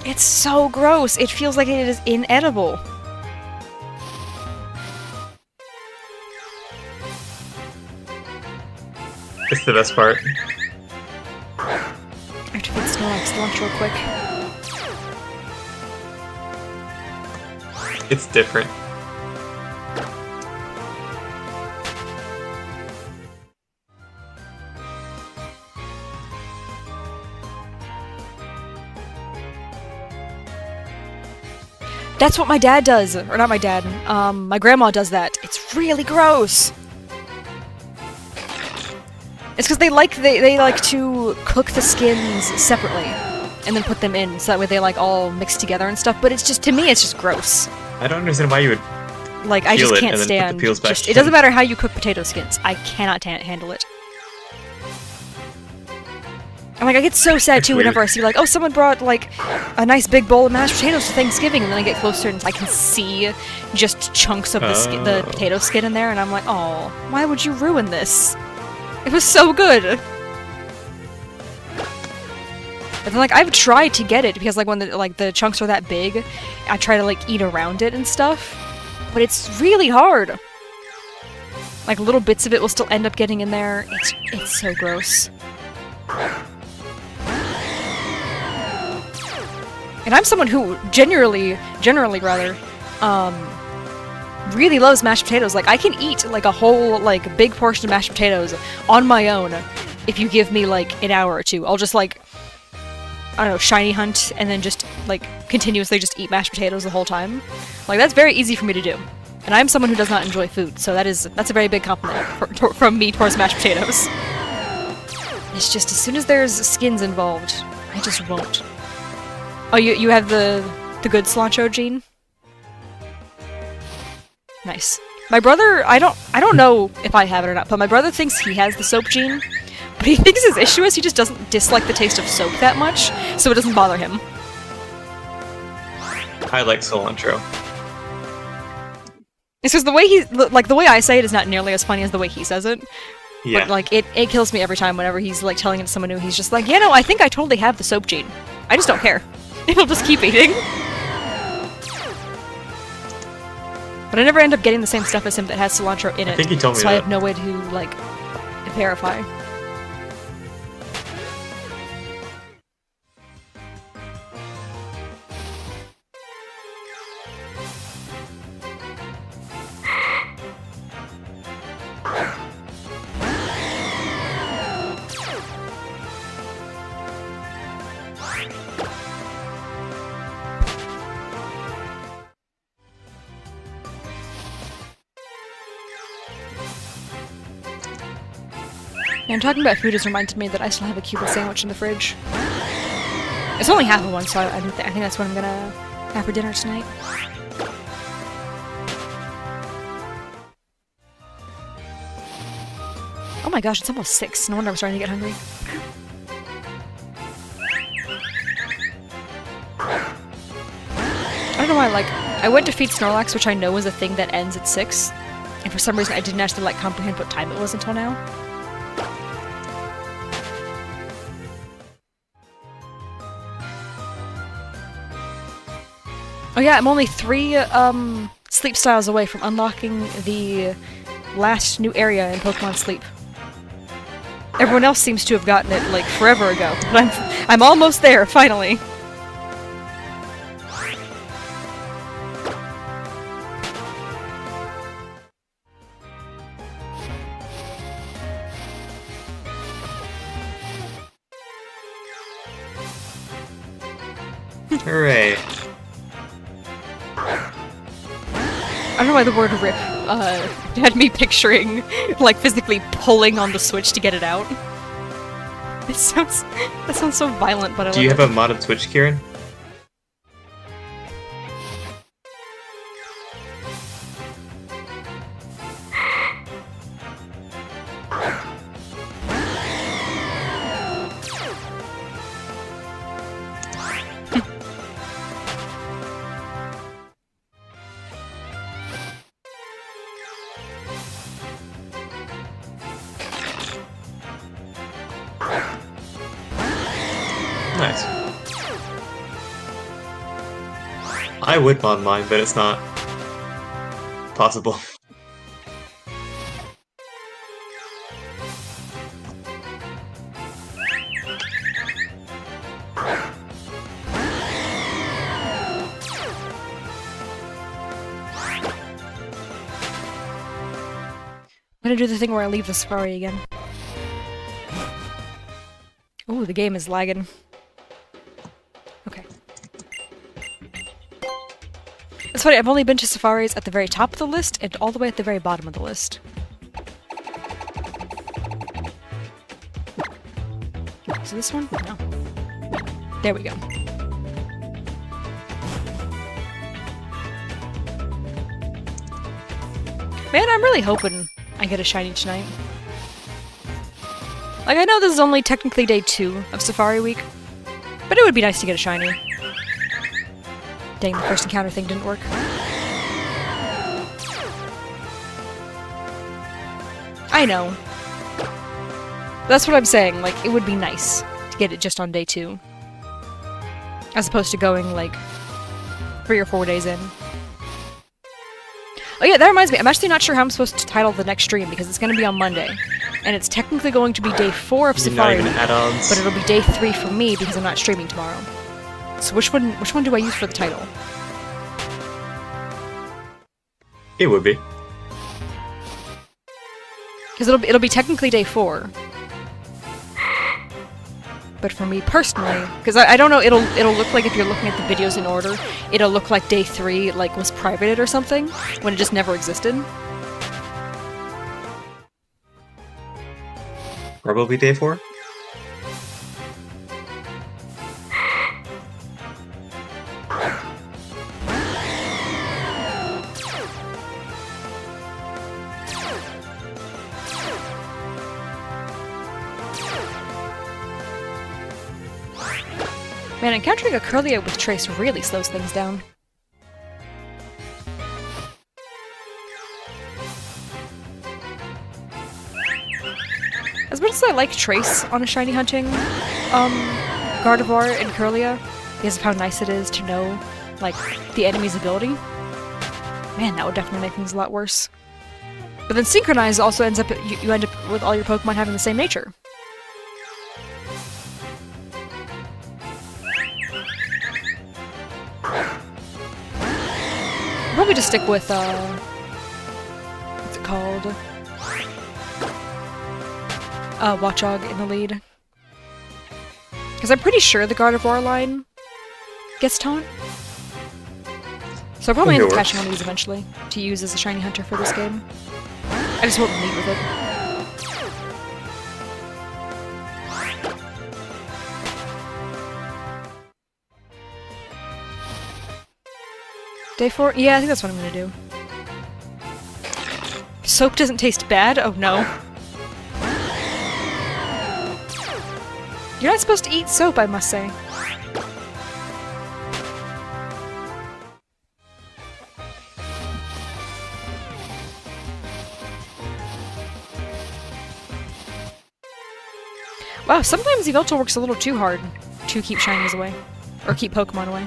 It's so gross! It feels like it is inedible. It's the best part. I have to feed Snorlax lunch real quick. It's different. That's what my dad does! Or not my dad, my grandma does that. It's really gross! It's because they like to cook the skins separately. and then put them in, so that way they like all mix together and stuff. But it's just, to me, it's just gross. I don't understand why you would Like, I just peel it can't and then put the stand. peels back It in. doesn't matter how you cook potato skins. I cannot handle it. And like, I get so sad It's too weird. whenever I see like, oh, someone brought like a nice big bowl of mashed potatoes for Thanksgiving, and then I get closer and I can see just chunks of the potato skin in there, and I'm like, oh, why would you ruin this? It was so good. But then, like, I've tried to get it because, like, when the chunks are that big, I try to like eat around it and stuff, but it's really hard. Like, little bits of it will still end up getting in there. It's so gross. And I'm someone who generally rather, really loves mashed potatoes. Like, I can eat, like, a whole, like, big portion of mashed potatoes on my own if you give me, like, an hour or two. I'll just, like, I don't know, shiny hunt, and then just, like, continuously just eat mashed potatoes the whole time. Like, that's very easy for me to do. And I'm someone who does not enjoy food, so that's a very big compliment from me towards mashed potatoes. It's just, as soon as there's skins involved, I just won't. Oh, you have the good cilantro gene? Nice. My brother, I don't know if I have it or not, but my brother thinks he has the soap gene, but he thinks his issue is he just doesn't dislike the taste of soap that much, so it doesn't bother him. I like cilantro. It's because the way I say it is not nearly as funny as the way he says it. Yeah. But, like, it kills me every time whenever he's, like, telling it to someone new. He's just like, yeah, no, I think I totally have the soap gene. I just don't care. He'll just keep eating. But I never end up getting the same stuff as him that has cilantro in it. I think he told me so I that. have no way to, like, verify. And talking about food has reminded me that I still have a Cuban sandwich in the fridge. It's only half of one, so I think that's what I'm gonna have for dinner tonight. Oh my gosh, it's almost 6. No wonder I'm starting to get hungry. I don't know why, like, I went to feed Snorlax, which I know is a thing that ends at 6, and for some reason I didn't actually, like, comprehend what time it was until now. Oh yeah, I'm only 3 sleep styles away from unlocking the last new area in Pokemon Sleep. Everyone else seems to have gotten it, like, forever ago, but I'm almost there, finally! Hooray. I don't know why the word rip had me picturing, like, physically pulling on the switch to get it out. That sounds so violent, but I love it. Do you have a modded Switch, Kieran? Nice. I would mod mine, but it's not possible. I'm gonna do the thing where I leave the Safari again. Ooh, the game is lagging. Okay. It's funny, I've only been to Safaris at the very top of the list and all the way at the very bottom of the list. Is it this one? No. There we go. Man, I'm really hoping I get a shiny tonight. Like, I know this is only technically day 2 of Safari Week, but it would be nice to get a shiny. Dang, the first encounter thing didn't work. I know. That's what I'm saying, like, it would be nice to get it just on day 2. As opposed to going, like, 3 or 4 days in. Oh yeah, that reminds me, I'm actually not sure how I'm supposed to title the next stream, because it's going to be on Monday. And it's technically going to be day 4 of Safari, not even add-ons. but it'll be day 3 for me, because I'm not streaming tomorrow. So which one do I use for the title? It would be. Because it'll be technically day 4. But for me personally, because I don't know, it'll look like if you're looking at the videos in order, it'll look like day 3 like was privated or something when it just never existed. Probably day 4. Man, encountering a Curlia with Trace really slows things down. As much as I like Trace on a shiny hunting Gardevoir and Curlia, because of how nice it is to know, like, the enemy's ability, man, that would definitely make things a lot worse. But then Synchronize also ends up, you end up with all your Pokemon having the same nature. I'll probably just stick with, what's it called? Watchog in the lead. Because I'm pretty sure the Gardevoir line gets Taunt. So I'll probably end up catching one of these eventually to use as a shiny hunter for this game. I just won't lead with it. Day 4? Yeah, I think that's what I'm gonna do. Soap doesn't taste bad? Oh no. You're not supposed to eat soap, I must say. Wow, sometimes Yveltal works a little too hard to keep shinies away. Or keep Pokemon away.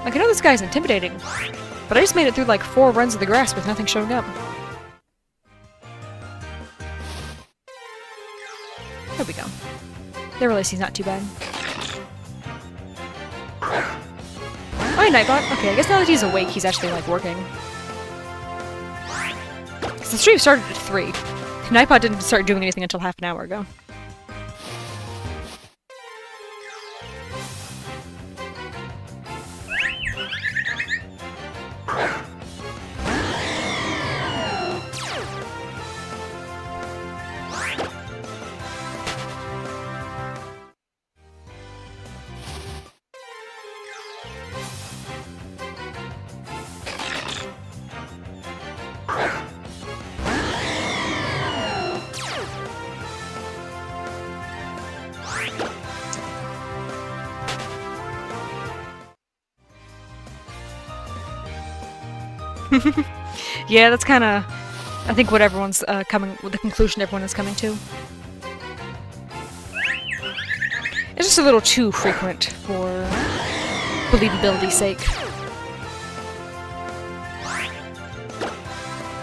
Like, I know this guy's intimidating, but I just made it through like 4 runs of the grass with nothing showing up. There we go. Their release not too bad. Hi, Nightbot. Okay, I guess now that he's awake, he's actually, like, working. Because the stream started at 3. Nightbot didn't start doing anything until half an hour ago. Yeah, that's kind of, I think, what everyone's the conclusion everyone is coming to. It's just a little too frequent for believability's sake.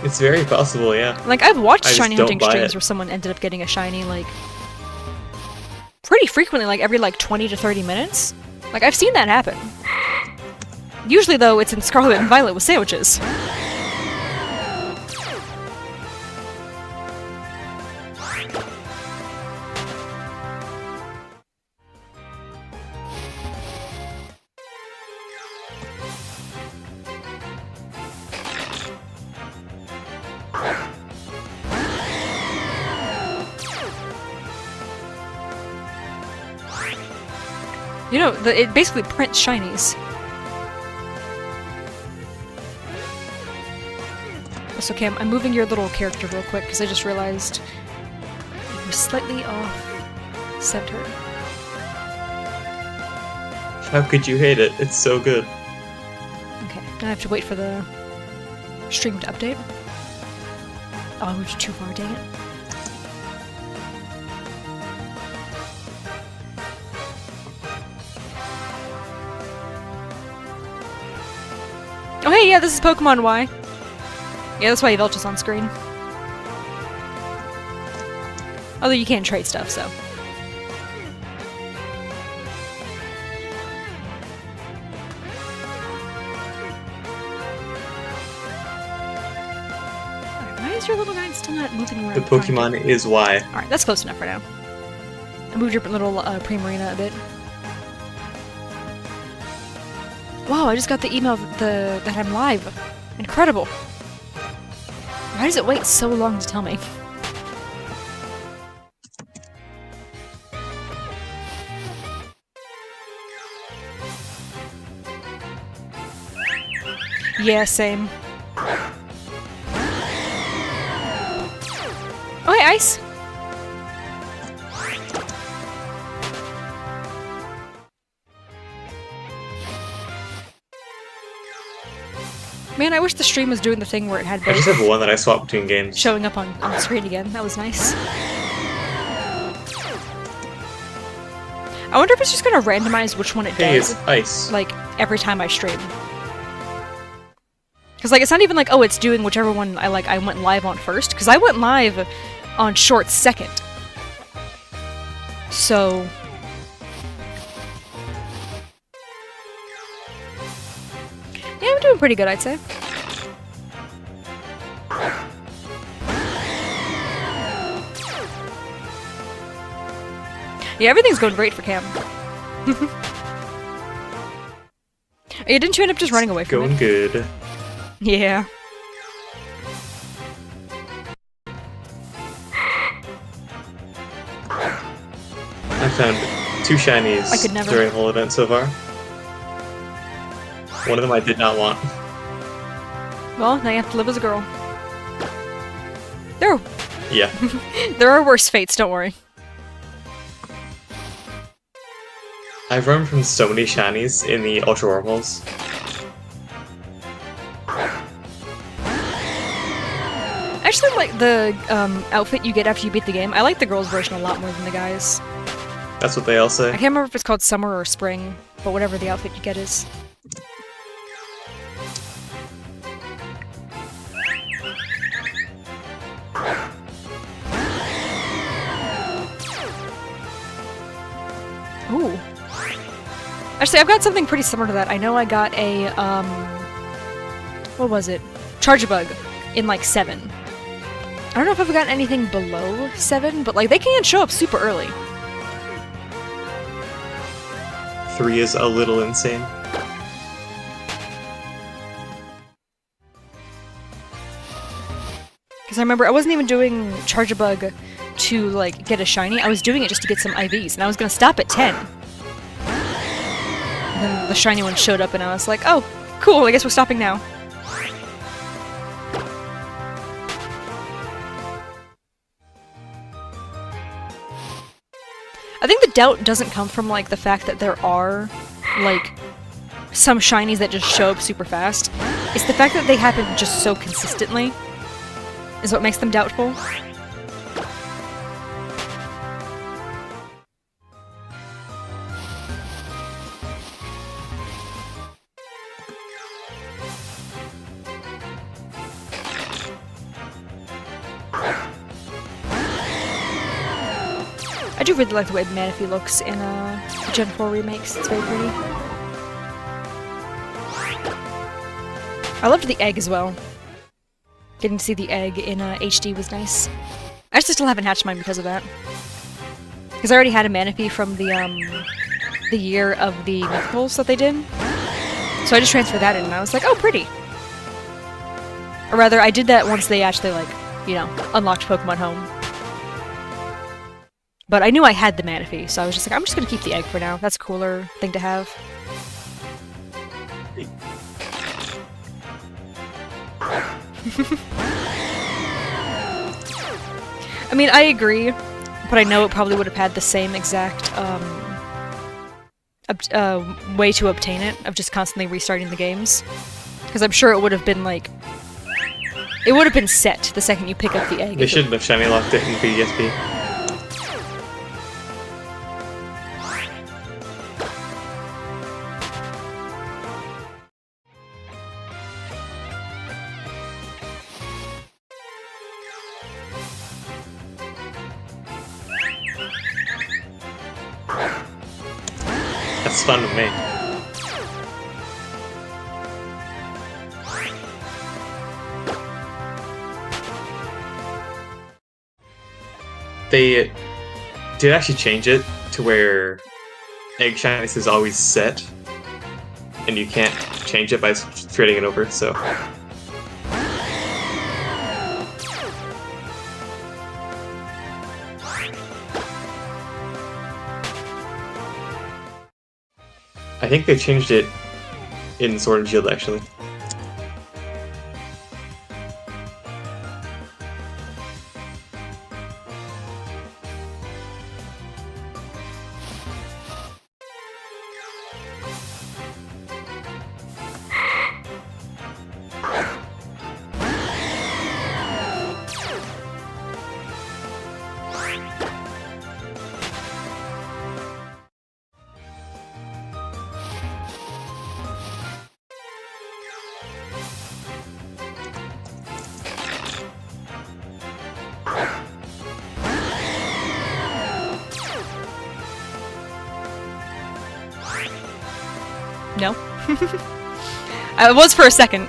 It's very possible, yeah. Like, I've watched I just shiny don't hunting buy streams it. where someone ended up getting a shiny, like, pretty frequently, like every, like, 20 to 30 minutes. Like, I've seen that happen. Usually, though, it's in Scarlet and Violet with sandwiches. You know, it basically prints shinies. So Cam, I'm moving your little character real quick because I just realized you're slightly off center. How could you hate it? It's so good. Okay, now I have to wait for the stream to update. Oh, I moved too far, dang it. Oh hey, yeah, this is Pokemon Y. Yeah, that's why Yvelch is on screen. Although you can't trade stuff, so. Alright, why is your little guy still not moving around? The Pokemon is Y. Alright, that's close enough for now. I moved your little Primarina a bit. Wow, I just got the email that I'm live. Incredible. Why does it wait so long to tell me? Yeah, same. Oh, hey, Ice! Man, I wish the stream was doing the thing where it had I just have one that I swap between games. showing up on the screen again. That was nice. I wonder if it's just gonna randomize which one it Hey, does. it's Ice. Like, every time I stream. Because, like, it's not even like, oh, it's doing whichever one I went live on first. Because I went live on Short second. So... yeah, I'm doing pretty good, I'd say. Yeah, everything's going great for Cam. Yeah, didn't you end up just running away from Going it? good. Yeah. I found 2 shinies I could never. during the whole event so far. One of them I did not want. Well, now you have to live as a girl. There, Yeah. there are worse fates, don't worry. I've run from so many shinies in the Ultra Wormholes. Actually, like the outfit you get after you beat the game, I like the girls' version a lot more than the guys. That's what they all I say. can't remember if it's called summer or spring, but whatever the outfit you get is. Ooh. Actually, I've got something pretty similar to that. I know I got a, what was it? Charge-a-bug in, like, 7. I don't know if I've gotten anything below 7, but, like, they can show up super early. 3 is a little insane. Because I remember I wasn't even doing Charge-a-bug to, like, get a shiny. I was doing it just to get some IVs, and I was gonna stop at 10. And then the shiny one showed up, and I was like, oh, cool, I guess we're stopping now. I think the doubt doesn't come from, like, the fact that there are, like, some shinies that just show up super fast. It's the fact that they happen just so consistently is what makes them doubtful. I do really like the way Manaphy looks in Gen 4 remakes. It's very pretty. I loved the egg as well. Getting to see the egg in HD was nice. I just still haven't hatched mine because of that. Because I already had a Manaphy from the year of the mythicals that they did. So I just transferred that in and I was like, oh, pretty! Or rather, I did that once they actually, like, you know, unlocked Pokemon Home. But I knew I had the Manaphy, so I was just like, I'm just gonna keep the egg for now. That's a cooler thing to have. I mean, I agree, but I know it probably would have had the same exact way to obtain it, of just constantly restarting the games. Because I'm sure it would have been like... It would have been set the second you pick up the egg. They shouldn't have shiny locked it in BDSP. That's fun with me. They did actually change it to where egg shyness is always set, and you can't change it by trading it over, so... I think they changed it in Sword and Shield, actually. No. I was for a second.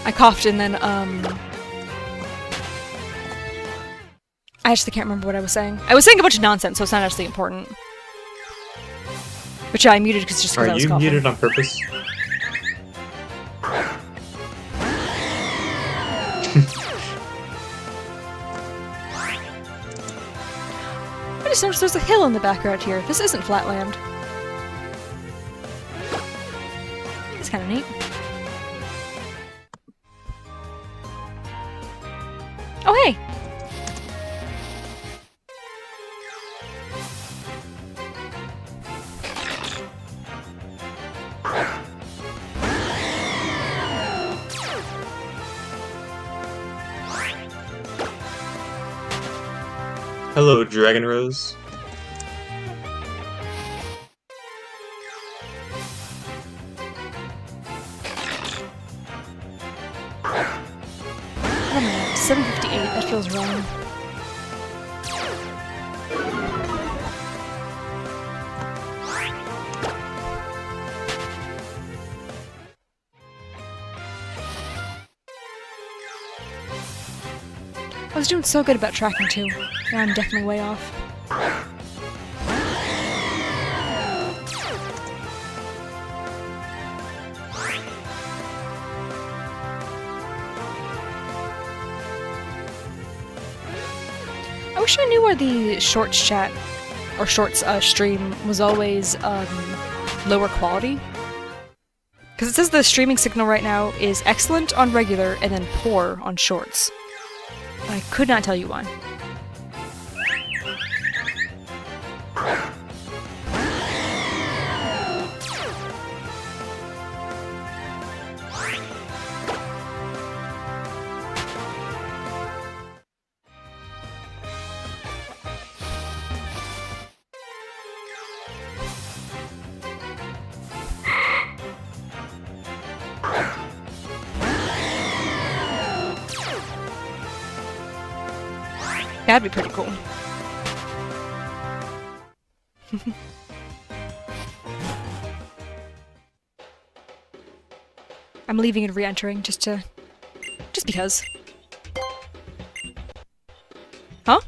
I coughed and then, I actually can't remember what I was saying. I was saying a bunch of nonsense, so it's not actually important. Which I muted just because I was coughing. Are you muted on purpose? I just noticed there's a hill in the background here. This isn't flatland. It's kind of neat. Oh, hey! Hello, Dragon Rose. Oh man, 7:58. That feels wrong. I was doing so good about tracking too. Now I'm definitely way off. I wish I knew where the Shorts chat, or Shorts stream, was always lower quality. Because it says the streaming signal right now is excellent on regular and then poor on Shorts. I could not tell you why. That'd be pretty cool. I'm leaving and re-entering just because. Huh?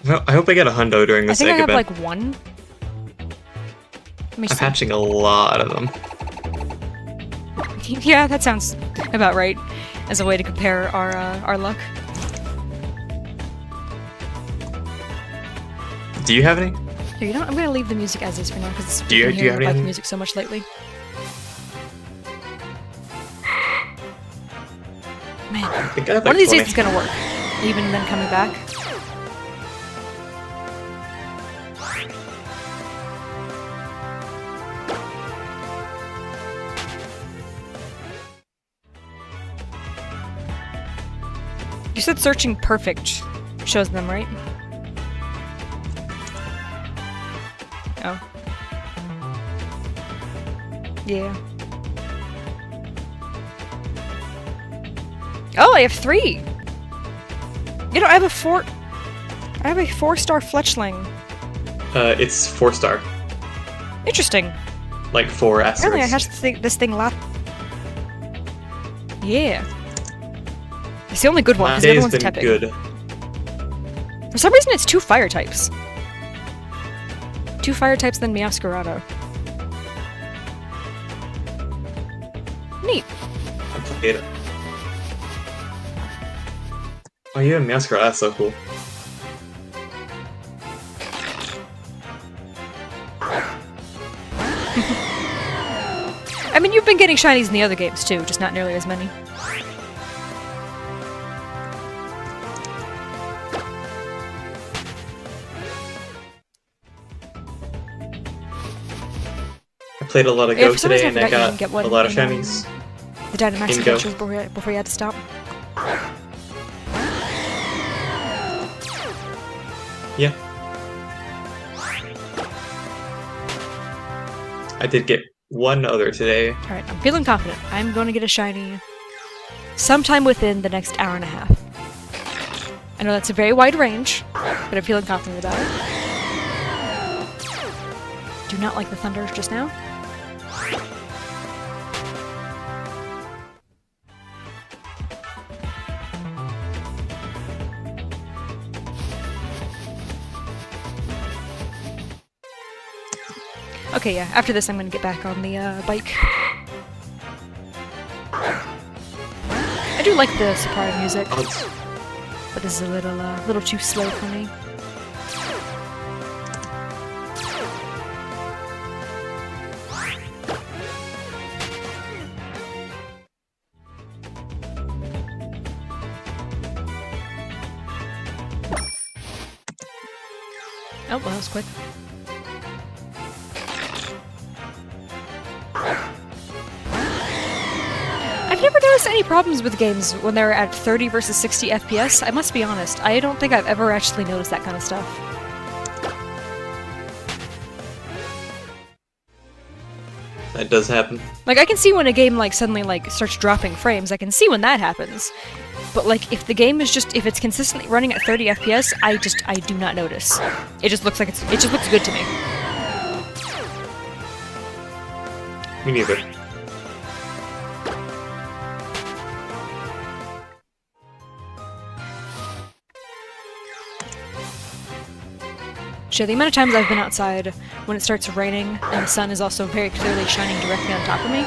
Well, I hope I get a hundo during this egg I think I have event. like one. Let me I'm see. hatching a lot of them. Yeah, that sounds about right as a way to compare our luck. Do you have any? Here, you know what? I'm gonna leave the music as is for now because Do you been hearing have the bike any? music so much lately. Man, I think I have one like of these 20. days it's gonna work. Even then coming back. You said searching perfect shows them, right? Oh. Yeah. Oh, I have 3! You know, I have a 4-star Fletchling. It's 4-star. Interesting. Like 4 asterisks. Apparently I hatched this thing last... Yeah. It's the only good one, My because the other day's one's been Tepping. good. For some reason it's 2 fire types. 2 fire types, then Meowscarada. Neat. I played it. Oh, you have Meowscarada, that's so cool. I mean, you've been getting shinies in the other games too, just not nearly as many. I played a lot of Yeah, Go for some today reason and I I forgot you got didn't get one a lot of in, shinies. The Dynamax In Go. adventures before you had to stop. Yeah. I did get one other today. Alright, I'm feeling confident. I'm going to get a shiny sometime within the next hour and a half. I know that's a very wide range, but I'm feeling confident about it. Do not like the thunder just now. Okay, yeah, after this I'm gonna get back on the bike. I do like the surprise music, but this is a little too slow for me. Oh, well, that was quick. I've never noticed any problems with games when they're at 30 versus 60 FPS. I must be honest, I don't think I've ever actually noticed that kind of stuff. That does happen. Like, I can see when a game, like, suddenly, like, starts dropping frames. I can see when that happens. But, like, if the game is just, if it's consistently running at 30 FPS, I do not notice. It just looks like it just looks good to me. Me neither. Shit, the amount of times I've been outside when it starts raining and the sun is also very clearly shining directly on top of me.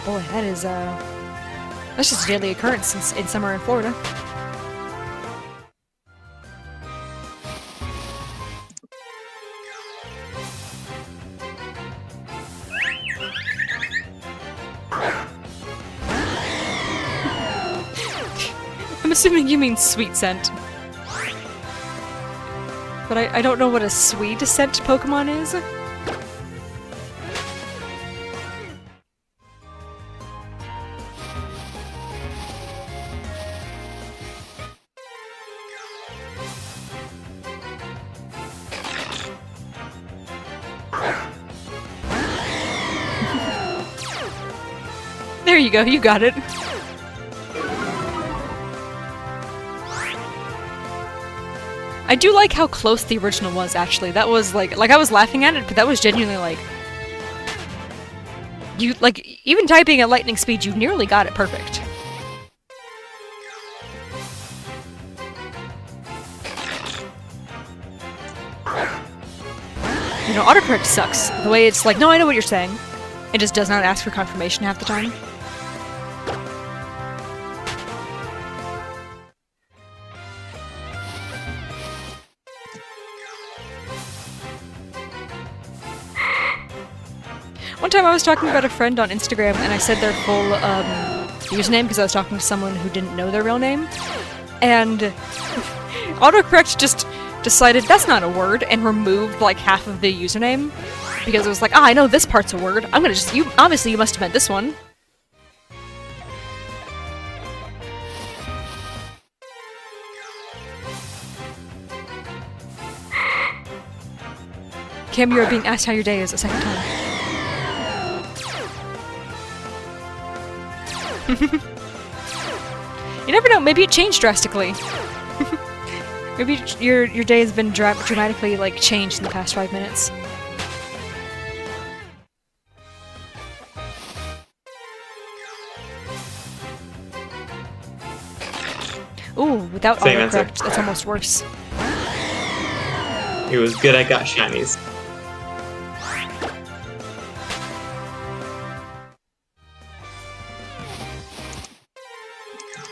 Boy, that is, that's just a daily occurrence in summer in Florida. I'm assuming you mean sweet scent. But I don't know what a sweet scent Pokemon is. There you go, you got it. I do like how close the original was, actually. That was, like I was laughing at it, but that was genuinely, like... You, like, even typing at lightning speed, you nearly got it perfect. You know, autocorrect sucks. The way it's like, no, I know what you're saying. It just does not ask for confirmation half the time. One time I was talking about a friend on Instagram and I said their full username because I was talking to someone who didn't know their real name. And autocorrect just decided that's not a word and removed like half of the username because it was like, I know this part's a word. I'm gonna just, obviously you must have meant this one. Cam, you are being asked how your day is a second time. You never know, maybe it changed drastically. Maybe your day has been dramatically, like, changed in the past 5 minutes. Ooh, without autocorrect, that's almost worse. It was good I got shinies.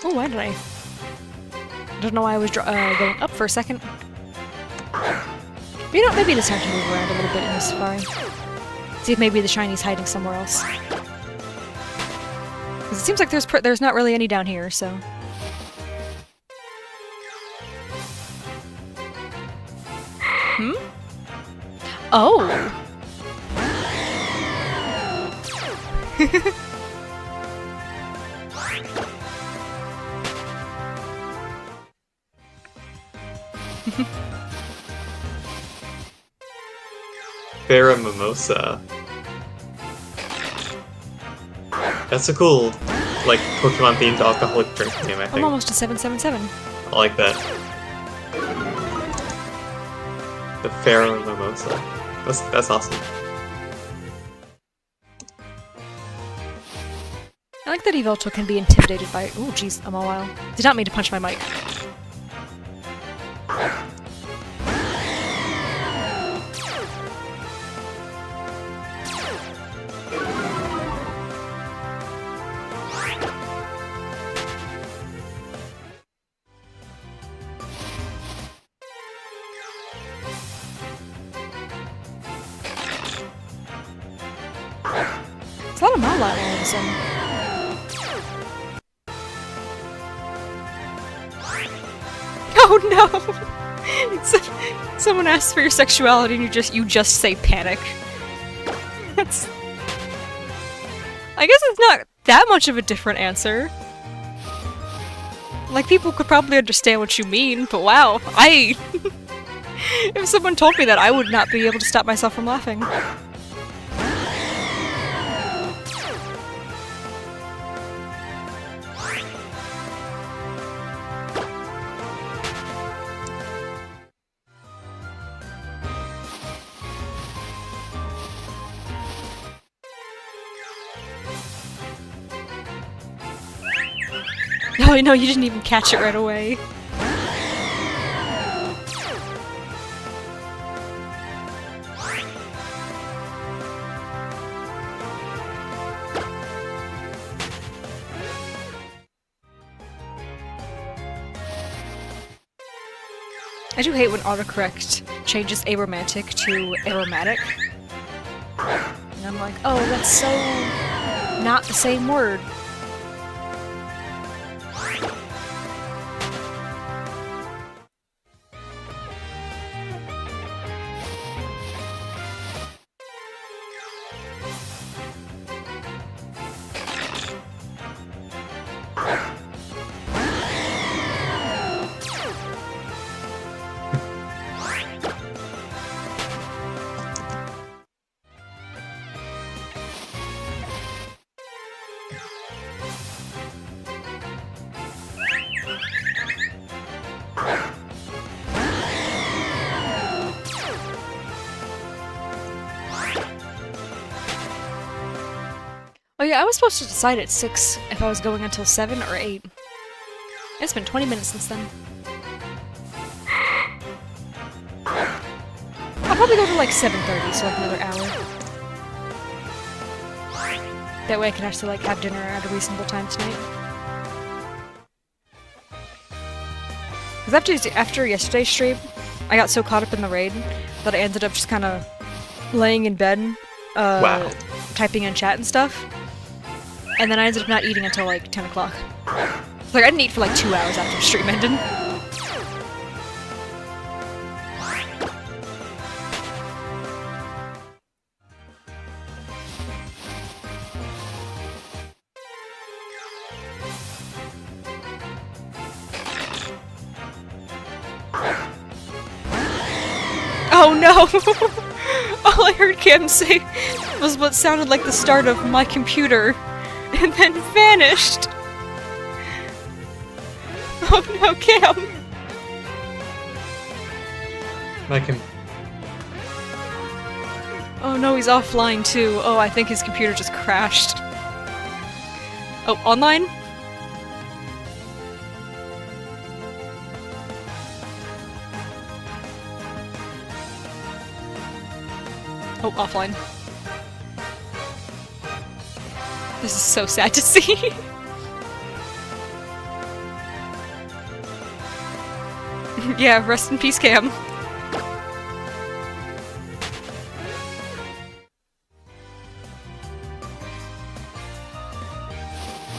Oh, why did I? Don't know why I was going up for a second. You know, maybe it is time to move around a little bit in this safari. See if maybe the shiny's hiding somewhere else. Because it seems like there's not really any down here, so. Hmm? Oh! Farah Mimosa. That's a cool, like, Pokemon-themed alcoholic drink name, I think. I'm almost to 777. I like that. The Farah Mimosa. That's awesome. I like that Yveltal can be intimidated by— ooh, jeez, I'm all wild. Did not mean to punch my mic. It's a lot of Mawile all of a sudden. Oh no! Someone asks for your sexuality and you just say panic. That's— I guess it's not that much of a different answer. Like, people could probably understand what you mean, but wow, if someone told me that, I would not be able to stop myself from laughing. Oh no, you didn't even catch it right away. I do hate when autocorrect changes aromantic to aromatic. And I'm like, oh, that's so not the same word. Oh yeah, I was supposed to decide at 6 if I was going until 7 or 8. It's been 20 minutes since then. I'll probably go to like 7:30, so like another hour. That way I can actually like have dinner at a reasonable time tonight. Because after yesterday's stream, I got so caught up in the raid that I ended up just kind of laying in bed, Wow. typing in chat and stuff. And then I ended up not eating until like 10 o'clock. Like, I didn't eat for like 2 hours after the stream ended. Oh no! All I heard Cam say was what sounded like the start of my computer, and then vanished! Oh no, Cam! Oh no, he's offline too. Oh, I think his computer just crashed. Oh, online? Oh, offline. This is so sad to see. Yeah, rest in peace, Cam.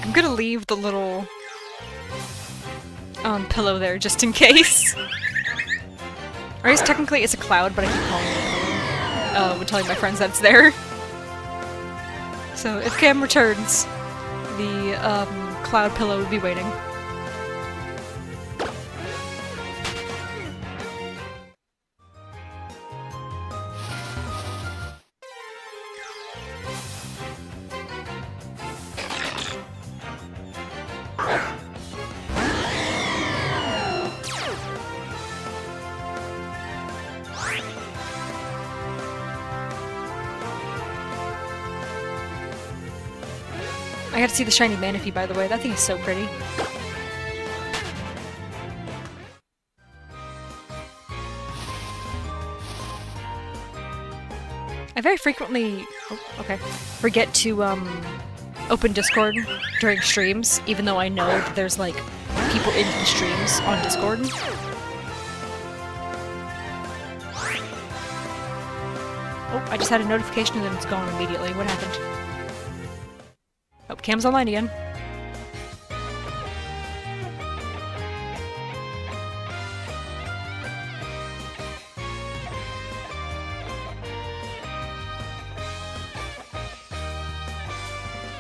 I'm gonna leave the little pillow there just in case. Or I guess technically it's a cloud, but I keep calling it a pillow. When telling my friends that it's there. So if Cam returns, the cloud pillow will be waiting. I got to see the shiny Manaphy, by the way. That thing is so pretty. I very frequently forget to open Discord during streams, even though I know that there's like people in the streams on Discord. Oh, I just had a notification and then it's gone immediately. What happened? Oh, Cam's online again.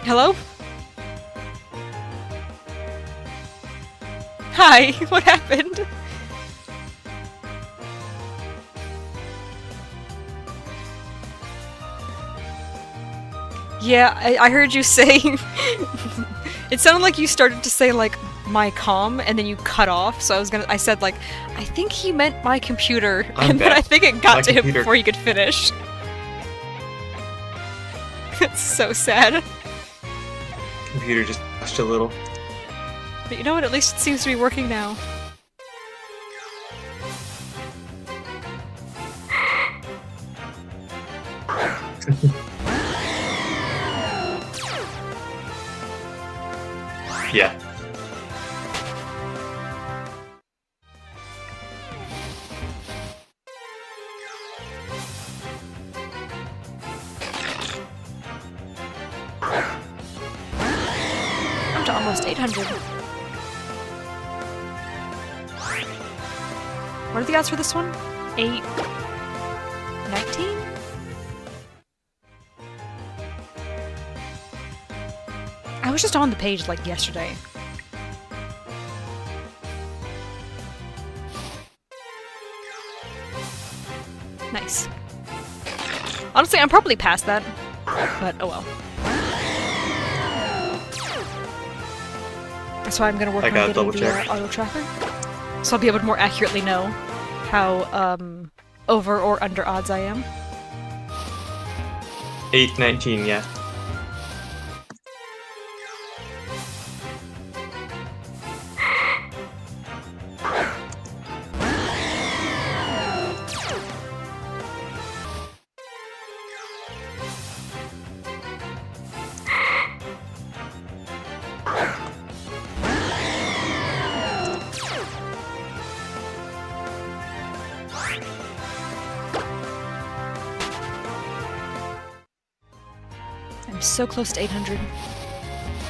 Hello? Hi, what happened? Yeah, I heard you saying... It sounded like you started to say, like, my comm, and then you cut off, so I said, like, I think he meant my computer, and then I think it got to him before he could finish. It's so sad. Computer just crashed a little. But you know what, at least it seems to be working now. Yeah. I'm to almost 800. What are the odds for this one? 819? I was just on the page like yesterday. Nice. Honestly, I'm probably past that, but oh well. That's why I'm gonna work on getting the auto tracker, so I'll be able to more accurately know how over or under odds I am. 819, yeah. I'm so close to 800.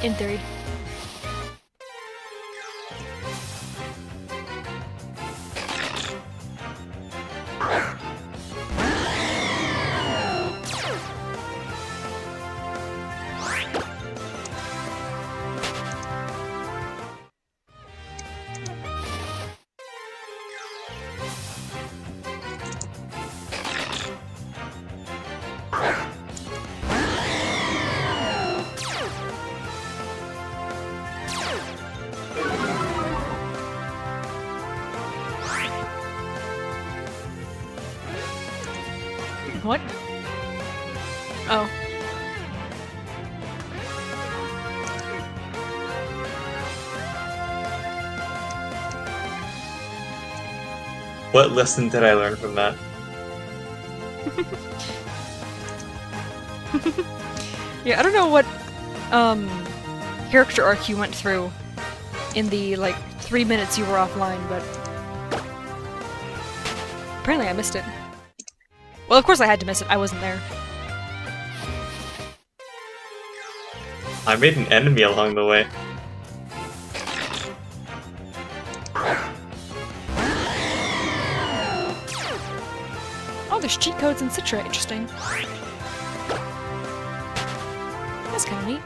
In theory. What? Oh. What lesson did I learn from that? Yeah, I don't know what character arc you went through in the, like, 3 minutes you were offline, but apparently I missed it. Well, of course I had to miss it. I wasn't there. I made an enemy along the way. Oh, there's cheat codes in Citra. Interesting. That's kind of neat.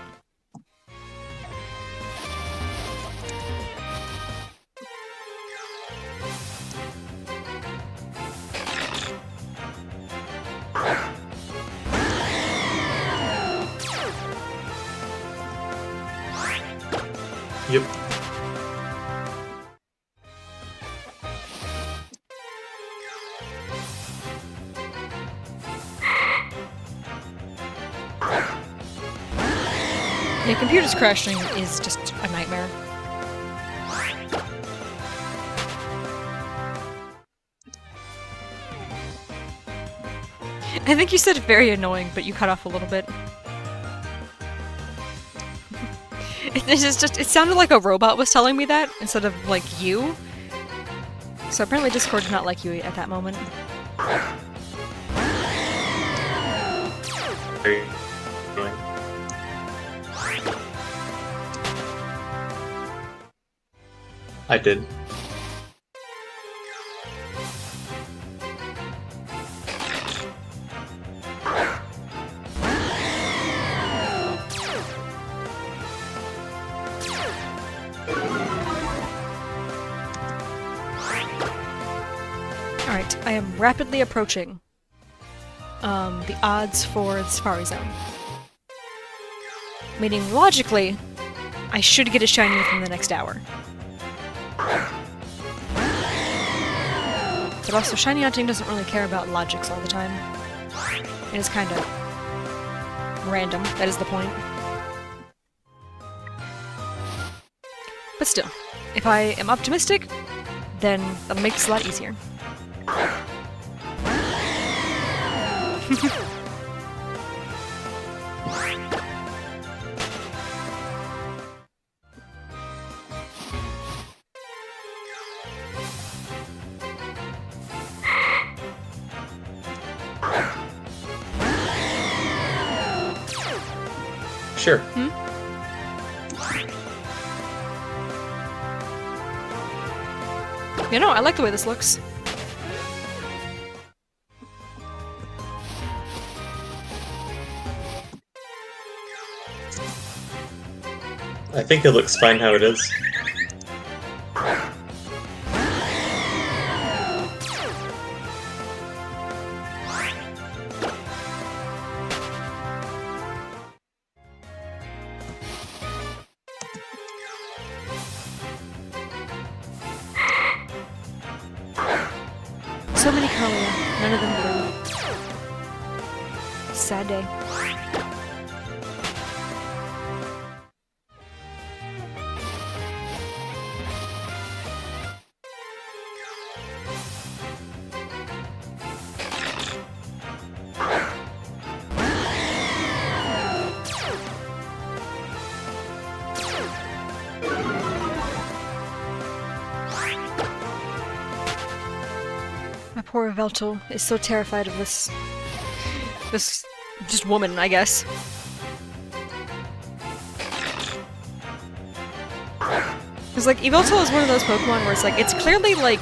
Yep. Yeah, computers crashing is just a nightmare. I think you said very annoying, but you cut off a little bit. It sounded like a robot was telling me that, instead of, like, you. So apparently Discord did not like you at that moment. Very annoying. I did. Alright, I am rapidly approaching the odds for the Safari Zone. Meaning, logically, I should get a shiny within the next hour. But also, shiny hunting doesn't really care about logics all the time. It is kind of random, that is the point. But still, if I am optimistic, then that'll make this a lot easier. Sure. You know, I like the way this looks. I think it looks fine how it is. So many Kalia, none of them blue. Sad day. My poor Veltal is so terrified of this just woman, I guess. Because, like, Yveltal is one of those Pokemon where it's like, it's clearly, like,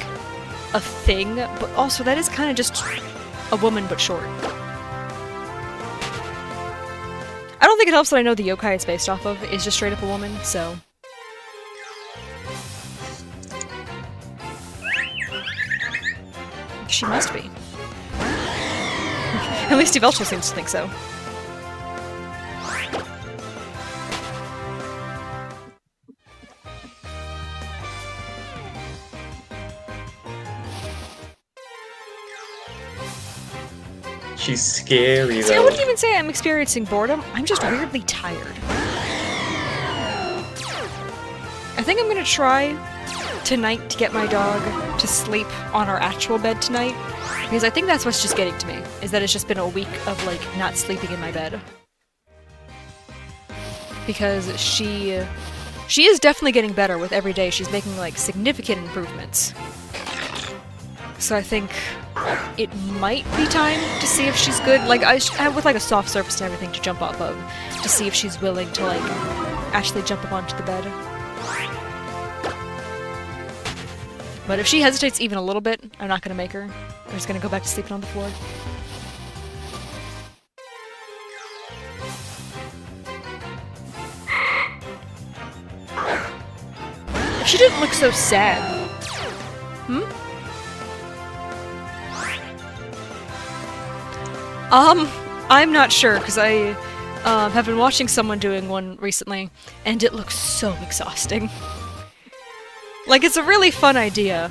a thing, but also that is kind of just a woman but short. I don't think it helps that I know the yokai it's based off of is just straight up a woman, so... She must be. At least Yveltal seems to think so. She's scary, though. See, I wouldn't even say I'm experiencing boredom. I'm just weirdly tired. I think I'm gonna try tonight to get my dog to sleep on our actual bed tonight. Because I think that's what's just getting to me, is that it's just been a week of, like, not sleeping in my bed. Because she is definitely getting better with every day. She's making, like, significant improvements. So I think it might be time to see if she's good. Like, with, like, a soft surface and everything to jump off of, to see if she's willing to, like, actually jump up onto the bed. But if she hesitates even a little bit, I'm not gonna make her. I'm just gonna go back to sleeping on the floor. If she didn't look so sad. I'm not sure, because I have been watching someone doing one recently, and it looks so exhausting. Like, it's a really fun idea.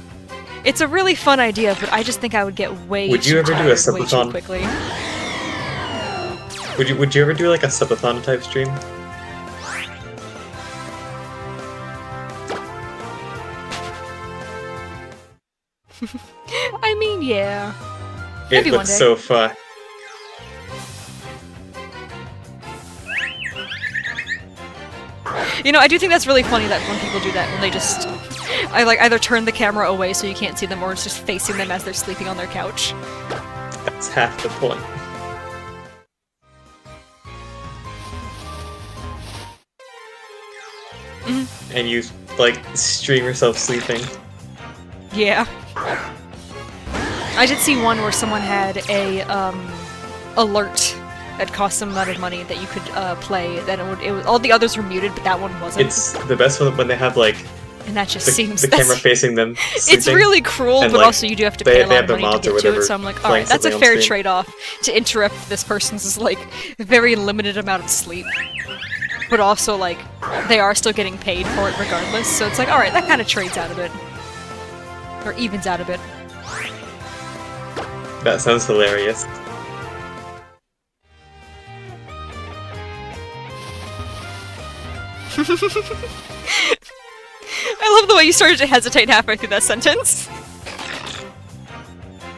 It's a really fun idea, but I just think I would get way Would you too ever do a tired way too subathon? quickly. Would you ever do like a subathon type stream? I mean, yeah. It Maybe one looks day. so fun. You know, I do think that's really funny that when people do that, when they just... I like either turn the camera away so you can't see them, or it's just facing them as they're sleeping on their couch. That's half the point. And you, like, stream yourself sleeping. Yeah. I did see one where someone had a, alert that cost some amount of money that you could, play, that it was, all the others were muted, but that one wasn't. It's the best one when they have, like, and that just the seems... camera facing them sleeping. It's really cruel, and, but like, also you do have to pay a lot of money to get to it, so I'm like, alright, that's a something on fair stream. trade-off to interrupt this person's, like, very limited amount of sleep. But also, like, they are still getting paid for it regardless, so it's like, alright, that kind of trades out a bit. Or evens out a bit. That sounds hilarious. I love the way you started to hesitate halfway through that sentence.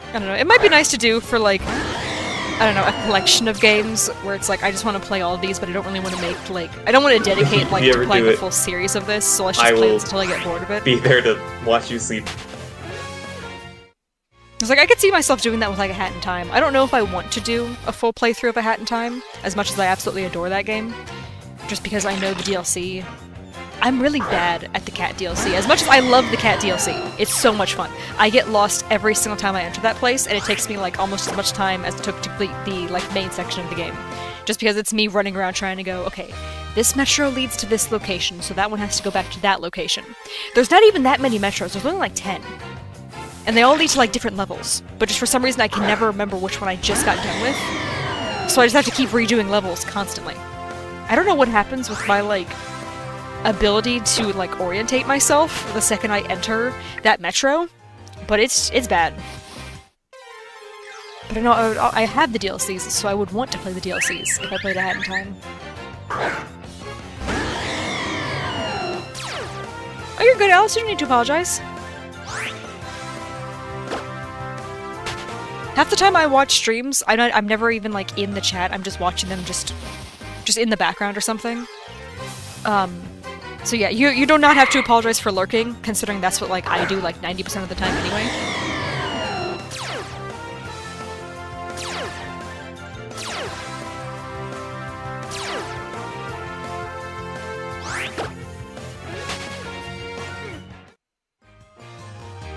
I don't know, it might be nice to do for, like, I don't know, a collection of games where it's like, I just want to play all of these, but I don't really want to make, like, I don't want to dedicate, like, to playing a full series of this, so let's just play this until I get bored of it. Be there to watch you sleep. It's like, I could see myself doing that with, like, A Hat in Time. I don't know if I want to do a full playthrough of A Hat in Time, as much as I absolutely adore that game. Just because I know the DLC. I'm really bad at the cat DLC. As much as I love the cat DLC, it's so much fun. I get lost every single time I enter that place, and it takes me, like, almost as much time as it took to complete the, like, main section of the game. Just because it's me running around trying to go, okay, this metro leads to this location, so that one has to go back to that location. There's not even that many metros, there's only, like, 10. And they all lead to, like, different levels. But just for some reason I can never remember which one I just got done with. So I just have to keep redoing levels constantly. I don't know what happens with my, like, ability to, like, orientate myself the second I enter that metro, but it's bad. But I know I have the DLCs, so I would want to play the DLCs if I played A Hat in Time. Oh, you're good, Alice. You don't need to apologize. Half the time I watch streams, I'm never even, like, in the chat. I'm just watching them just in the background or something. So yeah, you do not have to apologize for lurking, considering that's what, like, I do, like, 90% of the time anyway.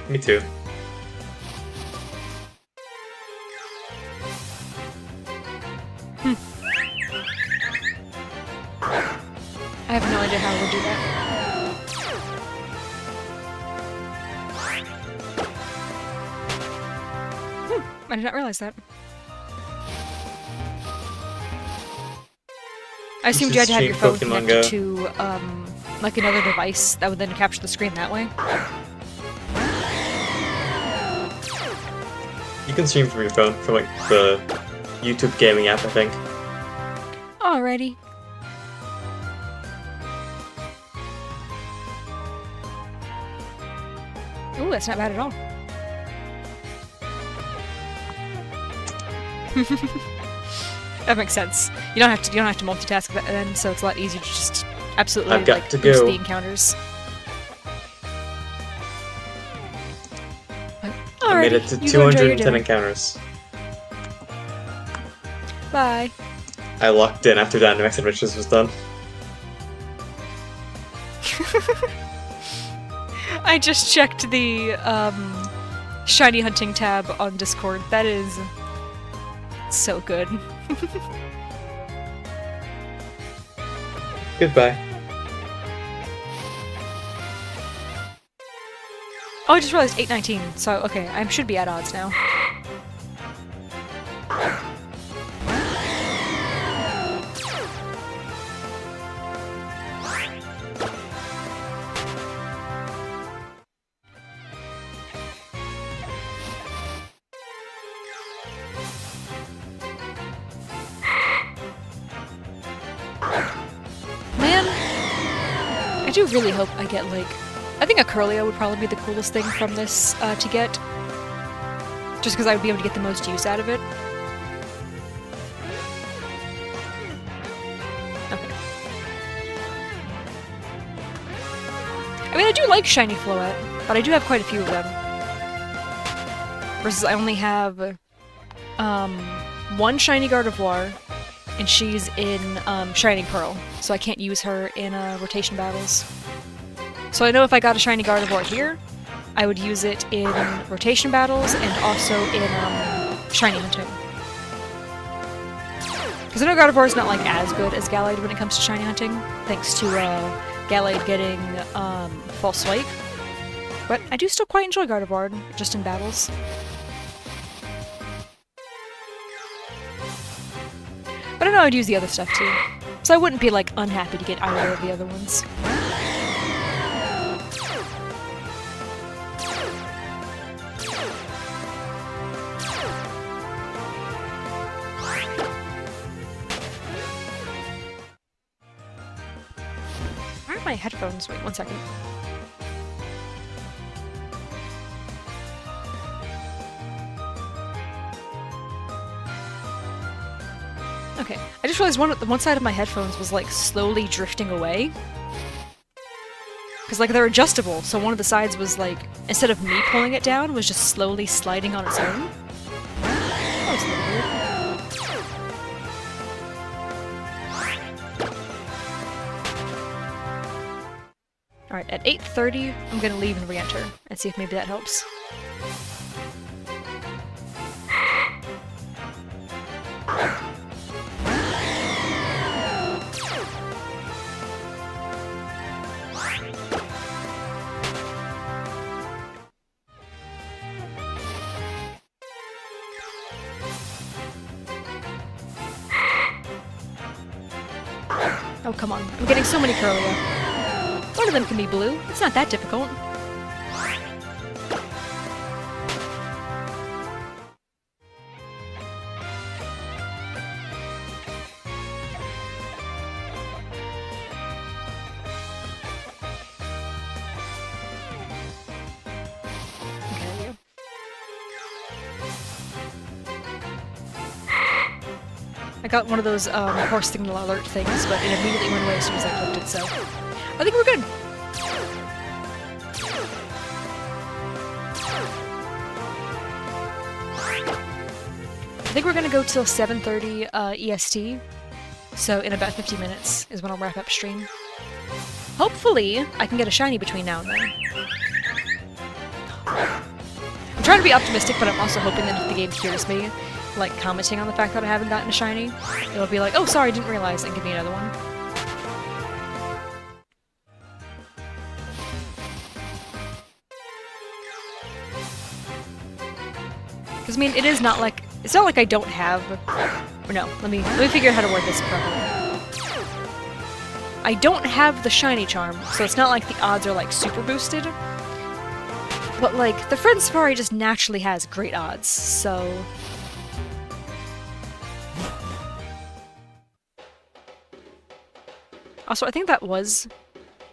Me too. I have no idea how I would do that. I did not realize that. I assumed you had to have your phone Pokemon connected Go. to, like another device that would then capture the screen that way. You can stream from your phone, from like the YouTube gaming app, I think. Alrighty. Ooh, that's not bad at all. That makes sense. You don't have to multitask that then, so it's a lot easier to just absolutely I've got like to boost go. the encounters. I made it to 210 encounters. Bye. I locked in after Dynamax Adventures was done. I just checked the shiny hunting tab on Discord. That is so good. Goodbye. Oh, I just realized 819. So okay, I should be at odds now. I do really hope I get, like... I think a Curlio would probably be the coolest thing from this to get. Just because I would be able to get the most use out of it. Okay. I mean, I do like Shiny Floette, but I do have quite a few of them. Versus I only have one Shiny Gardevoir, and she's in Shining Pearl, so I can't use her in rotation battles. So I know if I got a Shiny Gardevoir here, I would use it in rotation battles and also in Shiny Hunting. Because I know Gardevoir is not like as good as Gallade when it comes to Shiny Hunting, thanks to Gallade getting False Swipe. But I do still quite enjoy Gardevoir, just in battles. But I know I'd use the other stuff too, so I wouldn't be like unhappy to get either of the other ones. Where are my headphones? Wait, one second. Okay, I just realized one side of my headphones was like slowly drifting away. Because like they're adjustable, so one of the sides was like, instead of me pulling it down, was just slowly sliding on its own. That was a little weird. Alright, at 8:30, I'm gonna leave and re-enter, and see if maybe that helps. Oh, come on. I'm getting so many Curlia. One of them can be blue. It's not that difficult. Okay, I got one of those horse signal alert things, but it immediately went away as soon as I clicked it, so I think we're good. I think we're gonna go till 7:30 EST, so in about 50 minutes is when I'll wrap up stream. Hopefully, I can get a shiny between now and then. trying to be optimistic, but I'm also hoping that if the game hears me, like, commenting on the fact that I haven't gotten a shiny, it'll be like, oh, sorry, didn't realize, and give me another one. Because, I mean, it is not like... It's not like I don't have... Or no, let me figure out how to word this properly. I don't have the shiny charm, so it's not like the odds are, like, super boosted. But, like, the Friend Safari just naturally has great odds, so... Also, I think that was...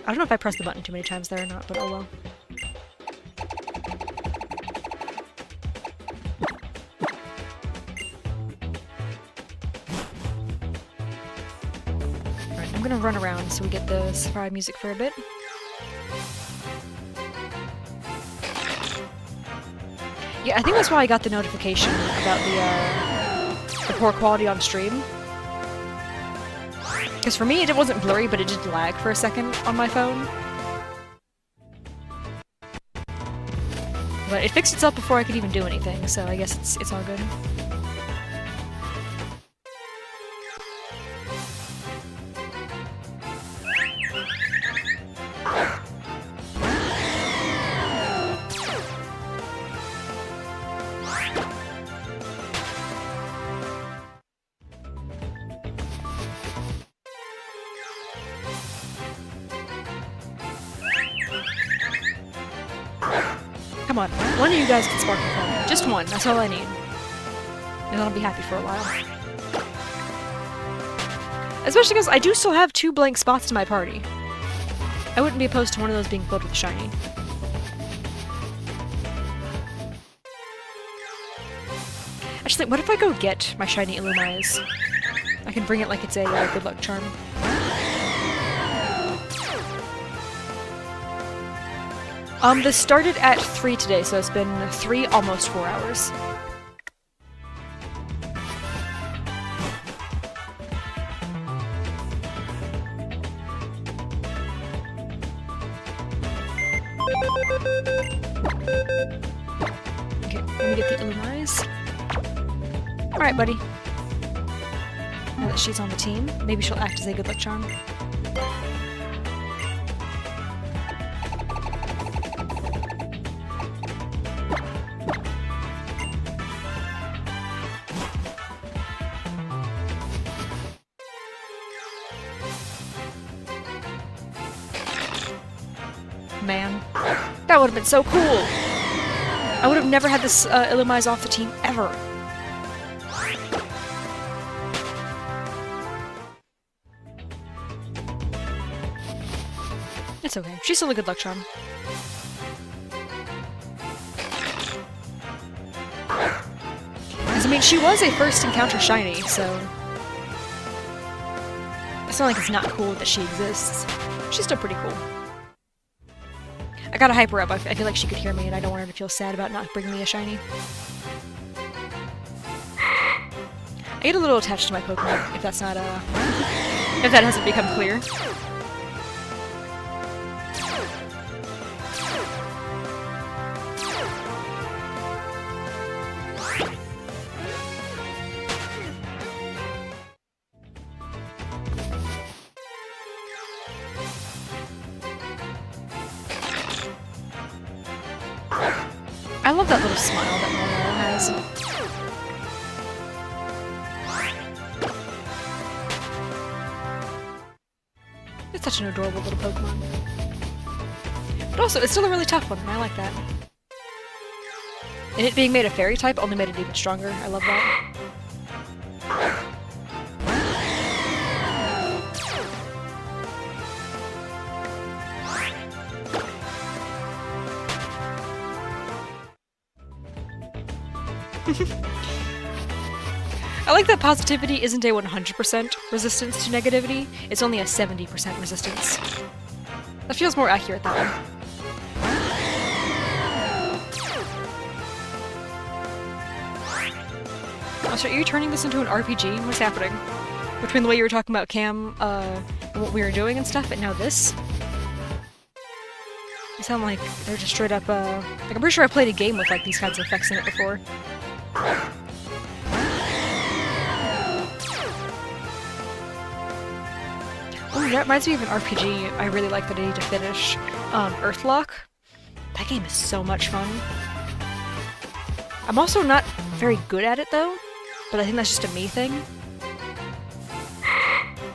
I don't know if I pressed the button too many times there or not, but oh well. Alright, I'm gonna run around so we get the Safari music for a bit. Yeah, I think that's why I got the notification about the poor quality on stream. Because for me, it wasn't blurry, but it did lag for a second on my phone. But it fixed itself before I could even do anything, so I guess it's all good. Come on, one of you guys can sparkle for me. Just one, that's all I need. And I'll be happy for a while. Especially because I do still have 2 blank spots to my party. I wouldn't be opposed to one of those being filled with a shiny. Actually, what if I go get my shiny Illumise? I can bring it like it's a good luck charm. This started at 3 today, so it's been 3, almost 4 hours. Okay, let me get the Illumise. Alright, buddy. Now that she's on the team, maybe she'll act as a good luck charm. Man, that would have been so cool! I would have never had this Illumise off the team, ever! It's okay. She's still a good luck charm. Because, I mean, she was a first encounter shiny, so... It's not like it's not cool that she exists. She's still pretty cool. I gotta hype her up. I feel like she could hear me, and I don't want her to feel sad about not bringing me a shiny. I get a little attached to my Pokemon, if that's not, if that hasn't become clear. I love that little smile that Momo has. It's such an adorable little Pokemon. But also, it's still a really tough one, and I like that. And it being made a fairy type only made it even stronger. I love that. I like that positivity isn't a 100% resistance to negativity, it's only a 70% resistance. That feels more accurate that way. Oh, so are you turning this into an RPG? What's happening? Between the way you were talking about Cam, and what we were doing and stuff, and now this? sound like they're just straight up, like, I'm pretty sure I played a game with, like, these kinds of effects in it before. Oh, that reminds me of an RPG I really like that I need to finish. Earthlock. That game is so much fun. I'm also not very good at it, though, but I think that's just a me thing.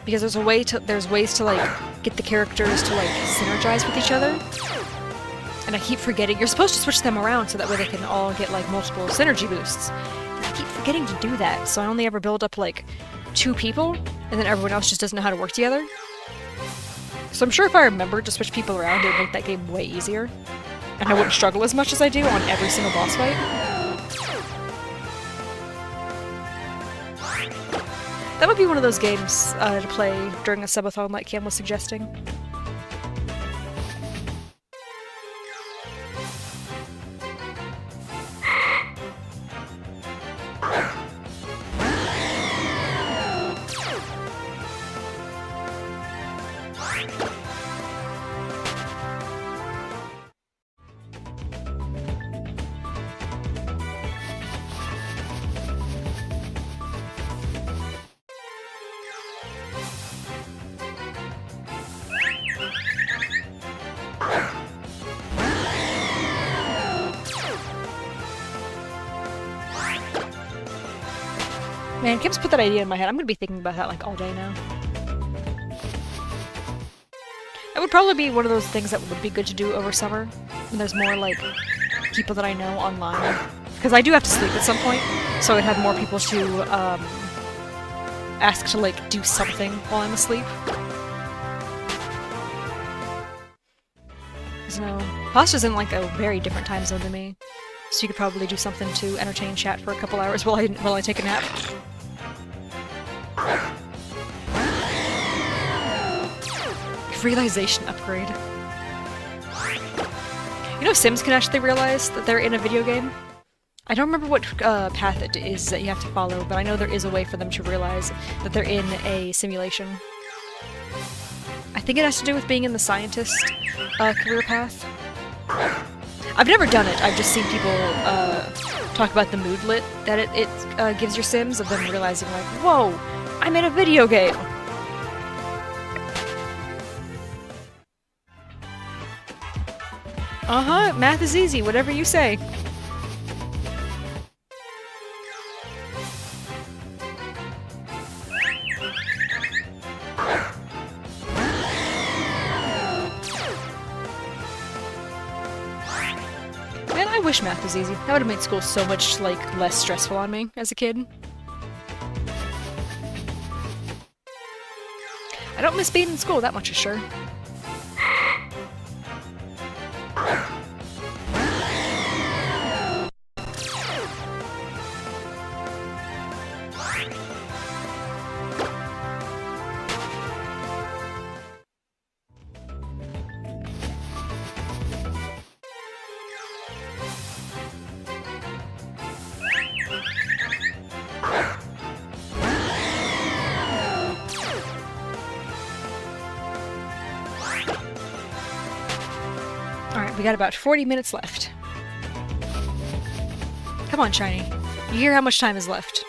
Because there's ways to, like, get the characters to, like, synergize with each other. And I keep forgetting. You're supposed to switch them around so that way they can all get, like, multiple synergy boosts. And I keep forgetting to do that, so I only ever build up, like, 2 people, and then everyone else just doesn't know how to work together. So I'm sure if I remembered to switch people around, it would make that game way easier. And I wouldn't struggle as much as I do on every single boss fight. That would be one of those games to play during a subathon like Cam was suggesting. Man, Kim's put that idea in my head. I'm gonna be thinking about that like all day now. That would probably be one of those things that would be good to do over summer, when there's more like people that I know online. Because I do have to sleep at some point, so I'd have more people to ask to like do something while I'm asleep. Because no, Pasta's in like a very different time zone than me, so you could probably do something to entertain chat for a couple hours while I take a nap. Realization upgrade. You know Sims can actually realize that they're in a video game? I don't remember what path it is that you have to follow, but I know there is a way for them to realize that they're in a simulation. I think it has to do with being in the scientist career path. I've never done it, I've just seen people talk about the moodlet that it gives your Sims, of them realizing like, whoa, I'm in a video game! Uh-huh, math is easy, whatever you say. Man, I wish math was easy. That would have made school so much, like, less stressful on me as a kid. I don't miss being in school, that much is sure. Alright, we got about 40 minutes left. Come on, Shiny. You hear how much time is left.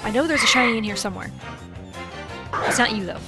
I know there's a Shiny in here somewhere. It's not you, though.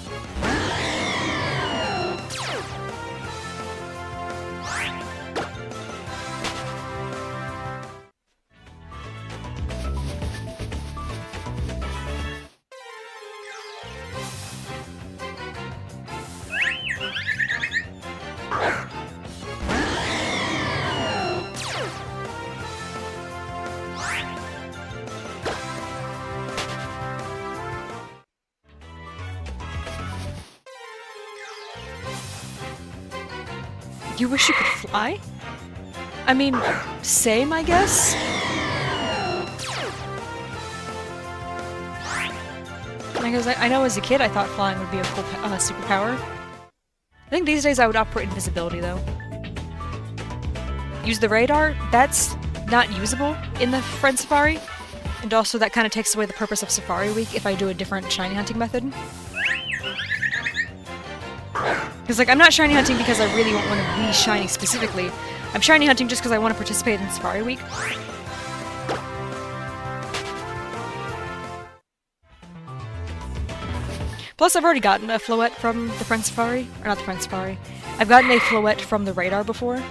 You wish you could fly? I mean, same, I guess? Because I know as a kid I thought flying would be a cool superpower. I think these days I would opt for invisibility, though. Use the radar? That's not usable in the Friend Safari. And also that kind of takes away the purpose of Safari Week if I do a different shiny hunting method. Because Because, like, I'm not shiny hunting because I really want one of these shiny specifically. I'm shiny hunting just because I want to participate in Safari Week. Plus, I've already gotten a Floette from the Friend Safari. Or not the Friend Safari. I've gotten a Floette from the Radar before. And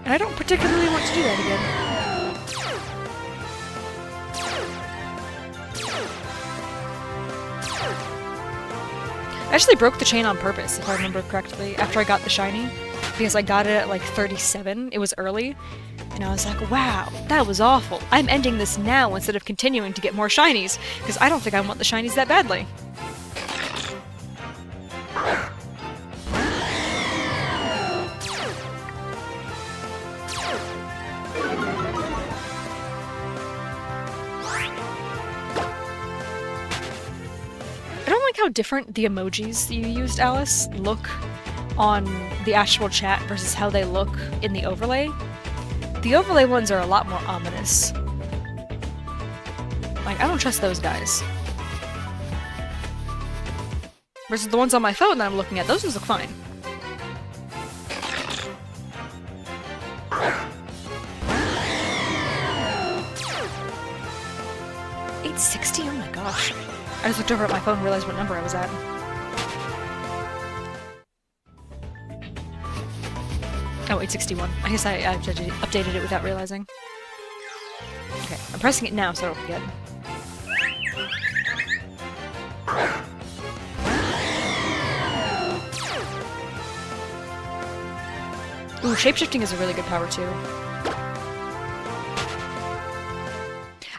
I don't particularly want to do that again. I actually broke the chain on purpose, if I remember correctly, after I got the shiny. Because I got it at like 37, it was early. And I was like, wow, that was awful. I'm ending this now instead of continuing to get more shinies. Because I don't think I want the shinies that badly. I don't like how different the emojis you used, Alice, look on the actual chat versus how they look in the overlay. The overlay ones are a lot more ominous. Like, I don't trust those guys. Versus the ones on my phone that I'm looking at, those ones look fine. $860? Oh my gosh. I just looked over at my phone and realized what number I was at. Oh, 861. I guess I updated it without realizing. Okay, I'm pressing it now so I don't forget. Ooh, shapeshifting is a really good power too.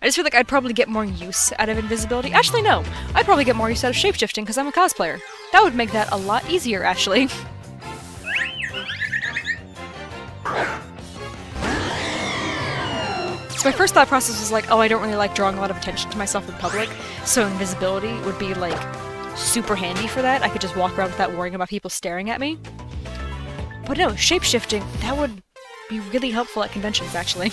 I just feel like I'd probably get more use out of invisibility. Actually, no. I'd probably get more use out of shapeshifting because I'm a cosplayer. That would make that a lot easier, actually. So my first thought process was like, oh, I don't really like drawing a lot of attention to myself in public, so invisibility would be, like, super handy for that. I could just walk around without worrying about people staring at me. But no, shapeshifting, that would be really helpful at conventions, actually.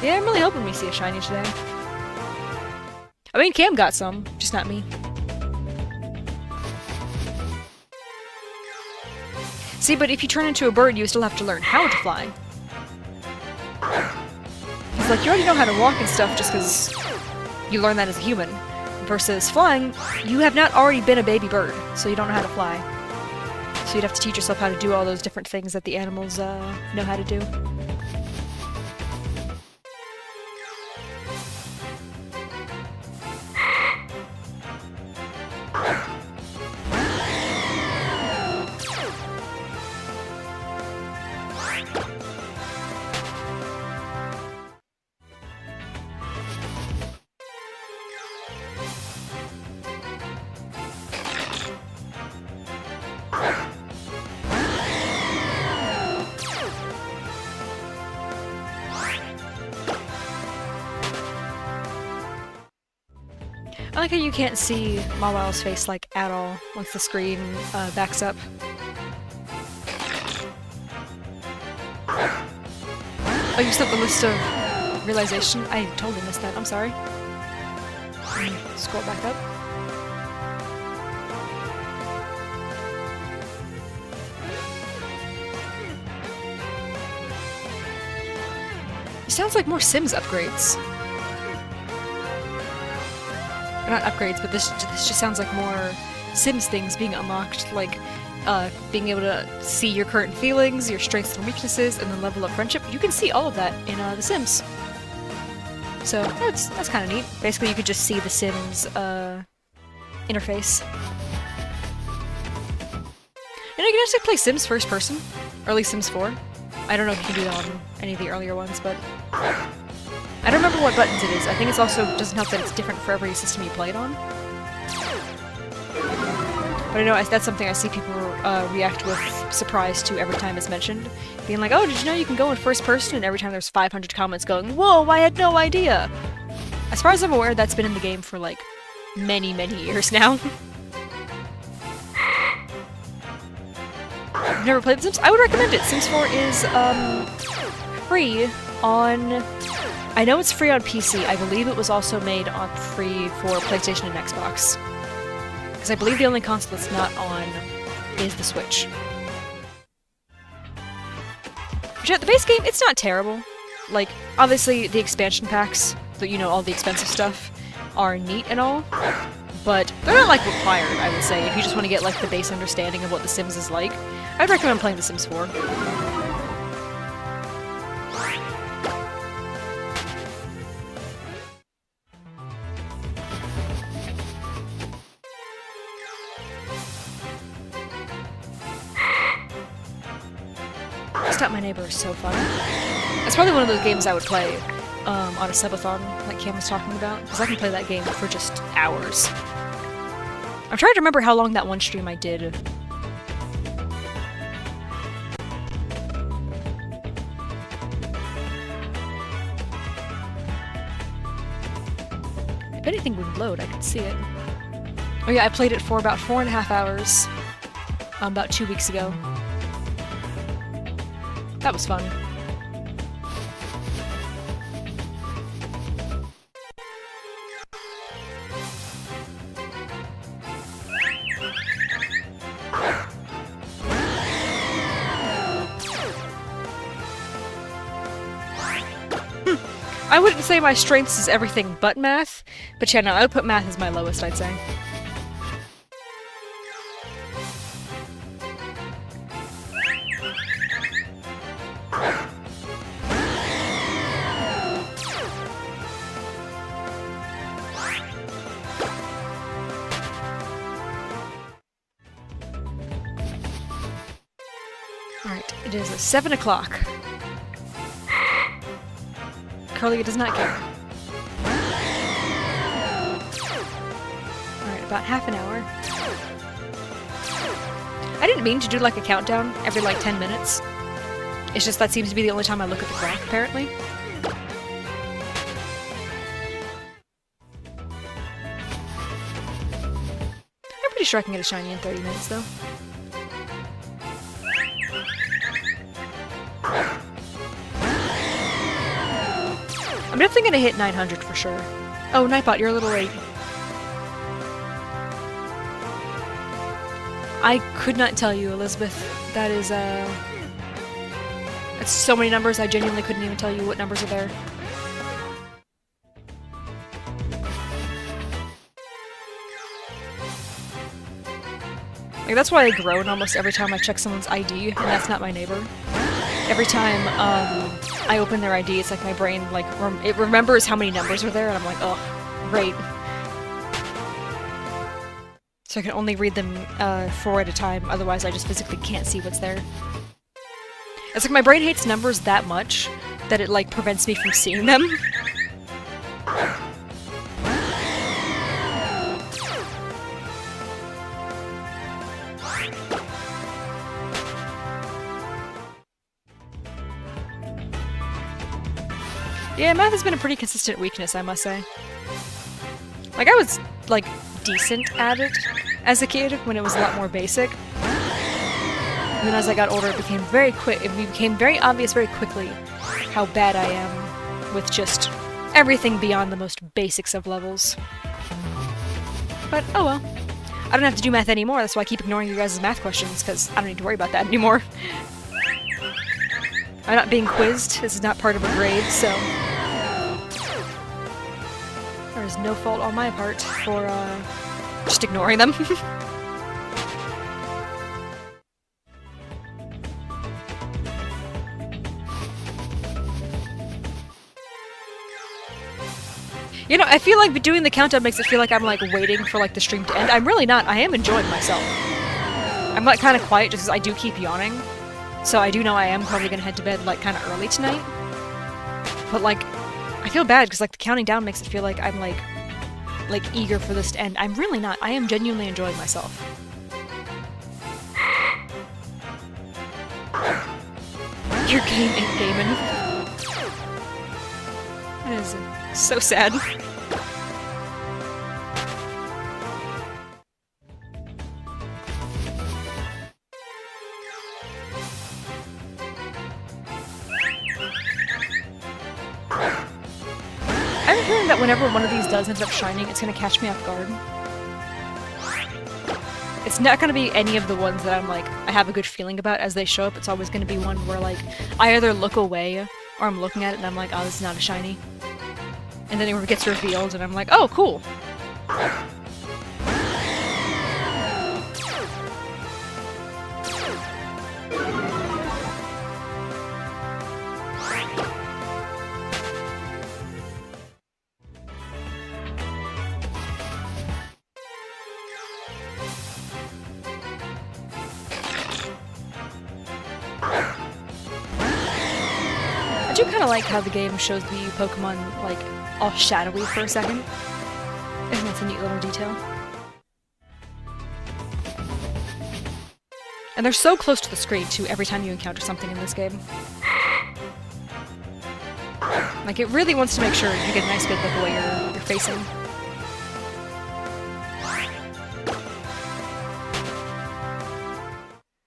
Yeah, I'm really hoping we see a shiny today. I mean, Cam got some, just not me. See, but if you turn into a bird, you still have to learn how to fly. He's like, you already know how to walk and stuff just because you learn that as a human. Versus flying, you have not already been a baby bird, so you don't know how to fly. So you'd have to teach yourself how to do all those different things that the animals know how to do. I like how you can't see Mawow's face, like, at all once the screen backs up. Oh, you still have the list of realization? I totally missed that. I'm sorry. Scroll back up. It sounds like more Sims upgrades. Not upgrades, but this just sounds like more Sims things being unlocked, like being able to see your current feelings, your strengths and weaknesses, and the level of friendship. You can see all of that in The Sims. So that's kind of neat. Basically, you could just see the Sims interface. And you can actually play Sims first person, or at least Sims 4. I don't know if you can do that on any of the earlier ones, but I don't remember what buttons it is. I think it's also doesn't help that it's different for every system you play it on. But I know that's something I see people react with surprise to every time it's mentioned. Being like, oh, did you know you can go in first person? And every time there's 500 comments going, whoa, I had no idea! As far as I'm aware, that's been in the game for, like, many, many years now. I've never played The Sims. I would recommend it. Sims 4 is, free on... I know it's free on PC. I believe it was also made on free for PlayStation and Xbox. Because I believe the only console that's not on is the Switch. But the base game, it's not terrible. Like, obviously, the expansion packs, you know, all the expensive stuff, are neat and all, but they're not, like, required, I would say, if you just want to get, like, the base understanding of what The Sims is like. I'd recommend playing The Sims 4. Stop My Neighbor is so fun. It's probably one of those games I would play on a subathon, like Cam was talking about, because I can play that game for just hours. I'm trying to remember how long that one stream I did. If anything would load, I could see it. Oh yeah, I played it for about 4.5 hours about 2 weeks ago. That was fun. I wouldn't say my strengths is everything but math, but yeah, no, I would put math as my lowest, I'd say. Alright, it is 7 o'clock. Carly does not care. Alright, about half an hour. I didn't mean to do like a countdown every like 10 minutes. It's just that seems to be the only time I look at the clock, apparently. I'm pretty sure I can get a shiny in 30 minutes, though. I'm definitely gonna hit 900 for sure. Oh, Nightbot, you're a little late. I could not tell you, Elizabeth. That is, that's so many numbers, I genuinely couldn't even tell you what numbers are there. Like, that's why I groan almost every time I check someone's ID, and that's not my neighbor. Every time, I open their ID, it's like my brain, like, it remembers how many numbers are there, and I'm like, oh, great. So I can only read them 4 at a time, otherwise I just physically can't see what's there. It's like my brain hates numbers that much that it, like, prevents me from seeing them. Yeah, math has been a pretty consistent weakness, I must say. Like, I was, like, decent at it as a kid when it was a lot more basic. And then as I got older, it became very obvious very quickly how bad I am with just everything beyond the most basics of levels. But, oh well. I don't have to do math anymore, that's why I keep ignoring you guys' math questions, because I don't need to worry about that anymore. I'm not being quizzed, this is not part of a grade, so... There is no fault on my part for, just ignoring them. You know, I feel like doing the countdown makes it feel like I'm, like, waiting for, like, the stream to end. I'm really not. I am enjoying myself. I'm, like, kind of quiet just because I do keep yawning. So I do know I am probably gonna head to bed, like, kind of early tonight. But, like, I feel bad because, like, the counting down makes it feel like I'm, like, eager for this to end. I'm really not. I am genuinely enjoying myself. Your game ain't gaming. That is so sad. I have a feeling that whenever one of these does end up shining, it's gonna catch me off guard. It's not gonna be any of the ones that I'm like, I have a good feeling about as they show up. It's always gonna be one where like, I either look away, or I'm looking at it and I'm like, oh, this is not a shiny. And then it gets revealed and I'm like, oh, cool. I do kind of like how the game shows the Pokemon, like, all shadowy for a second. I think that's a neat little detail. And they're so close to the screen, too, every time you encounter something in this game. Like, it really wants to make sure you get a nice good look at what you're facing.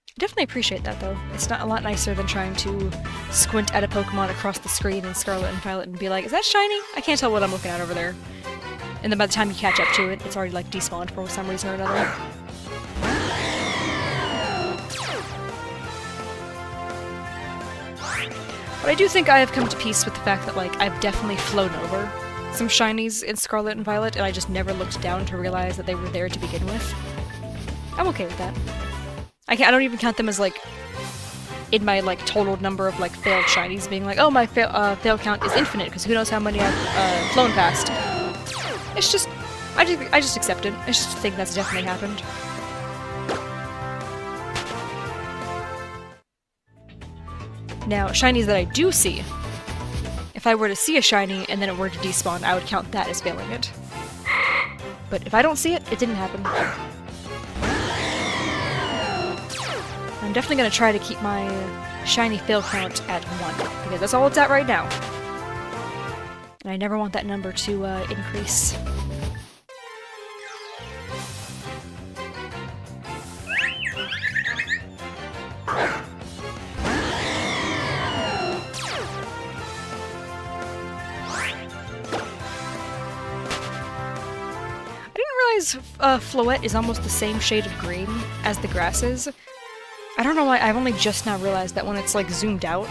I definitely appreciate that, though. It's not a lot nicer than trying to squint at a Pokemon across the screen in Scarlet and Violet and be like, is that shiny? I can't tell what I'm looking at over there. And then by the time you catch up to it, it's already, like, despawned for some reason or another. But I do think I have come to peace with the fact that, like, I've definitely flown over some shinies in Scarlet and Violet, and I just never looked down to realize that they were there to begin with. I'm okay with that. I don't even count them as, like, in my, like, total number of, like, failed shinies being like, oh, my fail count is infinite, because who knows how many I've flown past. It's just, I just accept it. It's just a thing that's definitely happened. Now, shinies that I do see, if I were to see a shiny and then it were to despawn, I would count that as failing it. But if I don't see it, it didn't happen. I'm definitely going to try to keep my shiny fail count at 1, because that's all it's at right now. And I never want that number to increase. Floette is almost the same shade of green as the grass is. I don't know why, I've only just now realized that when it's like zoomed out,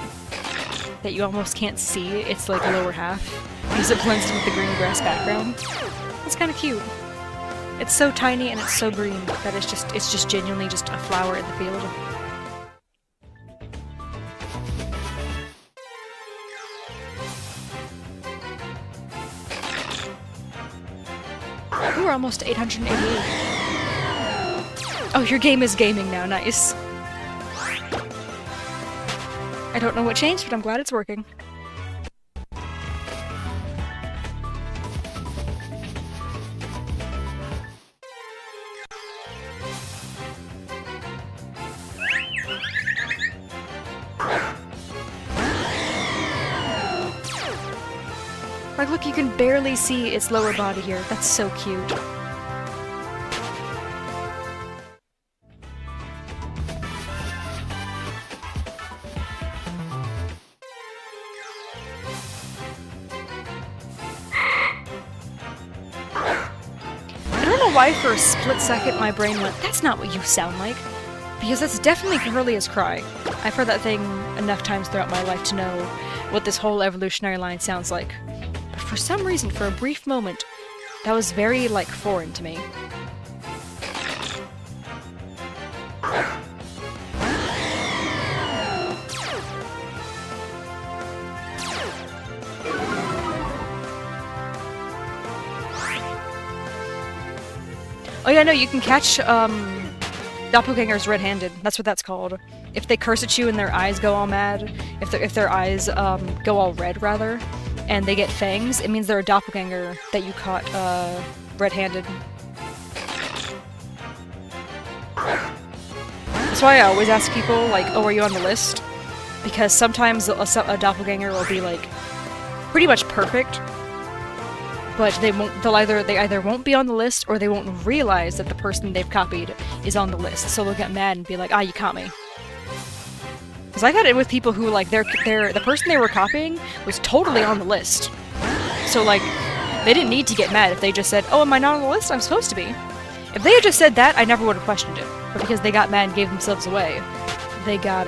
that you almost can't see its like lower half, because it blends in with the green grass background. It's kind of cute. It's so tiny and it's so green that it's just genuinely just a flower in the field. We're almost to 888. Oh, your game is gaming now, nice. I don't know what changed, but I'm glad it's working. Like, look, you can barely see its lower body here. That's so cute. I don't know why for a split second my brain went, that's not what you sound like. Because that's definitely Corellia's cry. I've heard that thing enough times throughout my life to know what this whole evolutionary line sounds like. But for some reason, for a brief moment, that was very, like, foreign to me. Oh yeah, no, you can catch, doppelgangers red-handed. That's what that's called. If they curse at you and their eyes go all mad, if their eyes, go all red, rather, and they get fangs, it means they're a doppelganger that you caught, red-handed. That's why I always ask people, like, oh, are you on the list? Because sometimes a doppelganger will be, like, pretty much perfect, but they either won't be on the list, or they won't realize that the person they've copied is on the list, so they'll get mad and be like, ah, you caught me. Because I got it with people who, like, the person they were copying was totally on the list. So, like, they didn't need to get mad if they just said, oh, am I not on the list? I'm supposed to be. If they had just said that, I never would have questioned it. But because they got mad and gave themselves away, they got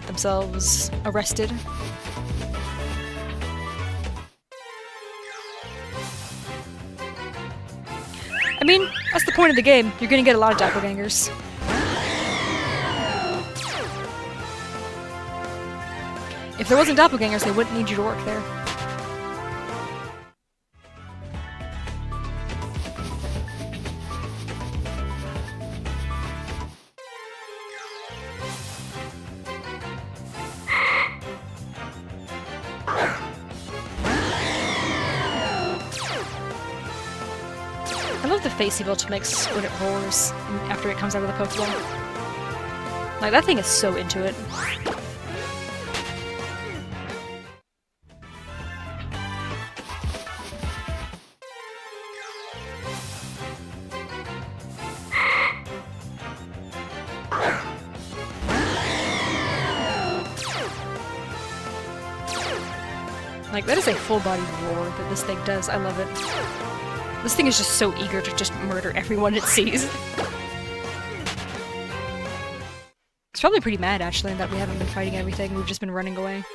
themselves arrested. I mean, that's the point of the game. You're gonna get a lot of doppelgangers. If there wasn't doppelgangers, they wouldn't need you to work there. I love the face he built makes when it roars after it comes out of the Pokeball. Like, that thing is so into it. Like, that is a full-body roar that this thing does. I love it. This thing is just so eager to just murder everyone it sees. It's probably pretty mad, actually, that we haven't been fighting everything. We've just been running away.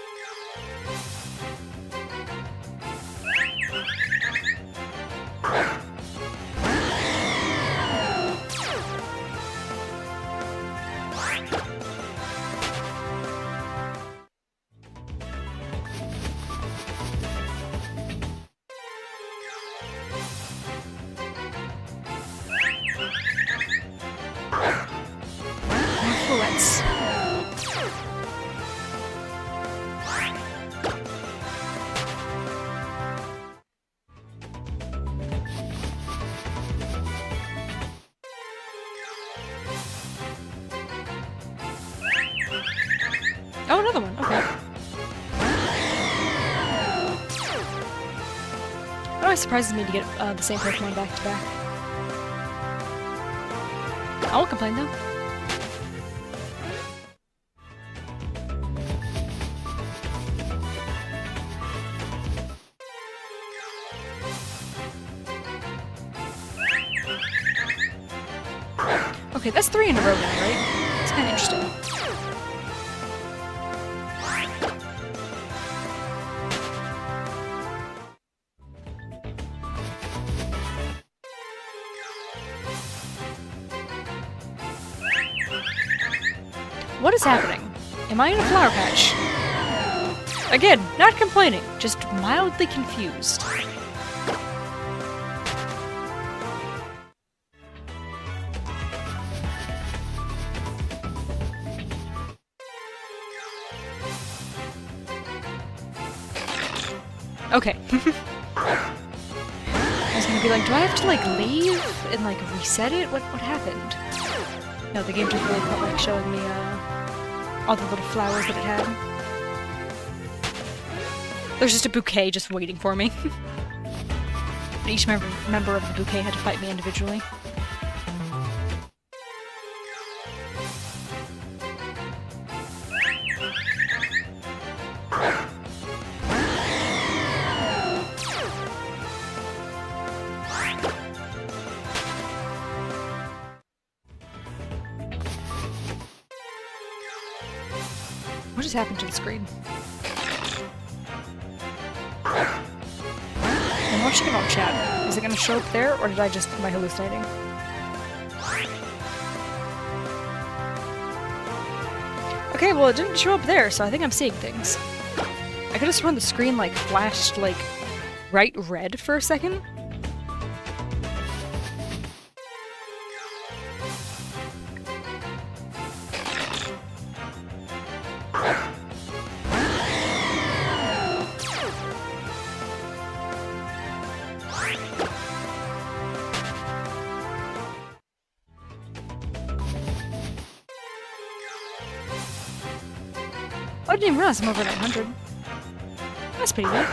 Influence. Oh, another one. Okay. It always surprises me to get the same Pokemon back to back. I won't complain though. Okay, that's 3 in a row now, right? It's kind of interesting. What is happening? Am I in a flower patch? Again, not complaining, just mildly confused. Okay. I was gonna be like, do I have to, like, leave and, like, reset it? What happened? No, the game just really felt like showing me, all the little flowers that it had. There's just a bouquet just waiting for me. But each member of the bouquet had to fight me individually. What just happened to the screen? I'm watching it on chat. Is it gonna show up there, or am I hallucinating? Okay, well it didn't show up there, so I think I'm seeing things. I could have sworn the screen, like, flashed, like, bright red for a second. I didn't even realize I'm over 900. That's pretty good.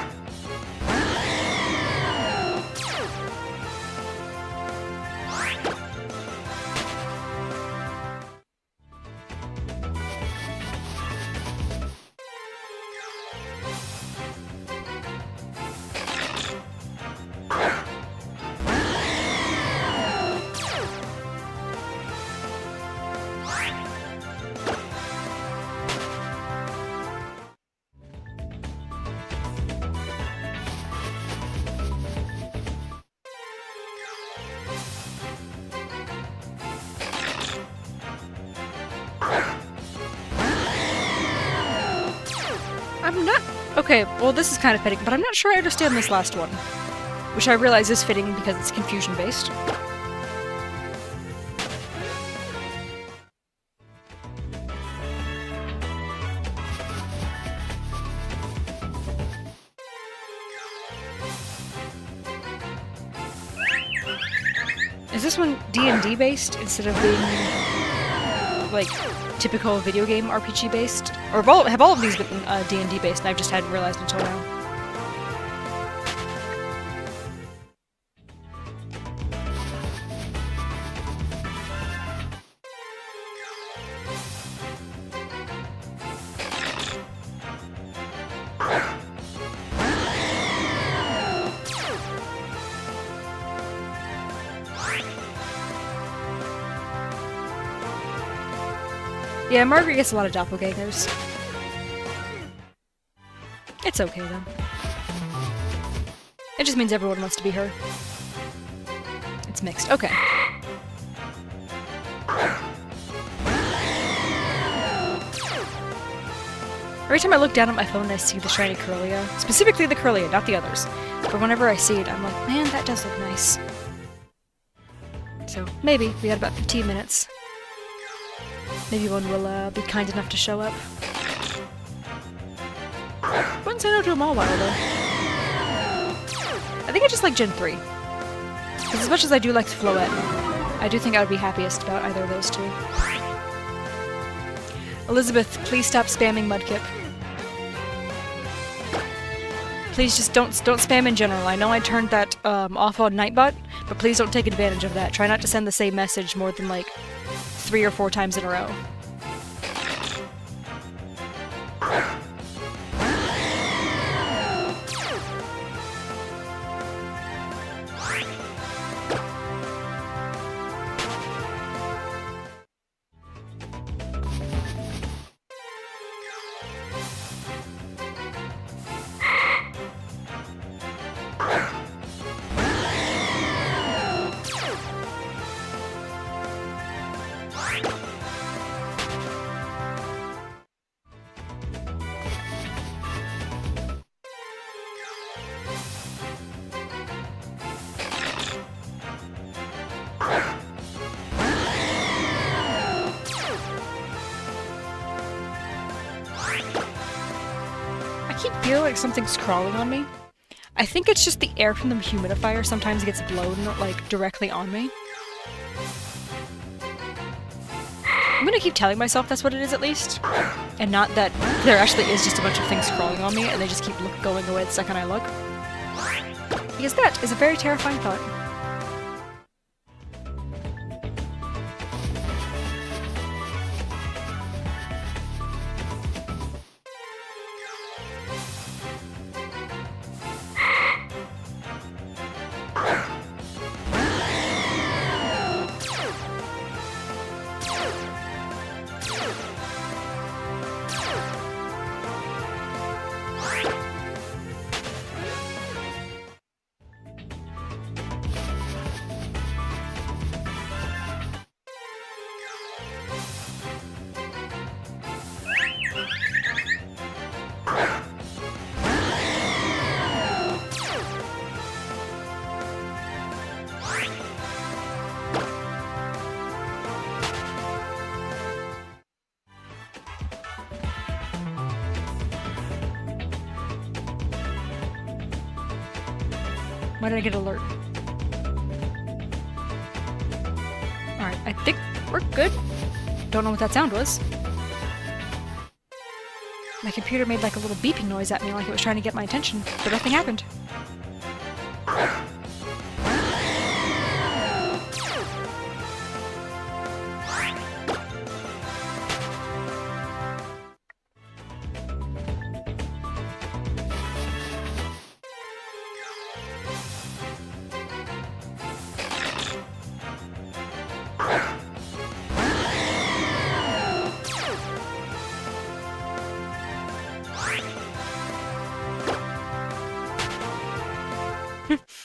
Okay, well this is kind of fitting, but I'm not sure I understand this last one. Which I realize is fitting because it's confusion-based. Is this one D&D based instead of being like typical video game RPG based? Or have all of these been D&D based and I just hadn't realized until now? Yeah, Margaret gets a lot of doppelgangers. It's okay, though. It just means everyone wants to be her. It's mixed. Okay. Every time I look down at my phone, I see the shiny Curlia. Specifically the Curlia, not the others. But whenever I see it, I'm like, man, that does look nice. So, maybe. We had about 15 minutes. Maybe one will be kind enough to show up. Wouldn't say no to a Mawile, though. I think I just like Gen 3. Because as much as I do like the Floette, I do think I would be happiest about either of those two. Elizabeth, please stop spamming Mudkip. Please just don't spam in general. I know I turned that off on Nightbot, but please don't take advantage of that. Try not to send the same message more than like 3 or 4 times in a row. I keep feeling like something's crawling on me. I think it's just the air from the humidifier sometimes gets blown, like, directly on me. I'm gonna keep telling myself that's what it is at least, and not that there actually is just a bunch of things crawling on me and they just keep going away the second I look. Because that is a very terrifying thought. Why did I get alert? Alright, I think we're good. Don't know what that sound was. My computer made like a little beeping noise at me like it was trying to get my attention, but nothing happened.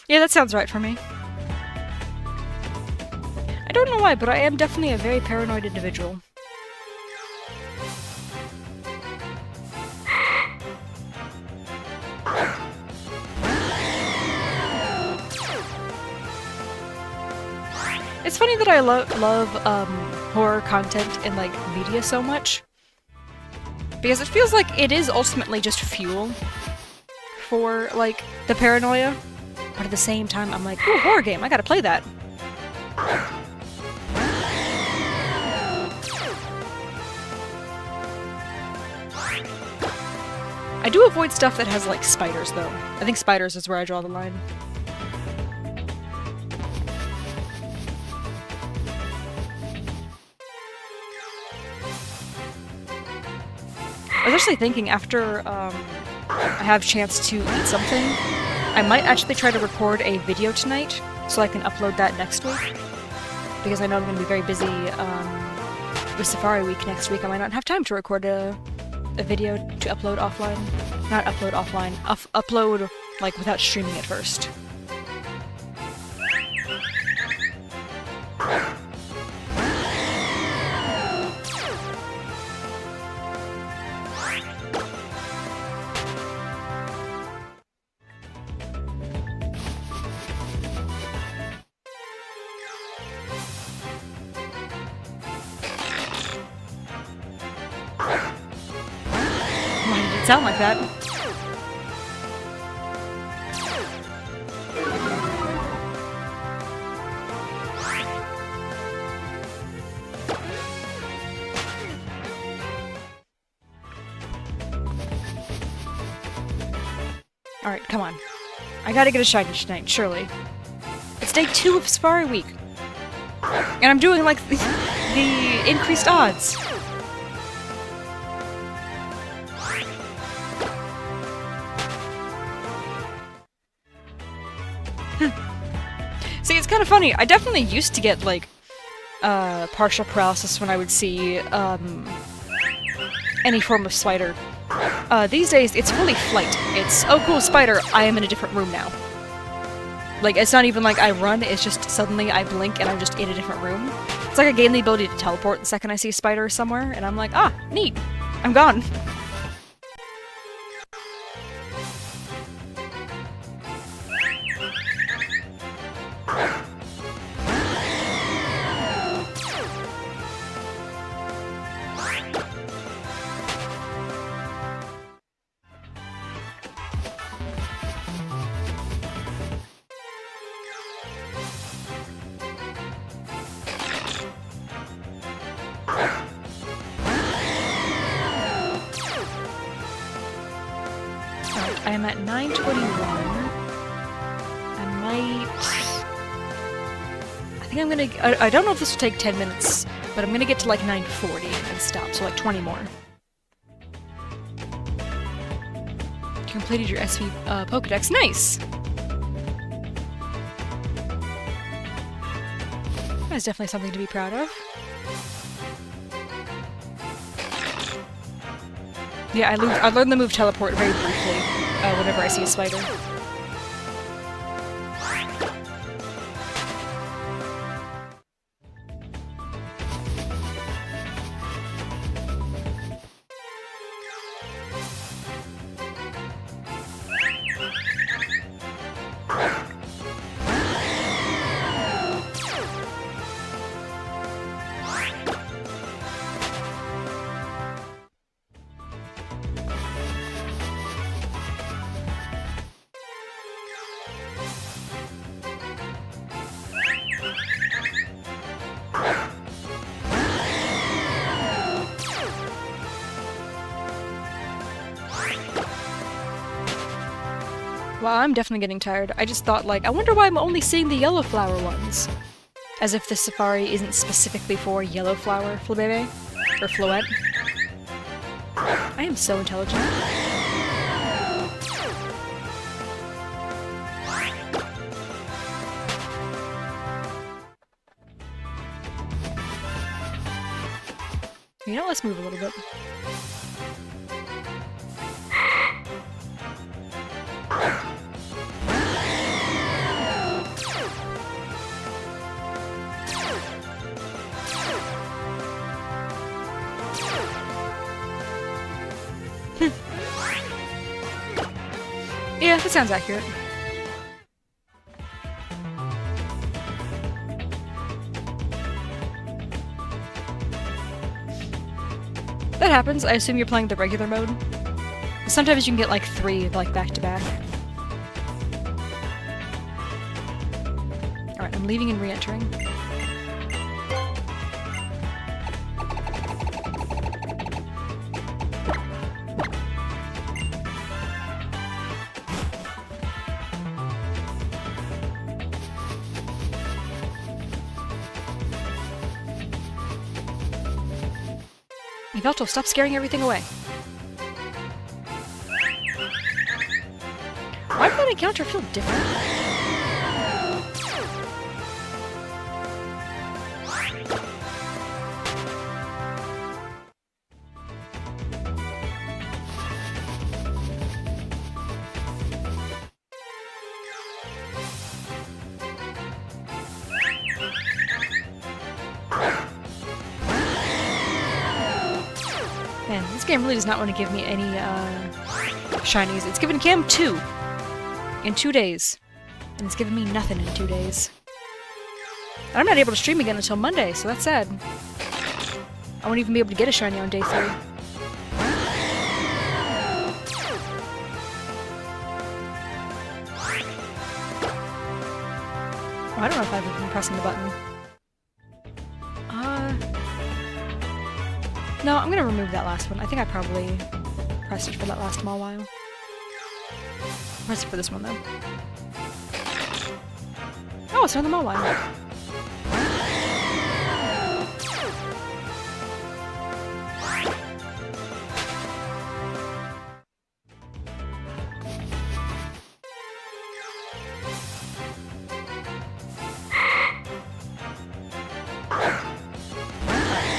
Yeah, that sounds right for me. I don't know why, but I am definitely a very paranoid individual. It's funny that I love horror content in like media so much, because it feels like it is ultimately just fuel for like the paranoia. But at the same time, I'm like, ooh, horror game, I gotta play that. I do avoid stuff that has like spiders though. I think spiders is where I draw the line. I was actually thinking after I have a chance to eat something, I might actually try to record a video tonight so I can upload that next week. Because I know I'm going to be very busy with Safari Week next week. I might not have time to record a video to upload offline. Not upload offline, upload like without streaming it first. Why did it sound like that? Alright, come on. I gotta get a shiny tonight, surely. It's day 2 of Safari Week. And I'm doing, like, the increased odds. See, it's kind of funny. I definitely used to get, like, partial paralysis when I would see, any form of spider. These days, it's fully flight. It's, oh cool, spider, I am in a different room now. Like, it's not even like I run, it's just suddenly I blink and I'm just in a different room. It's like I gain the ability to teleport the second I see a spider somewhere, and I'm like, ah, neat, I'm gone. I am at 9:21. I think I'm gonna... I don't know if this will take 10 minutes, but I'm gonna get to like 9:40 and stop, so like 20 more. You completed your SV Pokedex. Nice! That's definitely something to be proud of. Yeah, I learned the move teleport very briefly whenever I see a spider. Well, I'm definitely getting tired. I just thought, like, I wonder why I'm only seeing the yellow flower ones. As if this safari isn't specifically for yellow flower Flabébé. Or Floette. I am so intelligent. You know, let's move a little bit. Yeah, that sounds accurate. happens, I assume you're playing the regular mode. Sometimes you can get like 3, like, back to back. Alright, I'm leaving and re-entering. Yveltal, stop scaring everything away. Why did that encounter feel different? Man, this game really does not want to give me any, shinies. It's given Cam 2 in 2 days. And it's given me nothing in 2 days. And I'm not able to stream again until Monday, so that's sad. I won't even be able to get a shiny on day 3. Oh, I don't know if I've been pressing the button. No, I'm gonna remove that last one. I think I probably pressed it for that last small while. Press it for this one, though. Oh, it's on the mall while. Right,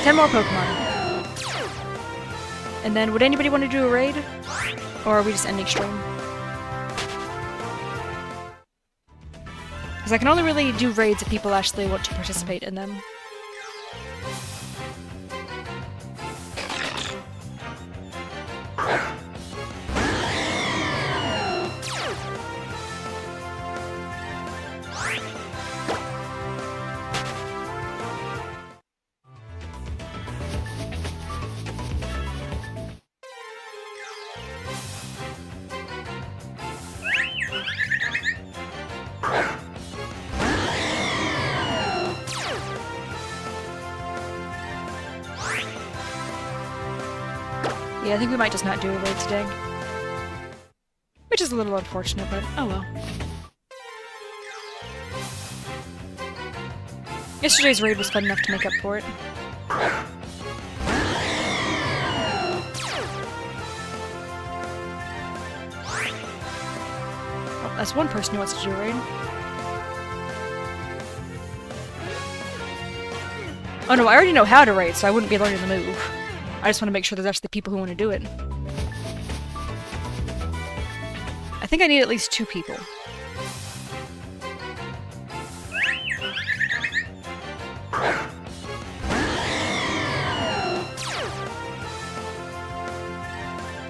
10 more Pokemon. And then, would anybody want to do a raid? Or are we just ending stream? Because I can only really do raids if people actually want to participate in them. Yeah, I think we might just not do a raid today. Which is a little unfortunate, but oh well. Yesterday's raid was fun enough to make up for it. Oh, that's one person who wants to do a raid. Oh no, I already know how to raid, so I wouldn't be learning the move. I just want to make sure there's actually people who want to do it. I think I need at least 2 people.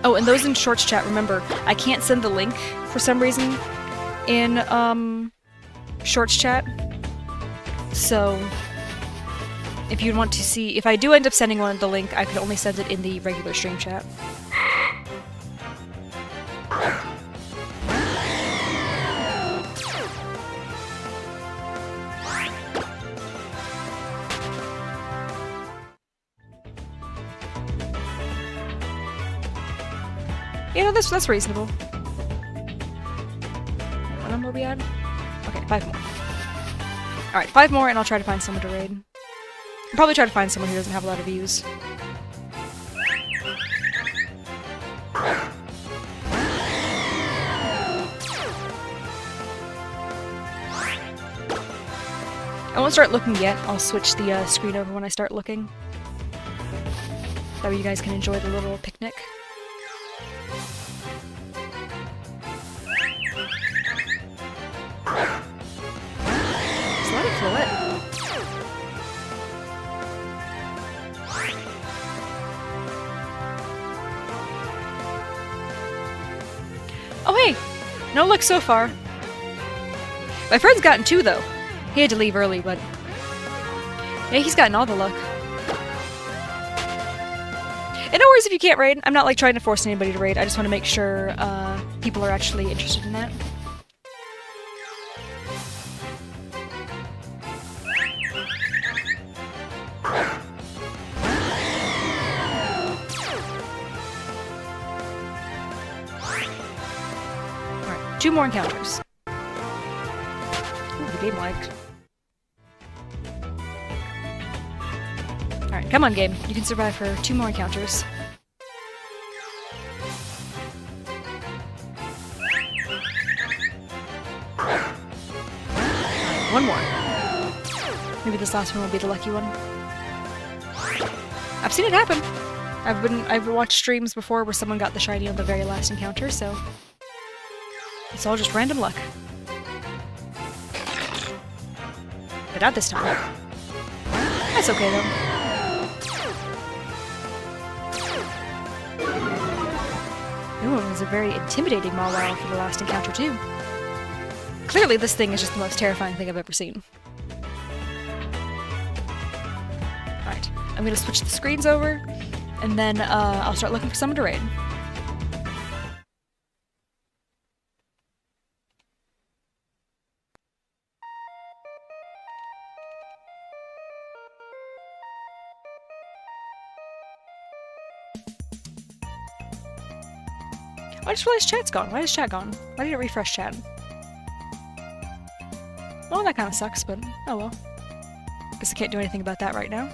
Oh, and those in Shorts chat, remember, I can't send the link for some reason in, Shorts chat. So, if you want to see, if I do end up sending one the link, I could only send it in the regular stream chat. You know, that's reasonable. What number are we at? Okay, 5 more. Alright, 5 more and I'll try to find someone to raid. I'll probably try to find someone who doesn't have a lot of views. I won't start looking yet. I'll switch the screen over when I start looking. That way you guys can enjoy the little picnic. There's a lot of Floette. Oh hey! No luck so far. My friend's gotten 2 though. He had to leave early, but... yeah, he's gotten all the luck. And no worries if you can't raid. I'm not like trying to force anybody to raid. I just want to make sure people are actually interested in that. Alright, 2 more encounters. Ooh, the game lagged. Alright, come on game. You can survive for 2 more encounters. Alright, 1 more. Maybe this last one will be the lucky one. I've seen it happen. I've watched streams before where someone got the shiny on the very last encounter, so it's all just random luck. But not this time. That's okay though. Ooh, it was a very intimidating Mawile for the last encounter too. Clearly this thing is just the most terrifying thing I've ever seen. Alright, I'm gonna switch the screens over, and then I'll start looking for someone to raid. I just realized chat's gone. Why is chat gone? Why did it refresh chat? Well, that kind of sucks, but oh well. Guess I can't do anything about that right now.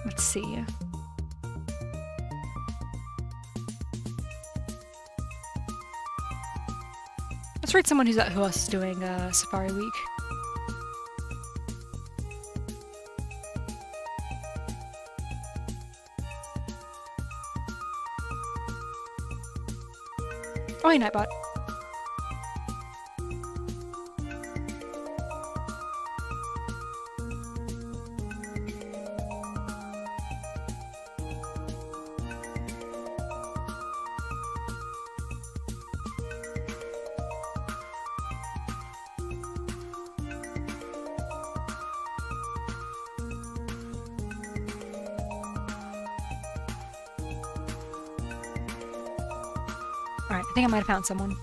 Let's see. Let's rate someone who else is doing Safari Week. Oh, hey, Nightbot. Alright, I think I might have found someone.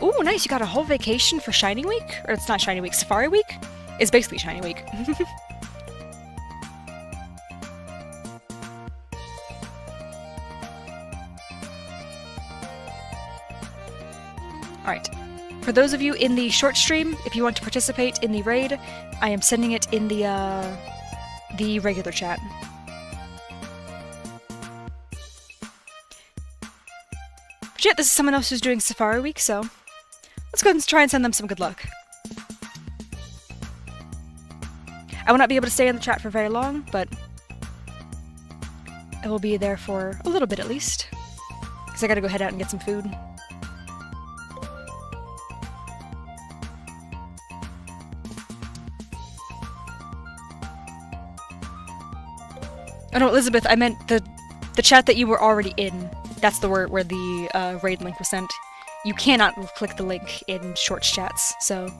Ooh, nice, you got a whole vacation for Shiny Week? Or it's not Shiny Week, Safari Week? It's basically Shiny Week. Alright. For those of you in the short stream, if you want to participate in the raid, I am sending it in the regular chat. But yeah, this is someone else who's doing Safari Week, so let's go and try and send them some good luck. I will not be able to stay in the chat for very long, but I will be there for a little bit at least. Because I gotta go head out and get some food. Oh no, Elizabeth, I meant the chat that you were already in. That's the word where the raid link was sent. You cannot click the link in Shorts chats, so...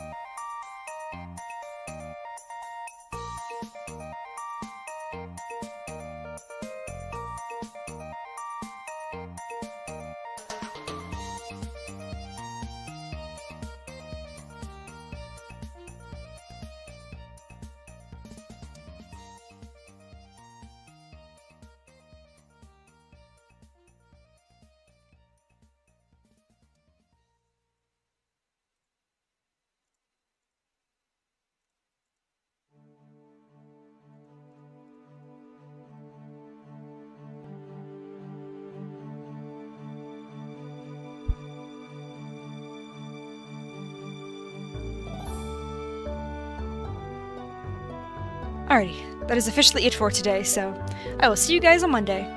Alrighty, that is officially it for today, so I will see you guys on Monday.